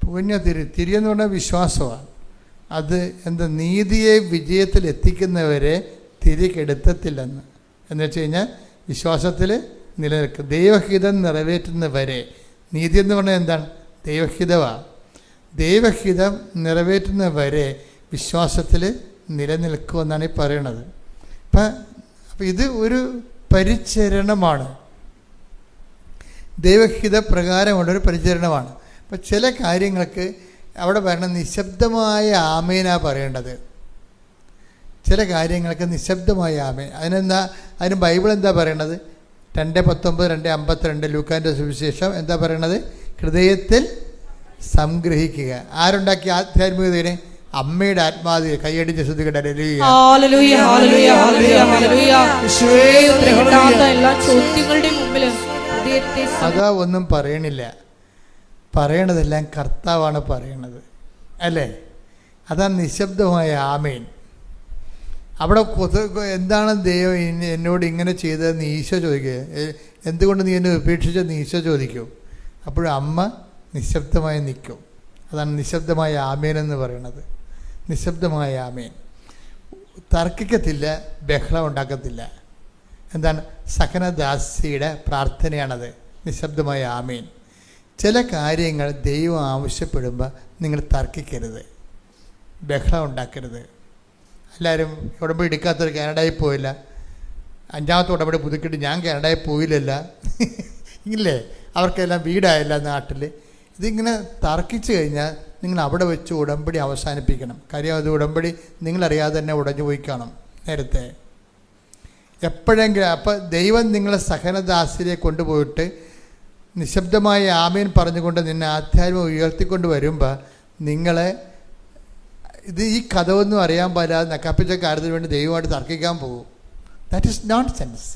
പുകഞ്ഞ തിരി എന്ന് പറഞ്ഞാൽ വിശ്വാസമാണ്. അത് എന്താ? നീതിയെ വിജയത്തിൽ എത്തിക്കുന്നവരെ തിരി കെടുത്തത്തില്ലെന്ന്. എന്ന് വെച്ച് കഴിഞ്ഞാൽ വിശ്വാസത്തിൽ നിലനിൽക്കും. ദൈവഹിതം നിറവേറ്റുന്നവരെ. നീതി എന്ന് പറഞ്ഞാൽ എന്താണ്? ദൈവഹിതമാണ്. ദൈവഹിതം നിറവേറ്റുന്നവരെ വിശ്വാസത്തിൽ നിലനിൽക്കുമെന്നാണ് ഈ പറയണത്. അപ്പം ഇത് ഒരു പരിചരണമാണ്. ദൈവഹിത പ്രകാരമുള്ളൊരു പരിചരണമാണ്. അപ്പം ചില കാര്യങ്ങൾക്ക് അവിടെ പറയണ നിശബ്ദമായ ആമേനാ പറയേണ്ടത്. ചില കാര്യങ്ങൾക്ക് നിശബ്ദമായ ആമേൻ. അതിന് ബൈബിൾ എന്താ പറയണത്? 2:19, 2:52 ലൂക്കാൻ്റെ സുവിശേഷം എന്താ പറയണത്? ഹൃദയത്തിൽ സംഗ്രഹിക്കുക. ആരുണ്ടാക്കിയ ആധ്യാത്മികതയെ? അമ്മയുടെ ആത്മാവിനെ. കൈയടിച്ച് ശ്രദ്ധിക്കട്ടെ. അതാ ഒന്നും പറയണില്ല. പറയണതെല്ലാം കർത്താവാണ് പറയണത്. അല്ലേ? അതാണ് നിശബ്ദമായ ആമേൻ. അവിടെ എന്താണ് ദൈവം എന്നോട് ഇങ്ങനെ ചെയ്തതെന്ന് ഈശോ ചോദിക്കുക. എന്തുകൊണ്ട് നീ എന്നെ ഉപേക്ഷിച്ചെന്ന് ഈശോ ചോദിക്കും. അപ്പോഴും അമ്മ നിശബ്ദമായി നിൽക്കും. അതാണ് നിശബ്ദമായ ആമേൻ എന്ന് പറയുന്നത്. നിശബ്ദമായ ആമേൻ. തർക്കിക്കത്തില്ല, ബഹളം ഉണ്ടാക്കത്തില്ല. എന്താണ്? സഹനദാസിയുടെ പ്രാർത്ഥനയാണത്, നിശബ്ദമായ ആമേൻ. ചില കാര്യങ്ങൾ ദൈവം ആവശ്യപ്പെടുമ്പോൾ നിങ്ങൾ തർക്കിക്കരുത്, ബഹളം ഉണ്ടാക്കരുത്. എല്ലാവരും ഉടമ്പടി എടുക്കാത്തവർ കാനഡയിൽ പോയില്ല, 5ാമത്തെ ഉടമ്പടി പുതുക്കിയിട്ട് ഞാൻ കാനഡയിൽ പോയില്ലല്ല ഇല്ലേ, അവർക്കെല്ലാം വീടായില്ല നാട്ടിൽ. ഇതിങ്ങനെ തർക്കിച്ച് കഴിഞ്ഞാൽ നിങ്ങൾ അവിടെ വെച്ച് ഉടമ്പടി അവസാനിപ്പിക്കണം. കാര്യം അത് ഉടമ്പടി നിങ്ങളറിയാതെ തന്നെ ഉടഞ്ഞു പോയി കാണും നേരത്തെ എപ്പോഴെങ്കിലും. അപ്പം ദൈവം നിങ്ങളെ സഹനദാസിയെ കൊണ്ടുപോയിട്ട് നിശബ്ദമായ ആമേൻ പറഞ്ഞുകൊണ്ട് നിന്നെ ആധ്യാത്മികം ഉയർത്തിക്കൊണ്ട് വരുമ്പോൾ നിങ്ങളെ ഇത് ഈ കഥയൊന്നും അറിയാൻ പാടില്ലാതെ നക്കാപ്പിച്ച കാര്യത്തിന് വേണ്ടി ദൈവമായിട്ട് തർക്കിക്കാൻ പോകും. That is known sense.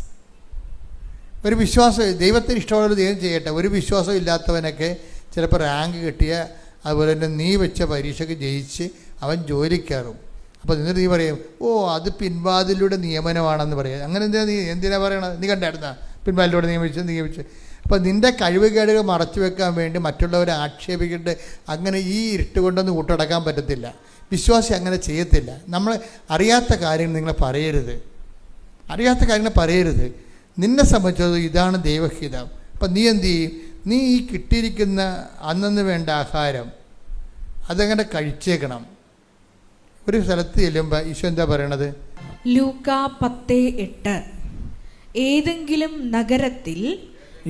ഒരു വിശ്വാസം ദൈവത്തിന് ഇഷ്ടമുള്ള ദൈവം ചെയ്യട്ടെ. ഒരു വിശ്വാസം ഇല്ലാത്തവനൊക്കെ ചിലപ്പോൾ റാങ്ക് കിട്ടിയ അതുപോലെ തന്നെ നീ വെച്ച പരീക്ഷയ്ക്ക് ജയിച്ച് അവൻ ജോലി കയറും. അപ്പോൾ എന്നിട്ട് നീ പറയും, ഓ അത് പിൻവാതിലൂടെ നിയമനമാണെന്ന് പറയാം. അങ്ങനെ എന്തിനാ പറയണത്? നീ കണ്ടായിരുന്ന പിൻവാതിലൂടെ നിയമിച്ച്. അപ്പോൾ നിൻ്റെ കഴിവുകേടുകൾ മറച്ചു വെക്കാൻ വേണ്ടി മറ്റുള്ളവരെ ആക്ഷേപിക്കേണ്ട അങ്ങനെ ഈ ഇരുട്ട് കൊണ്ടൊന്നും കൂട്ടടക്കാൻ പറ്റത്തില്ല. വിശ്വാസി അങ്ങനെ ചെയ്യത്തില്ല. നമ്മൾ അറിയാത്ത കാര്യങ്ങൾ നിങ്ങൾ പറയരുത്, അറിയാത്ത കാര്യങ്ങൾ പറയരുത്. നിന്നെ സംബന്ധിച്ചത് ഇതാണ് ദൈവഹിതം. അപ്പം നീ എന്ത് ചെയ്യും? നീ ഈ കിട്ടിയിരിക്കുന്ന അന്നു വേണ്ട ആഹാരം അതങ്ങനെ കഴിച്ചേക്കണം. ഒരു സ്ഥലത്ത് ചെല്ലുമ്പോൾ ഈശോ എന്താ പറയണത്? ലൂക്കാ 10:8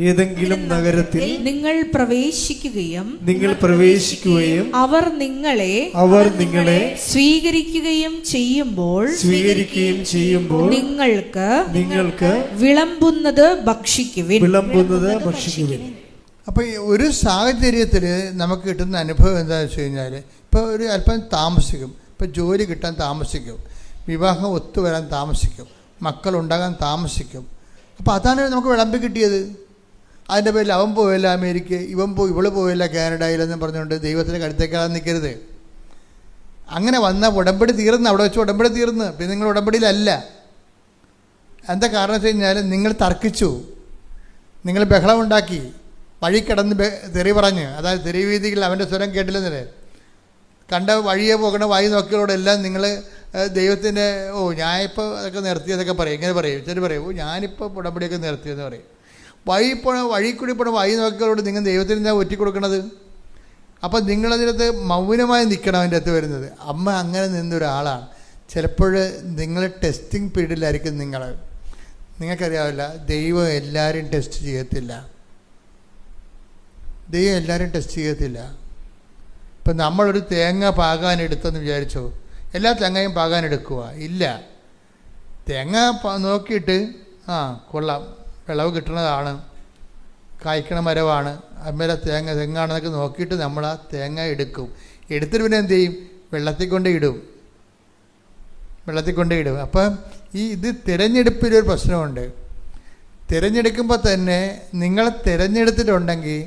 ഏതെങ്കിലും നഗരത്തിൽ നിങ്ങൾ പ്രവേശിക്കുകയും അവർ നിങ്ങളെ സ്വീകരിക്കുകയും ചെയ്യുമ്പോൾ നിങ്ങൾക്ക് വിളമ്പുന്നത് ഭക്ഷിക്കുവിൻ. അപ്പോൾ ഒരു സാഹചര്യത്തിൽ നമുക്ക് കിട്ടുന്ന അനുഭവം എന്താണെന്ന് വെച്ച് കഴിഞ്ഞാൽ, ഇപ്പോൾ ഒരു അല്പം താമസിക്കും, ഇപ്പോൾ ജോലി കിട്ടാൻ താമസിക്കും, വിവാഹം ഒത്തുവരാൻ താമസിക്കും, മക്കളുണ്ടാകാൻ താമസിക്കും. അപ്പോൾ അതാണ് നമുക്ക് വിളമ്പി കിട്ടിയത്. അതിൻ്റെ പേരിൽ അവൻ പോയില്ല അമേരിക്ക, ഇവള് പോയില്ല കാനഡയിലെന്ന് പറഞ്ഞുകൊണ്ട് ദൈവത്തിൻ്റെ കടുത്തേക്കാതെ നിൽക്കരുത്. അങ്ങനെ വന്ന ഉടമ്പടി തീർന്ന്, അവിടെ വെച്ച് ഉടമ്പടി തീർന്ന്. പിന്നെ നിങ്ങൾ ഉടമ്പടിയിലല്ല. എന്താ കാരണം വെച്ച് കഴിഞ്ഞാൽ നിങ്ങൾ തർക്കിച്ചു, നിങ്ങൾ ബഹളമുണ്ടാക്കി, വഴി കിടന്ന് തെറി പറഞ്ഞ്, അതായത് തെറി വീതികൾ അവൻ്റെ സ്വരം കേട്ടില്ലെന്നില്ലേ, കണ്ട വഴിയെ പോകണ വായി നോക്കിയവരോടെല്ലാം നിങ്ങൾ ദൈവത്തിൻ്റെ ഞാനിപ്പോൾ അതൊക്കെ നിർത്തിയതൊക്കെ പറയും. ഇങ്ങനെ പറയും, ചിലർ പറയും ഞാനിപ്പോൾ ഉടമ്പടിയൊക്കെ നിർത്തിയെന്ന് പറയും. വഴി കൂടി പോണ വായി നോക്കിയവരോട് നിങ്ങൾ ദൈവത്തിന് എന്താ ഒറ്റിക്കൊടുക്കണത്? അപ്പം നിങ്ങളതിനകത്ത് മൗനമായി നിൽക്കണം. അതിൻ്റെ അകത്ത് വരുന്നത് അമ്മ അങ്ങനെ നിന്നൊരാളാണ്. ചിലപ്പോൾ നിങ്ങൾ ടെസ്റ്റിംഗ് പീരീഡിലായിരിക്കും. നിങ്ങൾക്കറിയാവില്ല, ദൈവം എല്ലാവരും ടെസ്റ്റ് ചെയ്യത്തില്ല. ഇപ്പം നമ്മളൊരു തേങ്ങ പാകാൻ എടുത്തെന്ന് വിചാരിച്ചോ, എല്ലാ തേങ്ങയും പാകാൻ എടുക്കുക? ഇല്ല. തേങ്ങ നോക്കിയിട്ട് കൊള്ളാം, വിളവ് കിട്ടണതാണ്, കായ്ക്കണ മരമാണ്, അതുപോലെ തെങ്ങാണെന്നൊക്കെ നോക്കിയിട്ട് നമ്മൾ ആ തേങ്ങ എടുക്കും. എടുത്തിട്ട് പിന്നെ എന്ത് ചെയ്യും? വെള്ളത്തിൽ കൊണ്ടിടും. അപ്പം ഇത് തിരഞ്ഞെടുപ്പിലൊരു പ്രശ്നമുണ്ട്. തിരഞ്ഞെടുക്കുമ്പോൾ തന്നെ നിങ്ങൾ തിരഞ്ഞെടുത്തിട്ടുണ്ടെങ്കിൽ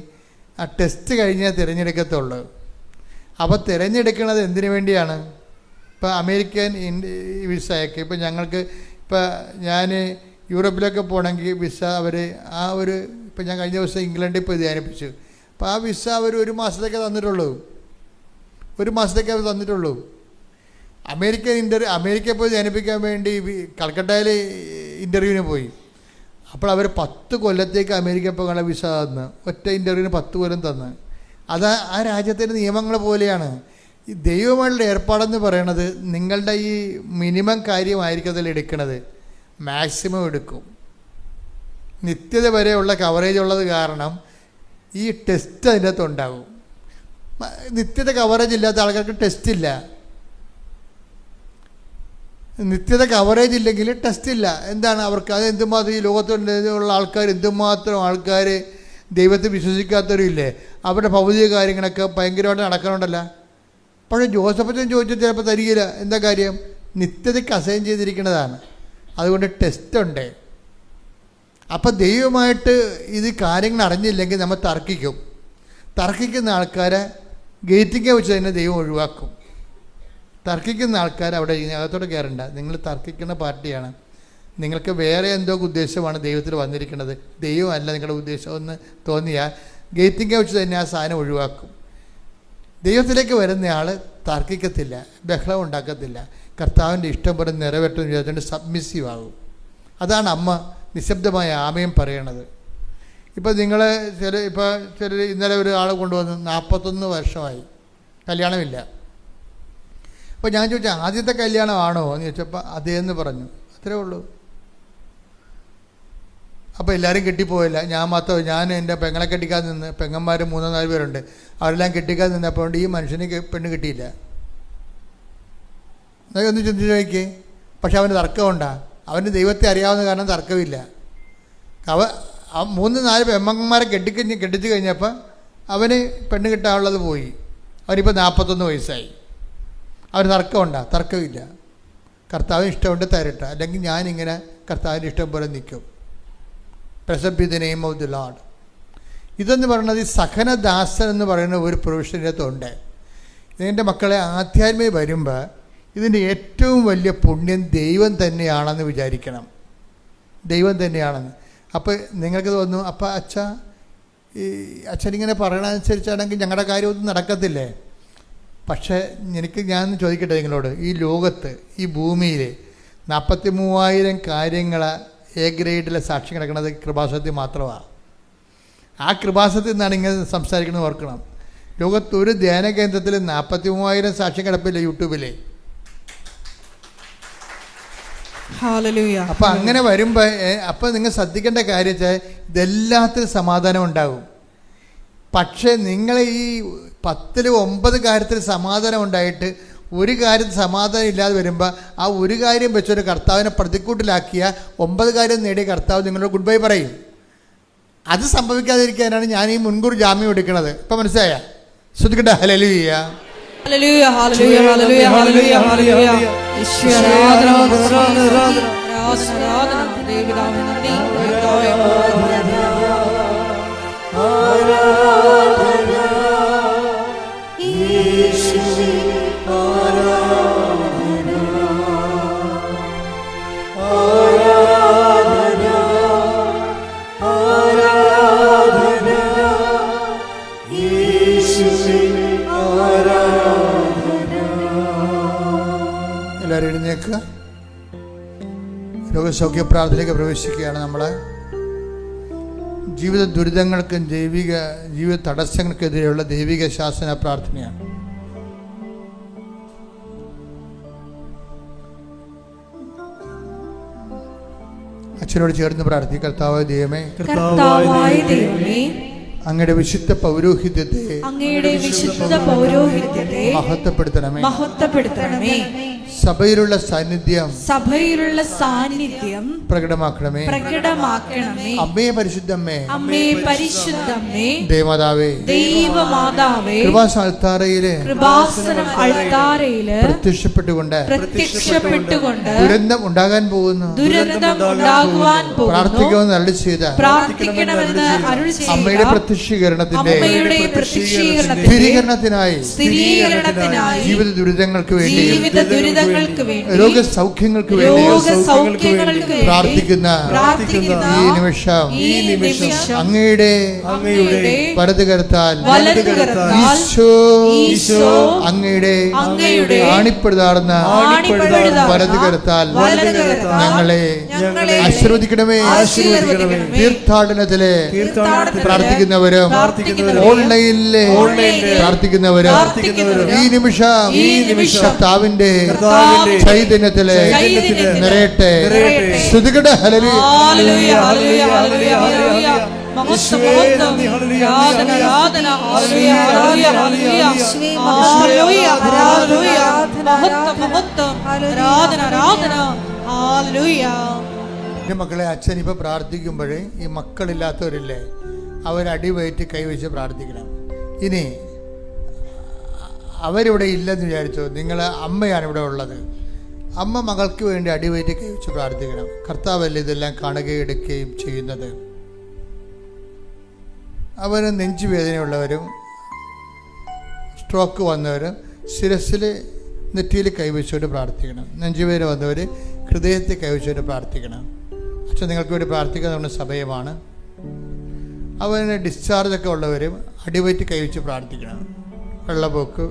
ആ ടെസ്റ്റ് കഴിഞ്ഞാൽ തിരഞ്ഞെടുക്കത്തുള്ളൂ. അപ്പോൾ തിരഞ്ഞെടുക്കുന്നത് എന്തിനു വേണ്ടിയാണ്? ഇപ്പോൾ അമേരിക്കൻ വിസയൊക്കെ ഇപ്പോൾ ഞങ്ങൾക്ക്, ഇപ്പോൾ ഞാൻ യൂറോപ്പിലൊക്കെ പോകണമെങ്കിൽ വിസ അവർ ഇപ്പോൾ ഞാൻ കഴിഞ്ഞ ദിവസം ഇംഗ്ലണ്ടിൽ പോയി ധ്യാനിപ്പിച്ചു. അപ്പോൾ ആ വിസ അവർ 1 മാസത്തേക്ക് തന്നിട്ടുള്ളൂ. അമേരിക്കയിൽ പോയി ധ്യാനിപ്പിക്കാൻ വേണ്ടി കൽക്കട്ടയിൽ ഇൻ്റർവ്യൂവിന് പോയി. അപ്പോൾ അവർ 10 കൊല്ലത്തേക്ക് അമേരിക്കയിൽ പോകാനുള്ള വിസ തന്ന്, ഒറ്റ ഇൻ്റർവ്യൂവിന് 10 കൊല്ലം തന്ന്. അത് ആ രാജ്യത്തിൻ്റെ നിയമങ്ങൾ പോലെയാണ്. ഈ ദൈവമായിട്ടുള്ള ഏർപ്പാടെന്ന് പറയണത് നിങ്ങളുടെ ഈ മിനിമം കാര്യമായിരിക്കും അതിൽ എടുക്കണത്, മാക്സിമം എടുക്കും. നിത്യത വരെയുള്ള കവറേജ് ഉള്ളത് കാരണം ഈ ടെസ്റ്റ് അതിൻ്റെ അകത്ത് ഉണ്ടാകും. നിത്യത കവറേജ് ഇല്ലാത്ത ആൾക്കാർക്ക് ടെസ്റ്റില്ല. നിത്യത കവറേജ് ഇല്ലെങ്കിൽ ടെസ്റ്റില്ല. എന്താണ് അവർക്ക്? അത് എന്തുമാത്രം ഈ ലോകത്തുള്ള എന്തുമാത്രം ആൾക്കാർ ദൈവത്തെ വിശ്വസിക്കാത്തവരും ഇല്ലേ? അവരുടെ ഭൗതിക കാര്യങ്ങളൊക്കെ ഭയങ്കരമായിട്ട് നടക്കണുണ്ടല്ലോ. പക്ഷേ ജോസഫച്ചൻ ചോദിച്ചാൽ ചിലപ്പോൾ തരികയില്ല. എന്താ കാര്യം? നിത്യതയ്ക്ക് അസൈൻ ചെയ്തിരിക്കുന്നതാണ്. അതുകൊണ്ട് ടെസ്റ്റ് ഉണ്ട്. അപ്പം ദൈവമായിട്ട് ഇത് കാര്യങ്ങൾ അറിഞ്ഞില്ലെങ്കിൽ നമ്മൾ തർക്കിക്കുന്ന ആൾക്കാരെ ഗേറ്റിങ്ങെ വെച്ച് തന്നെ ദൈവം ഒഴിവാക്കും. തർക്കിക്കുന്ന ആൾക്കാർ അവിടെ അകത്തോടെ കയറണ്ട. നിങ്ങൾ തർക്കിക്കുന്ന പാർട്ടിയാണ്. നിങ്ങൾക്ക് വേറെ എന്തോ ഉദ്ദേശമാണ് ദൈവത്തിൽ വന്നിരിക്കുന്നത്, ദൈവമല്ല നിങ്ങളുടെ ഉദ്ദേശമെന്ന് തോന്നിയാൽ ഗേറ്റിങ്ങെ വെച്ച് തന്നെ ആ സാധനം ഒഴിവാക്കും. ദൈവത്തിലേക്ക് വരുന്നയാൾ തർക്കിക്കത്തില്ല, ബഹളം ഉണ്ടാക്കത്തില്ല, കർത്താവിൻ്റെ ഇഷ്ടം പോലെ നിറവേറ്റുമെന്ന് വിചാരിച്ചുകൊണ്ട് സബ്മിസീവ് ആകും. അതാണ് അമ്മ നിശബ്ദമായ ആമയും പറയണത്. ഇപ്പോൾ നിങ്ങൾ ചിലർ ഇന്നലെ ഒരു ആളെ കൊണ്ടുവന്ന് 41 വർഷമായി, കല്യാണമില്ല. അപ്പോൾ ഞാൻ ചോദിച്ചാൽ ആദ്യത്തെ കല്യാണമാണോ എന്ന് ചോദിച്ചപ്പോൾ അതേന്ന് പറഞ്ഞു. അത്രേ ഉള്ളൂ. അപ്പോൾ എല്ലാവരും കെട്ടിപ്പോയില്ല, ഞാൻ മാത്രം. ഞാൻ എൻ്റെ പെങ്ങളെ കെട്ടിക്കാതെ നിന്ന്, പെങ്ങന്മാർ 3-4 പേരുണ്ട്, അവരെല്ലാം കെട്ടിക്കാതെ നിന്നപ്പോൾ ഈ മനുഷ്യന് പെണ്ണ് കിട്ടിയില്ല. എന്നൊക്കെ ഒന്ന് ചിന്തിച്ച് നോക്കിയേ. പക്ഷെ അവന് തർക്കമുണ്ടാ? അവന് ദൈവത്തെ അറിയാവുന്ന കാരണം തർക്കമില്ല. 3-4 പെമ്മന്മാരെ കെട്ടിച്ച് കഴിഞ്ഞപ്പോൾ അവന് പെണ്ണ് കിട്ടാനുള്ളത് പോയി. അവനിപ്പോൾ 41 വയസ്സായി. അവന് തർക്കമുണ്ടാ? തർക്കമില്ല. കർത്താവിന് ഇഷ്ടമുണ്ട് തരട്ടെ, അല്ലെങ്കിൽ ഞാനിങ്ങനെ കർത്താവിൻ്റെ ഇഷ്ടം പോലെ നിൽക്കും. Blessed be the name of the Lord. ഇതെന്ന് പറയുന്നത് ഈ സഹനദാസൻ എന്ന് പറയുന്ന ഒരു പ്രൊഫഷനകത്തുണ്ട്. ഇതിൻ്റെ മക്കളെ ആധ്യാത്മിക വരുമ്പോൾ ഇതിൻ്റെ ഏറ്റവും വലിയ പുണ്യം ദൈവം തന്നെയാണെന്ന് വിചാരിക്കണം. ദൈവം തന്നെയാണെന്ന്. അപ്പോൾ നിങ്ങൾക്ക് തോന്നുന്നു, അപ്പോൾ അച്ഛനിങ്ങനെ പറയണതനുസരിച്ചാണെങ്കിൽ ഞങ്ങളുടെ കാര്യമൊന്നും നടക്കത്തില്ലേ? പക്ഷേ ഞാൻ ചോദിക്കട്ടെ നിങ്ങളോട്, ഈ ലോകത്ത്, ഈ ഭൂമിയിൽ 43,000 കാര്യങ്ങൾ എ ഗ്രേഡിലെ സാക്ഷ്യം കിടക്കുന്നത് കൃപാസനത്തിൽ മാത്രമാണ്. ആ കൃപാസനത്തിൽ നിന്നാണ് ഇങ്ങനെ സംസാരിക്കുന്നത് ഓർക്കണം. ലോകത്ത് ഒരു ധ്യാന കേന്ദ്രത്തിൽ 43,000 സാക്ഷ്യം കിടപ്പില്ല യൂട്യൂബിൽ. അപ്പം അങ്ങനെ വരുമ്പോൾ അപ്പം നിങ്ങൾ ശ്രദ്ധിക്കേണ്ട കാര്യം വെച്ചാൽ ഇതെല്ലാത്തിനും സമാധാനം ഉണ്ടാകും. പക്ഷേ നിങ്ങൾ ഈ 10-9 കാര്യത്തിൽ സമാധാനം ഉണ്ടായിട്ട് ഒരു കാര്യത്തിൽ സമാധാനം ഇല്ലാതെ വരുമ്പോൾ ആ ഒരു കാര്യം വെച്ചൊരു കർത്താവിനെ പ്രതിക്കൂട്ടിലാക്കിയ 9 കാര്യം നേടിയ കർത്താവ് നിങ്ങളോട് ഗുഡ് ബൈ പറയും. അത് സംഭവിക്കാതിരിക്കാനാണ് ഞാൻ ഈ മുൻകൂർ ജാമ്യം എടുക്കുന്നത്. ഇപ്പം മനസ്സിലായ? ശ്രദ്ധിക്കട്ടെ. Hallelujah, hallelujah, hallelujah, hallelujah, hallelujah, hallelujah. ഈശ്വരാ എല്ലാവരും എഴുന്നേൽക്കുക. രോഗസൗഖ്യ പ്രാർത്ഥനയിലേക്ക് പ്രവേശിക്കുകയാണ്. നമ്മൾ ജീവിത ദുരിതങ്ങൾക്കും ജീവിത തടസ്സങ്ങൾക്കെതിരെയുള്ള ദൈവിക ശാസന പ്രാർത്ഥനയാണ്. അച്ഛനോട് ചേർന്ന് പ്രാർത്ഥിക്കുക. കർത്താവായ ദൈവമേ, അങ്ങയുടെ വിശുദ്ധ പൗരോഹിത്യത്തെ മഹത്വപ്പെടുത്തണമേ. സഭയിലുള്ള സാന്നിധ്യം പ്രകടമാക്കണമേ. അമ്മേ പരിശുദ്ധമ്മേ, ദേവമാതാവേ, കൃപാസന അൾത്താരയില് പ്രത്യക്ഷപ്പെട്ടുകൊണ്ട് ദുരന്തം ഉണ്ടാകാൻ പോകുന്നു പ്രാർത്ഥിക്കുമെന്ന് അരുളി ചെയ്ത അമ്മയുടെ പ്രത്യക്ഷീകരണത്തിന്റെ സ്ഥിരീകരണത്തിനായി ജീവിത ദുരിതങ്ങൾക്ക് വേണ്ടി രോഗസൗഖ്യങ്ങൾക്ക് വേണ്ടി പ്രാർത്ഥിക്കുന്ന ഈ നിമിഷം അങ്ങയുടെ വലതുകരത്താൽ ഈശോ അങ്ങയുടെ ആണിപ്പെടുതാർന്ന വലതുകരത്താൽ ഞങ്ങളെ ആശീർവദിക്കണമേ. തീർത്ഥാടനത്തിലെ പ്രാർത്ഥിക്കുന്നവരും ഓൺലൈനിലെ പ്രാർത്ഥിക്കുന്നവരും ഈ നിമിഷം കർത്താവിന്റെ ചൈതന്യത്തിലെ നിറയട്ടെ. ശ്രുതികട ഹല്ലേലൂയ, മക്കളെ, അച്ഛൻ ഇപ്പൊ പ്രാർത്ഥിക്കുമ്പോഴേ ഈ മക്കളില്ലാത്തവരില്ലേ, അവരടിവയറ്റി കൈവച്ച് പ്രാർത്ഥിക്കണം. ഇനി അവരിവിടെ ഇല്ലെന്ന് വിചാരിച്ചോ, നിങ്ങൾ അമ്മയാണ് ഇവിടെ ഉള്ളത്. അമ്മ മകൾക്ക് വേണ്ടി അടിവയറ്റി കൈവച്ച് പ്രാർത്ഥിക്കണം. കർത്താവല്ലേ ഇതെല്ലാം കാണുകയും എടുക്കുകയും ചെയ്യുന്നത്. അവർ നെഞ്ചുവേദനയുള്ളവരും സ്ട്രോക്ക് വന്നവരും ശിരസിൽ നെറ്റിയിൽ കൈവച്ചുകൊണ്ട് പ്രാർത്ഥിക്കണം. നെഞ്ചുവേദന വന്നവർ ഹൃദയത്തിൽ കൈവച്ചുകൊണ്ട് പ്രാർത്ഥിക്കണം. അച്ഛൻ നിങ്ങൾക്ക് വേണ്ടി പ്രാർത്ഥിക്കുന്ന നമ്മുടെ സമയമാണ്. അവന് ഡിസ്ചാർജൊക്കെ ഉള്ളവരും അടിവയറ്റി കൈവച്ച് പ്രാർത്ഥിക്കണം. വെള്ളപ്പോക്ക്,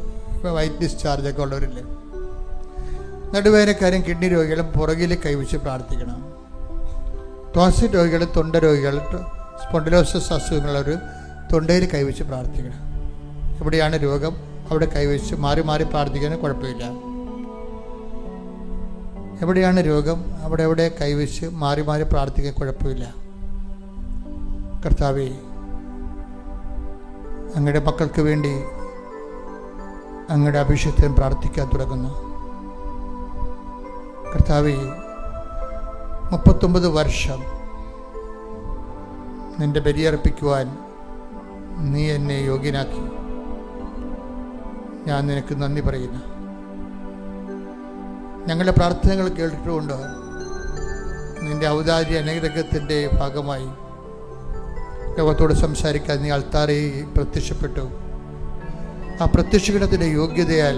വൈറ്റ് ഡിസ്ചാർജൊക്കെ ഉള്ളവരില്ലേ, നടുവേദനക്കാരും കിഡ്നി രോഗികളും പുറകിൽ കൈവച്ച് പ്രാർത്ഥിക്കണം. ടോൺസിൽ രോഗികൾ, തൊണ്ട രോഗികൾ, സ്പോണ്ടിലോസിസ് അസുഖങ്ങളുള്ളവർ തൊണ്ടയിൽ കൈവച്ച് പ്രാർത്ഥിക്കണം. എവിടെയാണ് രോഗം അവിടെ കൈവച്ച് മാറി മാറി പ്രാർത്ഥിക്കാൻ കുഴപ്പമില്ല. എവിടെയാണ് രോഗം അവിടെ എവിടെ കൈവച്ച് മാറി മാറി പ്രാർത്ഥിക്കാൻ കുഴപ്പമില്ല. കർത്താവേ, അങ്ങയുടെ മക്കൾക്ക് വേണ്ടി അങ്ങയുടെ അഭിഷേകത്തിന് പ്രാർത്ഥിക്കാൻ തുടങ്ങുന്നു. കർത്താവേ, 39 വർഷം നിന്റെ ബലിയർപ്പിക്കുവാൻ നീ എന്നെ യോഗ്യനാക്കി. ഞാൻ നിനക്ക് നന്ദി പറയുന്നു. ഞങ്ങളുടെ പ്രാർത്ഥനകൾ കേട്ടിട്ടുകൊണ്ട് നിന്റെ ഔദാര്യ അനുഗ്രഹത്തിൻ്റെ ഭാഗമായി ലോകത്തോട് സംസാരിക്കാൻ നീ അൾത്താരയിൽ പ്രത്യക്ഷപ്പെട്ടു. ആ പ്രത്യക്ഷീകരണത്തിൻ്റെ യോഗ്യതയാൽ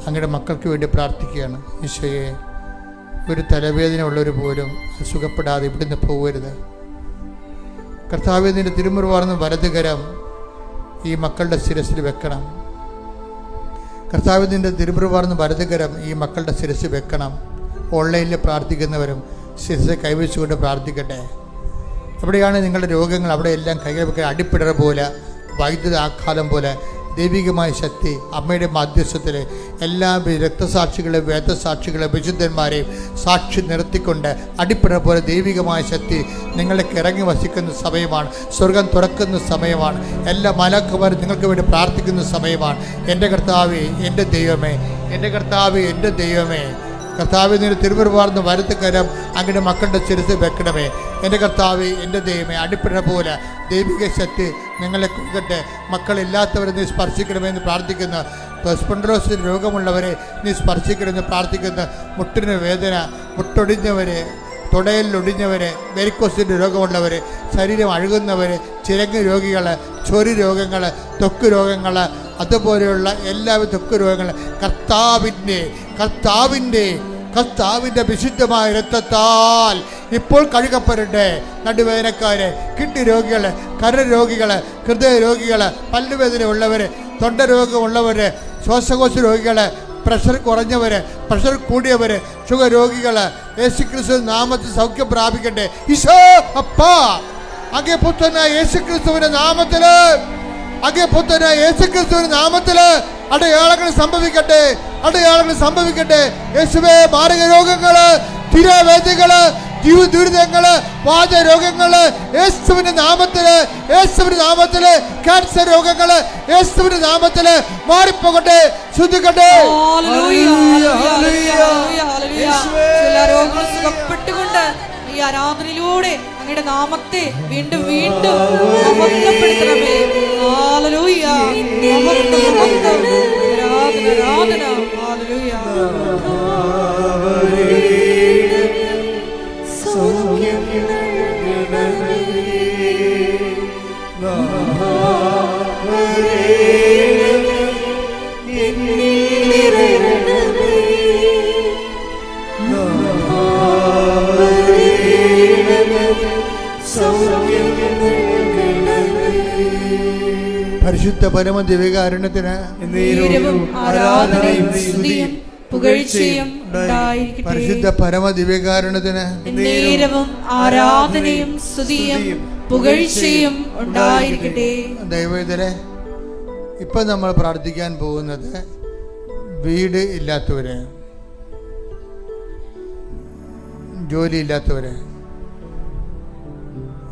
അങ്ങയുടെ മക്കൾക്ക് വേണ്ടി പ്രാർത്ഥിക്കുകയാണ്. ഈശോയെ, ഒരു തലവേദന ഉള്ളവർ പോലും സുഖപ്പെടാതെ ഇവിടുന്ന് പോകരുത്. കർത്താവേ, നിന്റെ തിരുമുറിവാർന്ന വലതുകരം ഈ മക്കളുടെ ശിരസിൽ വെക്കണം. കർത്താവേ, നിന്റെ തിരുമുറിവാർന്ന വലതുകരം ഈ മക്കളുടെ ശിരസിൽ വെക്കണം. ഓൺലൈനിൽ പ്രാർത്ഥിക്കുന്നവരും ശിരസ് കൈവച്ചുകൊണ്ട് പ്രാർത്ഥിക്കട്ടെ. എവിടെയാണ് നിങ്ങളുടെ രോഗങ്ങൾ അവിടെയെല്ലാം കൈകൾ വെക്കാൻ അടിപ്പിടർ പോലെ, വൈദ്യുത ആഘാതം പോലെ ദൈവികമായ ശക്തി അമ്മയുടെ മാധ്യസ്ഥത്തിൽ എല്ലാ രക്തസാക്ഷികളെ, വേദസാക്ഷികളെ, വിശുദ്ധന്മാരെയും സാക്ഷി നിർത്തിക്കൊണ്ട് അടിപ്പിട പോലെ ദൈവികമായ ശക്തി നിങ്ങൾക്ക് ഇറങ്ങി വസിക്കുന്ന സമയമാണ്. സ്വർഗം തുറക്കുന്ന സമയമാണ്. എല്ലാ മാലാഖമാരും നിങ്ങൾക്ക് വേണ്ടി പ്രാർത്ഥിക്കുന്ന സമയമാണ്. എൻ്റെ കർത്താവേ, എൻ്റെ ദൈവമേ, എൻ്റെ കർത്താവേ, എൻ്റെ ദൈവമേ, കർത്താവേ, നിന്റെ തിരുമുറിവാർന്ന വലത് കരം അങ്ങയുടെ മക്കളുടെ ശിരസിൽ വെക്കണമേ. എൻ്റെ കർത്താവേ, എൻ്റെ ദൈവമേ, അടിപ്പിട പോലെ ദൈവിക ശക്തി നിങ്ങളെ കൊടുക്കട്ടെ. മക്കളില്ലാത്തവരെ നീ സ്പർശിക്കണമെന്ന് പ്രാർത്ഥിക്കുന്ന, സ്പോണ്ടിലോസിസ് രോഗമുള്ളവരെ നീ സ്പർശിക്കണമെന്ന് പ്രാർത്ഥിക്കുന്ന, മുട്ടിന് വേദന, മുട്ടൊടിഞ്ഞവരെ, തുടയിലൊടിഞ്ഞവരെ, വെരിക്കോസിൻ്റെ രോഗമുള്ളവർ, ശരീരം അഴുകുന്നവർ, ചിരങ്ങ് രോഗികൾ, ചൊറി രോഗങ്ങൾ, ത്വക്ക് രോഗങ്ങൾ, അതുപോലെയുള്ള എല്ലാവിധ ത്വക്ക് രോഗങ്ങൾ കർത്താവിൻ്റെ വിശുദ്ധമായ രക്തത്താൽ ഇപ്പോൾ കഴുകപ്പെടട്ടെ. നടുവേദനക്കാര്, കിഡ്നി രോഗികൾ, കരരോഗികൾ, ഹൃദയ രോഗികൾ, പല്ലുവേദന ഉള്ളവർ, തൊണ്ട രോഗമുള്ളവർ, ശ്വാസകോശ രോഗികൾ, പ്രഷർ കുറഞ്ഞവർ, പ്രഷർ കൂടിയവർ, ഷുഗർ രോഗികൾ, യേശുക്രിസ്തു നാമത്തിൽ സൗഖ്യം പ്രാപിക്കട്ടെ. ഈശോ അപ്പാ, അങ്ങേ പുത്രനായ യേശുക്രിസ്തുവിന്റെ നാമത്തില്, അങ്ങേ പുത്രനായ യേശുക്രിസ്തുവിന്റെ നാമത്തില് അടയാളങ്ങൾ സംഭവിക്കട്ടെ, അടയാളങ്ങൾ സംഭവിക്കട്ടെ. യേശുവേ, മാരക രോഗങ്ങള്, തിരവേദികള്, ദുരിതങ്ങള്, വാതരോഗങ്ങള് യേശുവിന്റെ നാമത്തില്, യേശുവിന്റെ നാമത്തില്, ക്യാൻസർ രോഗങ്ങള് യേശുവിന്റെ നാമത്തില് മാറിപ്പോകട്ടെ, ശുദ്ധിക്കട്ടെ. സുഖപ്പെട്ടുകൊണ്ട് ഈ ആരാധനയിലൂടെ അങ്ങയുടെ നാമത്തെ വീണ്ടും വീണ്ടും മഹത്വപ്പെടുത്തണമേ. ഹല്ലേലൂയ, മഹത്വം, ആരാധന, ഹല്ലേലൂയ. പരിശുദ്ധ പരമ ദിവ്യകാരുണ്യത്തിന് ആരാധനയും സ്തുതിയും പുകഴ്ചയും ഉണ്ടായിരിക്കട്ടെ. പരിശുദ്ധ പരമ ദിവ്യകാരുണ്യത്തിന് ആരാധനയും സ്തുതിയും പുകഴ്ചയും ഉണ്ടായിരിക്കട്ടെ. ദൈവവേദനെ, ഇപ്പം നമ്മൾ പ്രാർത്ഥിക്കാൻ പോകുന്നത് വീട് ഇല്ലാത്തവര്, ജോലി ഇല്ലാത്തവര്,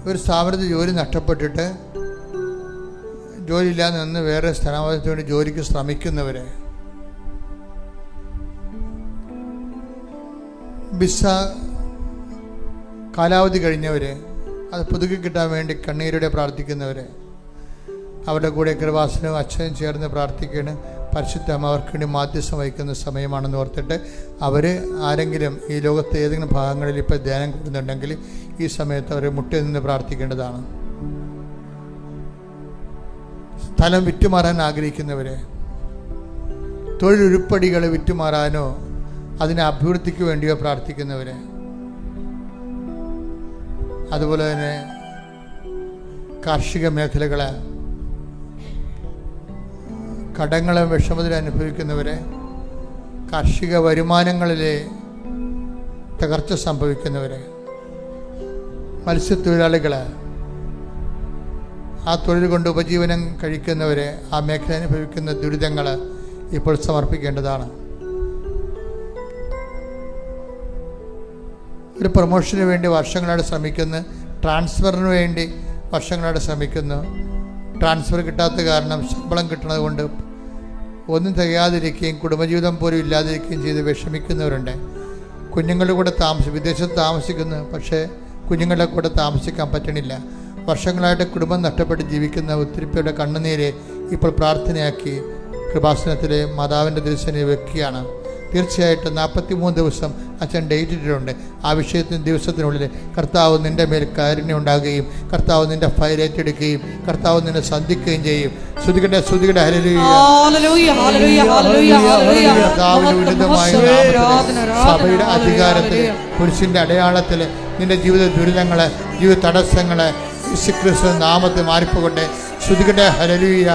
ഒരു സ്ഥാപനത്തിൽ ജോലി നഷ്ടപ്പെട്ടിട്ട് ജോലിയില്ലാതെ നിന്ന് വേറെ സ്ഥാനാന്തരത്തിന് വേണ്ടി ജോലിക്ക് ശ്രമിക്കുന്നവര്, വിസ കാലാവധി കഴിഞ്ഞവര്, അത് പുതുക്കി കിട്ടാൻ വേണ്ടി കണ്ണീരോടെ പ്രാർത്ഥിക്കുന്നവര്, അവരുടെ കൂടെ കൃപാസനവും അച്ഛനും ചേർന്ന് പ്രാർത്ഥിക്കുകയാണ്. പരിശുദ്ധ അമ്മ അവർക്ക് വേണ്ടി മാധ്യസ്ഥം വഹിക്കുന്ന സമയമാണെന്ന് ഓർത്തിട്ട് അവർ ആരെങ്കിലും ഈ ലോകത്തെ ഏതെങ്കിലും ഭാഗങ്ങളിൽ ഇപ്പോൾ ധ്യാനം കൂടുന്നുണ്ടെങ്കിൽ ഈ സമയത്ത് അവർ മുട്ടിൽ നിന്ന് പ്രാർത്ഥിക്കേണ്ടതാണ്. സ്ഥലം വിറ്റുമാറാൻ ആഗ്രഹിക്കുന്നവരെ, തൊഴിലുരുപ്പടികൾ വിറ്റുമാറാനോ അതിനെ അഭിവൃദ്ധിക്ക് വേണ്ടിയോ പ്രാർത്ഥിക്കുന്നവരെ, അതുപോലെ തന്നെ കാർഷിക മേഖലകളെ, കടങ്ങളും വിഷമത്തിൽ അനുഭവിക്കുന്നവരെ, കാർഷിക വരുമാനങ്ങളിലെ തകർച്ച സംഭവിക്കുന്നവരെ, മത്സ്യത്തൊഴിലാളികളെ, ആ തൊഴിൽ കൊണ്ട് ഉപജീവനം കഴിക്കുന്നവരെ, ആ മേഖല അനുഭവിക്കുന്ന ദുരിതങ്ങൾ ഇപ്പോൾ സമർപ്പിക്കേണ്ടതാണ്. ഒരു പ്രൊമോഷന് വേണ്ടി വർഷങ്ങളായിട്ട് ശ്രമിക്കുന്നു, ട്രാൻസ്ഫറിന് വേണ്ടി വർഷങ്ങളായിട്ട് ശ്രമിക്കുന്നു. ട്രാൻസ്ഫർ കിട്ടാത്ത കാരണം ശമ്പളം കിട്ടുന്നത് കൊണ്ട് ഒന്നും തികയാതിരിക്കുകയും കുടുംബജീവിതം പോലും ഇല്ലാതിരിക്കുകയും ചെയ്ത് വിഷമിക്കുന്നവരുണ്ട്. കുഞ്ഞുങ്ങളുടെ കൂടെ വിദേശത്ത് താമസിക്കുന്നു, പക്ഷേ കുഞ്ഞുങ്ങളുടെ കൂടെ താമസിക്കാൻ പറ്റണില്ല. വർഷങ്ങളായിട്ട് കുടുംബം നഷ്ടപ്പെട്ട് ജീവിക്കുന്ന ഒത്തിരി പേരുടെ കണ്ണുനീര് ഇപ്പോൾ പ്രാർത്ഥനയാക്കി കൃപാസനത്തിലെ മാതാവിൻ്റെ ദിവസം വെക്കുകയാണ്. തീർച്ചയായിട്ടും 43 ദിവസം അച്ഛൻ ഡേറ്റ് ഇട്ടിട്ടുണ്ട്. ആ ദിവസത്തിനുള്ളിൽ കർത്താവ് നിൻ്റെ മേൽ കാരുണ്യം ഉണ്ടാകുകയും കർത്താവ് നിൻ്റെ ഫയൽ ഏറ്റെടുക്കുകയും കർത്താവ് നിന്നെ സന്ധിക്കുകയും ചെയ്യും. ശ്രുതികട്ടെ ഹല്ലേലൂയ. കർത്താവിന്റെ ഉന്നതമായ സഭയുടെ അധികാരത്തിൽ കുരിശിൻ്റെ അടയാളത്തിൽ നിന്റെ ജീവിത ദുരിതങ്ങളെ, ജീവിത തടസ്സങ്ങളെ യേശുക്രിസ്തു നാമത്തിൽ മാറിപ്പോകട്ടെ. ശ്രുതികട്ടെ ഹല്ലേലൂയ.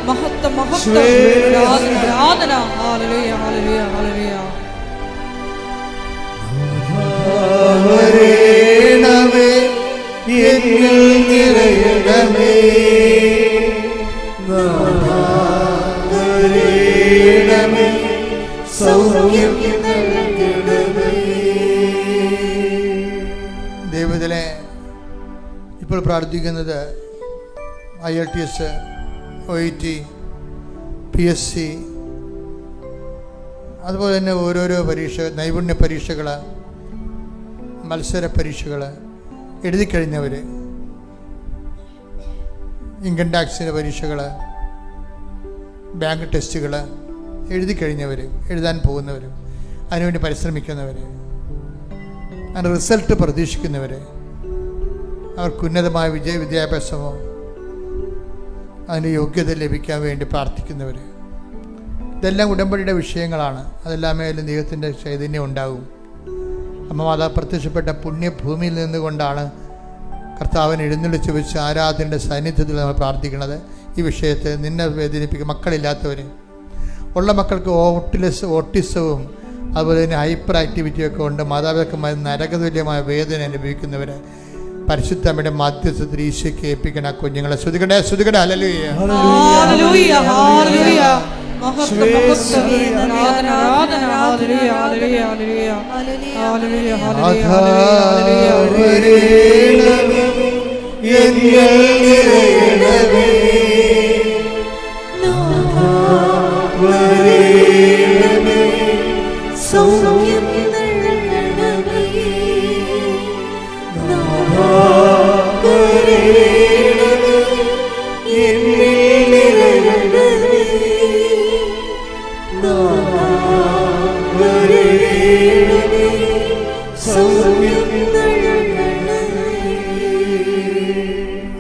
മഹത്വം മഹത്വം ആരാധന. Hallelujah hallelujah hallelujah. വരേണമേ എന്നിൽ നിറയണമേ, വരേണമേ സൗഖ്യം നൽകണമേ. ദൈവത്തിലെ ഇപ്പോൾ പ്രാർത്ഥിക്കുന്നത് IELTS, OET, PSC, അതുപോലെ തന്നെ ഓരോരോ നൈപുണ്യ പരീക്ഷകൾ, മത്സര പരീക്ഷകൾ എഴുതിക്കഴിഞ്ഞവർ, ഇൻകം ടാക്സിൻ്റെ പരീക്ഷകൾ, ബാങ്ക് ടെസ്റ്റുകൾ എഴുതിക്കഴിഞ്ഞവർ, എഴുതാൻ പോകുന്നവർ, അതിനുവേണ്ടി പരിശ്രമിക്കുന്നവർ, അതിൻ്റെ റിസൾട്ട് പ്രതീക്ഷിക്കുന്നവർ, അവർക്ക് ഉന്നതമായ വിദ്യാഭ്യാസമോ അതിന് യോഗ്യത ലഭിക്കാൻ വേണ്ടി പ്രാർത്ഥിക്കുന്നവർ, ഇതെല്ലാം ഉടമ്പടിയുടെ വിഷയങ്ങളാണ്. അതെല്ലാം മേലും ദൈവത്തിൻ്റെ ചൈതന്യം ഉണ്ടാകും. അമ്മ മാതാവ് പ്രത്യക്ഷപ്പെട്ട പുണ്യഭൂമിയിൽ നിന്നുകൊണ്ടാണ് കർത്താവിനെ എഴുന്നള്ളിച്ച് വെച്ച് ആരാധനയുടെ സാന്നിധ്യത്തിൽ നമ്മൾ പ്രാർത്ഥിക്കുന്നത്. ഈ വിഷയത്തെ നിന്നെ വേദനിപ്പിക്കും മക്കളില്ലാത്തവർ, ഉള്ള മക്കൾക്ക് ഓട്ടിസവും അതുപോലെ തന്നെ ഹൈപ്പർ ആക്ടിവിറ്റിയൊക്കെ ഉണ്ട്, മാതാപിതാക്കന്മാർ നരകതുല്യമായ വേദന അനുഭവിക്കുന്നവർ പരിശുദ്ധ അമ്മയുടെ മധ്യസ്ഥത്തിൽ ഈശോയ്ക്ക് ഏൽപ്പിക്കണം. കുഞ്ഞുങ്ങളെ ശ്രുതികട്ടെ ഹല്ലേലൂയ. Hallelujah hallelujah. മഹത്വം മഹത്വം ആരാധന ആരാധന. Hallelujah hallelujah hallelujah hallelujah hallelujah സൗഖ്യം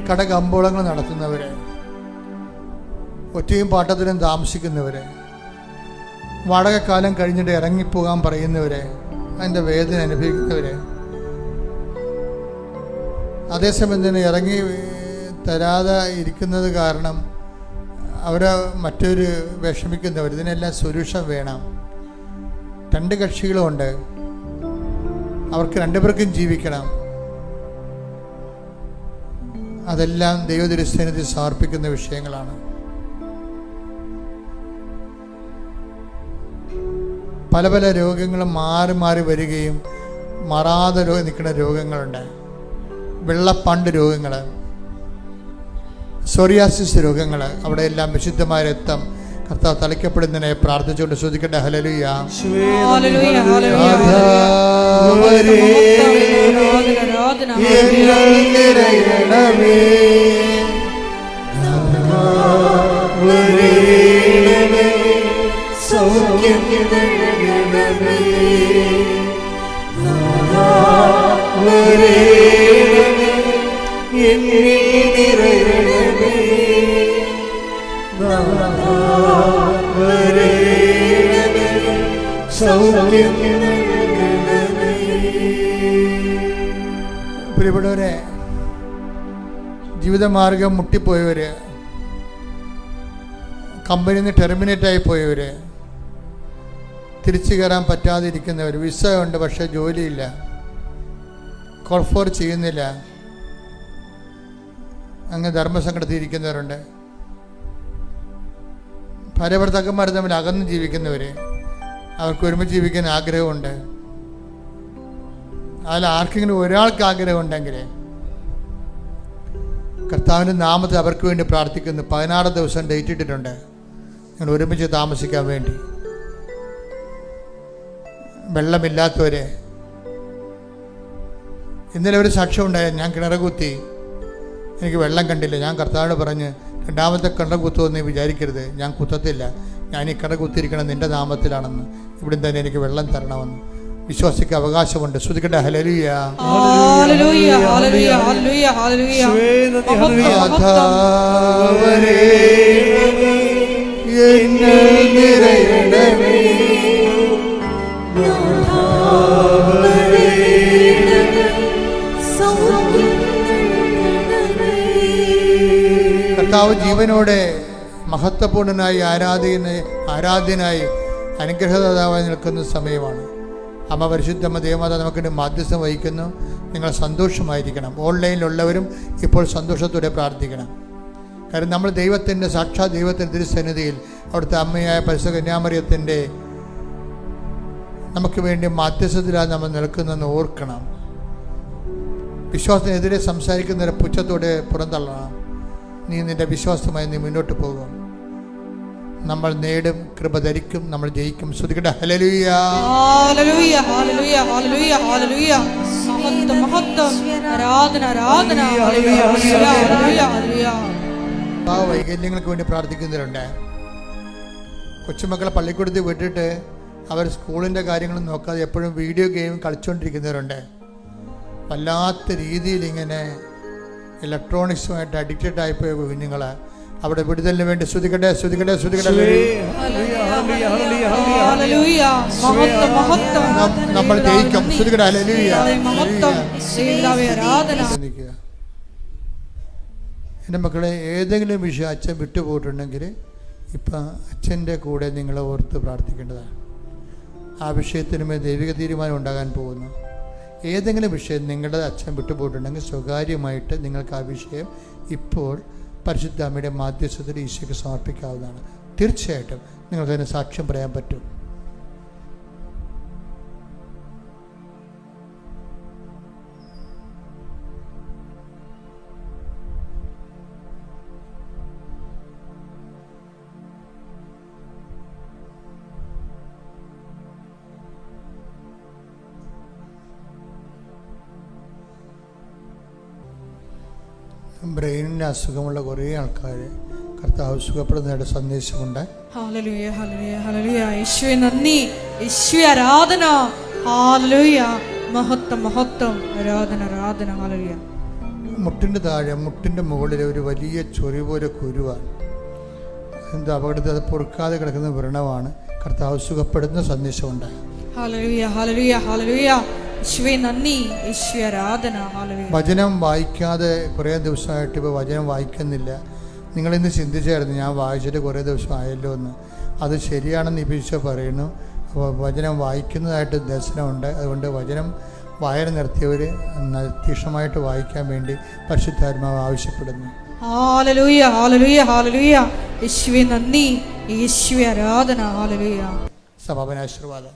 കടകമ്പോളങ്ങൾ നടത്തുന്നവർ, ഒറ്റയും പാട്ടത്തിലും താമസിക്കുന്നവർ, വാടകക്കാലം കഴിഞ്ഞിട്ട് ഇറങ്ങിപ്പോകാൻ പറയുന്നവർ, അതിൻ്റെ വേദന അനുഭവിക്കുന്നവർ, അതേസമയം തന്നെ ഇറങ്ങി തരാതെ ഇരിക്കുന്നത് കാരണം അവരെ മറ്റൊരു വിഷമിക്കുന്നവർ, ഇതിനെല്ലാം സൊല്യൂഷൻ വേണം. രണ്ട് കക്ഷികളുമുണ്ട്, അവർക്ക് രണ്ടുപേർക്കും ജീവിക്കണം. അതെല്ലാം ദൈവതിരുസന്നിധിയിൽ സമർപ്പിക്കുന്ന വിഷയങ്ങളാണ്. പല പല രോഗങ്ങളും മാറി മാറി വരികയും മാറാതെ നിൽക്കുന്ന രോഗങ്ങളുണ്ട്. വെള്ളപ്പാണ്ട് രോഗങ്ങൾ, സോറിയാസിസ് രോഗങ്ങൾ, അവിടെയെല്ലാം വിശുദ്ധമായ രക്തം കർത്താവ് തളിക്കപ്പെടുന്നതിനെ പ്രാർത്ഥിച്ചുകൊണ്ട് ശ്രദ്ധിക്കട്ടെ. Hallelujah hallelujah hallelujah. സൗഖ്യം പ്രിയപ്പെട്ടവരെ, ജീവിതമാർഗം മുട്ടിപ്പോയവർ, കമ്പനിയിൽ നിന്ന് ടെർമിനേറ്റായി പോയവർ, തിരിച്ചു കയറാൻ പറ്റാതിരിക്കുന്നവർ, വിസ ഉണ്ട് പക്ഷേ ജോലിയില്ല, കോൾ ഫോർ ചെയ്യുന്നില്ല, അങ്ങ് ധർമ്മസങ്കടത്തിയിരിക്കുന്നവരുണ്ട്, ഭാര്യ ഭർത്താക്കന്മാർ തമ്മിൽ അകന്ന് ജീവിക്കുന്നവർ, അവർക്ക് ഒരുമിച്ച് ജീവിക്കാൻ ആഗ്രഹമുണ്ട്. അതിൽ ആർക്കെങ്കിലും ഒരാൾക്ക് ആഗ്രഹമുണ്ടെങ്കിൽ കർത്താവിൻ്റെ നാമത്തിൽ അവർക്ക് വേണ്ടി പ്രാർത്ഥിക്കുന്നു. 16 ദിവസം ഡേറ്റ് ഇട്ടിട്ടുണ്ട് നിങ്ങൾ ഒരുമിച്ച് താമസിക്കാൻ വേണ്ടി. വെള്ളമില്ലാത്തവരെ, ഇന്നലെ ഒരു സാക്ഷ്യം ഉണ്ടായ, ഞാൻ കിണർ കുത്തി, എനിക്ക് വെള്ളം കണ്ടില്ല. ഞാൻ കർത്താവിനോട് പറഞ്ഞ്, രണ്ടാമത്തെ കിണർ കുത്തുമെന്ന് വിചാരിക്കരുത്, ഞാൻ കുത്തത്തില്ല, ഞാൻ ഈ കിണർ കുത്തിയിരിക്കണം നിൻ്റെ നാമത്തിലാണെന്ന്, ഇവിടെ തന്നെ എനിക്ക് വെള്ളം തരണമെന്ന്. വിശ്വാസിക്ക് അവകാശമുണ്ട്. ശ്രുതിക്കട്ടെ hallelujah. Hallelujah hallelujah hallelujah hallelujah. കർത്താവേ, എന്നിൽ നിറയണമേ. കർത്താവ് ജീവനോടെ മഹത്വപൂർണനായി ആരാധ്യനായി അനുഗ്രഹദാതാവായി നിൽക്കുന്ന സമയമാണ്. അമ്മ പരിശുദ്ധമ്മ ദേവമാത നമുക്കിട്ട് മാധ്യസ്ഥം വഹിക്കുന്നു. നിങ്ങൾ സന്തോഷമായിരിക്കണം. ഓൺലൈനിലുള്ളവരും ഇപ്പോൾ സന്തോഷത്തോടെ പ്രാർത്ഥിക്കണം. കാരണം നമ്മൾ ദൈവത്തിൻ്റെ, സാക്ഷാത് ദൈവത്തിൻ്റെ തിരുസന്നിധിയിൽ അവിടുത്തെ അമ്മയായ പരിശുദ്ധ കന്യാമറിയത്തിൻ്റെ നമുക്ക് വേണ്ടി മാധ്യസ്ഥത്തിലാണ് നമ്മൾ നിൽക്കുന്നതെന്ന് ഓർക്കണം. വിശ്വാസത്തിനെതിരെ സംസാരിക്കുന്നവരെ പുച്ഛത്തോടെ പുറന്തള്ളണം. നീ നിൻ്റെ വിശ്വാസമായി നീ മുന്നോട്ട് പോകും. നമ്മൾ നേടും, കൃപ ധരിക്കും, നമ്മൾ ജയിക്കും. ശ്രുതിക്കട്ടെ hallelujah hallelujah hallelujah hallelujah hallelujah. മഹത്വം മഹത്വം, ആരാധന ആരാധന. Hallelujah hallelujah hallelujah. വൈകല്യങ്ങൾക്ക് വേണ്ടി പ്രാർത്ഥിക്കുന്നവരുണ്ട്. കൊച്ചുമക്കളെ പള്ളിക്കൂടത്തിൽ വിട്ടിട്ട് അവർ സ്കൂളിൻ്റെ കാര്യങ്ങളും നോക്കാതെ എപ്പോഴും വീഡിയോ ഗെയിം കളിച്ചുകൊണ്ടിരിക്കുന്നവരുണ്ട്. വല്ലാത്ത രീതിയിൽ ഇങ്ങനെ ഇലക്ട്രോണിക്സുമായിട്ട് അഡിക്റ്റഡ് ആയിപ്പോയ കുഞ്ഞുങ്ങൾ അവിടെ വിടുതലിന് വേണ്ടി ശ്രുതിക്കട്ടെ ശ്രുതിക്കട്ടെ ശ്രുതിക്കട്ടെ. ഹല്ലേലൂയ മഹത്വം മഹത്വം. നമ്മൾ ജയിക്കും. ശ്രുതിക്കട്ടെ ഹല്ലേലൂയ മഹത്വം. യേശുവേ ആരാധന. എൻ്റെ മക്കളെ, ഏതെങ്കിലും വിഷയം അച്ഛൻ വിട്ടുപോയിട്ടുണ്ടെങ്കിൽ ഇപ്പം അച്ഛൻ്റെ കൂടെ നിങ്ങളെ ഓർത്ത് പ്രാർത്ഥിക്കേണ്ടതാണ്. ആ വിഷയത്തിനുമേൽ ദൈവിക തീരുമാനം ഉണ്ടാകാൻ പോകുന്നു. ഏതെങ്കിലും വിഷയം നിങ്ങളുടെ അച്ഛൻ വിട്ടുപോയിട്ടുണ്ടെങ്കിൽ സ്വകാര്യമായിട്ട് നിങ്ങൾക്ക് ആ വിഷയം ഇപ്പോൾ പരിശുദ്ധ അമ്മയുടെ മാധ്യസ്ഥത്തിൽ ഈശോയ്ക്ക് സമർപ്പിക്കാവുന്നതാണ്. തീർച്ചയായിട്ടും നിങ്ങൾക്കതിന് സാക്ഷ്യം പറയാൻ പറ്റും. ബ്രെയിനിന് അസുഖമുള്ള കുറേ ആൾക്കാർ കർത്താവ് സുഖപ്പെടുന്നതായിട്ട് സന്ദേശമുണ്ട്. Hallelujah hallelujah hallelujah. യേശുവേ നന്ദി, യേശുവേ ആരാധന. ഹല്ലേലൂയ മഹത്വം മഹത്വം, ആരാധന ആരാധന. ഹല്ലേലൂയ. മുട്ടിൻ്റെ താഴെ, മുട്ടിൻ്റെ മുകളിൽ ഒരു വലിയ ചൊറി പോലെ കുരുവാണ്. എന്ത് അപകടത്തിൽ അത് പൊറുക്കാതെ കിടക്കുന്ന വ്രണമാണ്. കർത്താവ് സുഖപ്പെടുന്ന സന്ദേശമുണ്ട്. Hallelujah hallelujah hallelujah. യേശുവേ നന്ദി, യേശുവേ ആരാധന. ഹല്ലേലൂയ. വചനം വായിക്കാതെ കുറേ ദിവസമായിട്ട് ഇപ്പോൾ വചനം വായിക്കുന്നില്ല. നിങ്ങളിന്ന് ചിന്തിച്ചായിരുന്നു, ഞാൻ വായിച്ചിട്ട് കുറേ ദിവസം ആയല്ലോ എന്ന്. അത് ശരിയാണെന്ന് ഈശോ പറയുന്നു. അപ്പോൾ വചനം വായിക്കുന്നതായിട്ട് ദർശനമുണ്ട്. അതുകൊണ്ട് വചനം വായന നിർത്തിയവർ തീക്ഷണമായിട്ട് വായിക്കാൻ വേണ്ടി പരിശുദ്ധാത്മാവ് ആവശ്യപ്പെടുന്നു. Hallelujah hallelujah hallelujah. യേശുവേ നന്ദി, യേശുവേ ആരാധന. ഹല്ലേലൂയ. സമാപനാശീർവാദം.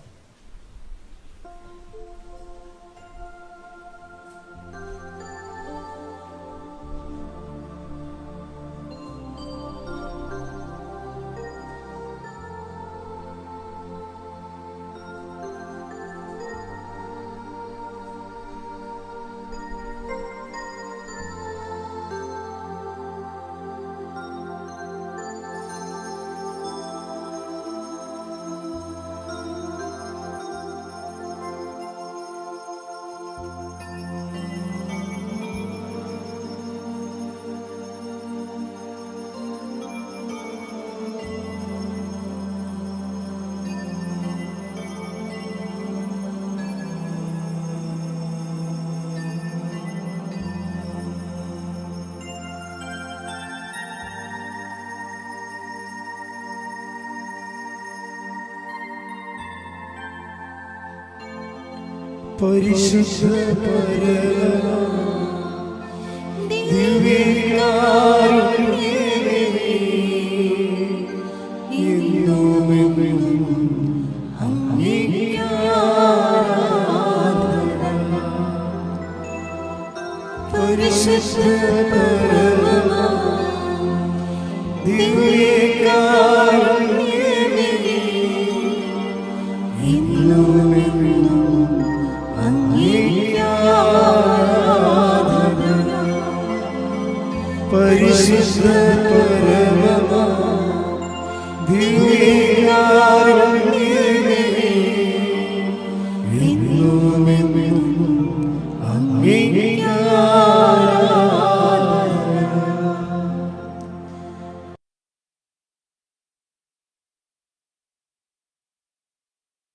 പരിശുദ്ധ ദിവ്യകാരുണ്യമേ, എന്നുമെന്നും പരിശുദ്ധ പരമമാ ദിവ്യകാരുണ്യമേ, ഇന്നുമെന്നും അങ്ങേക്കാരാധന. പരിശുദ്ധ പരമമാ ദിവ്യകാരുണ്യമേ, ഇന്നുമെന്നും അങ്ങേക്കാരാധന.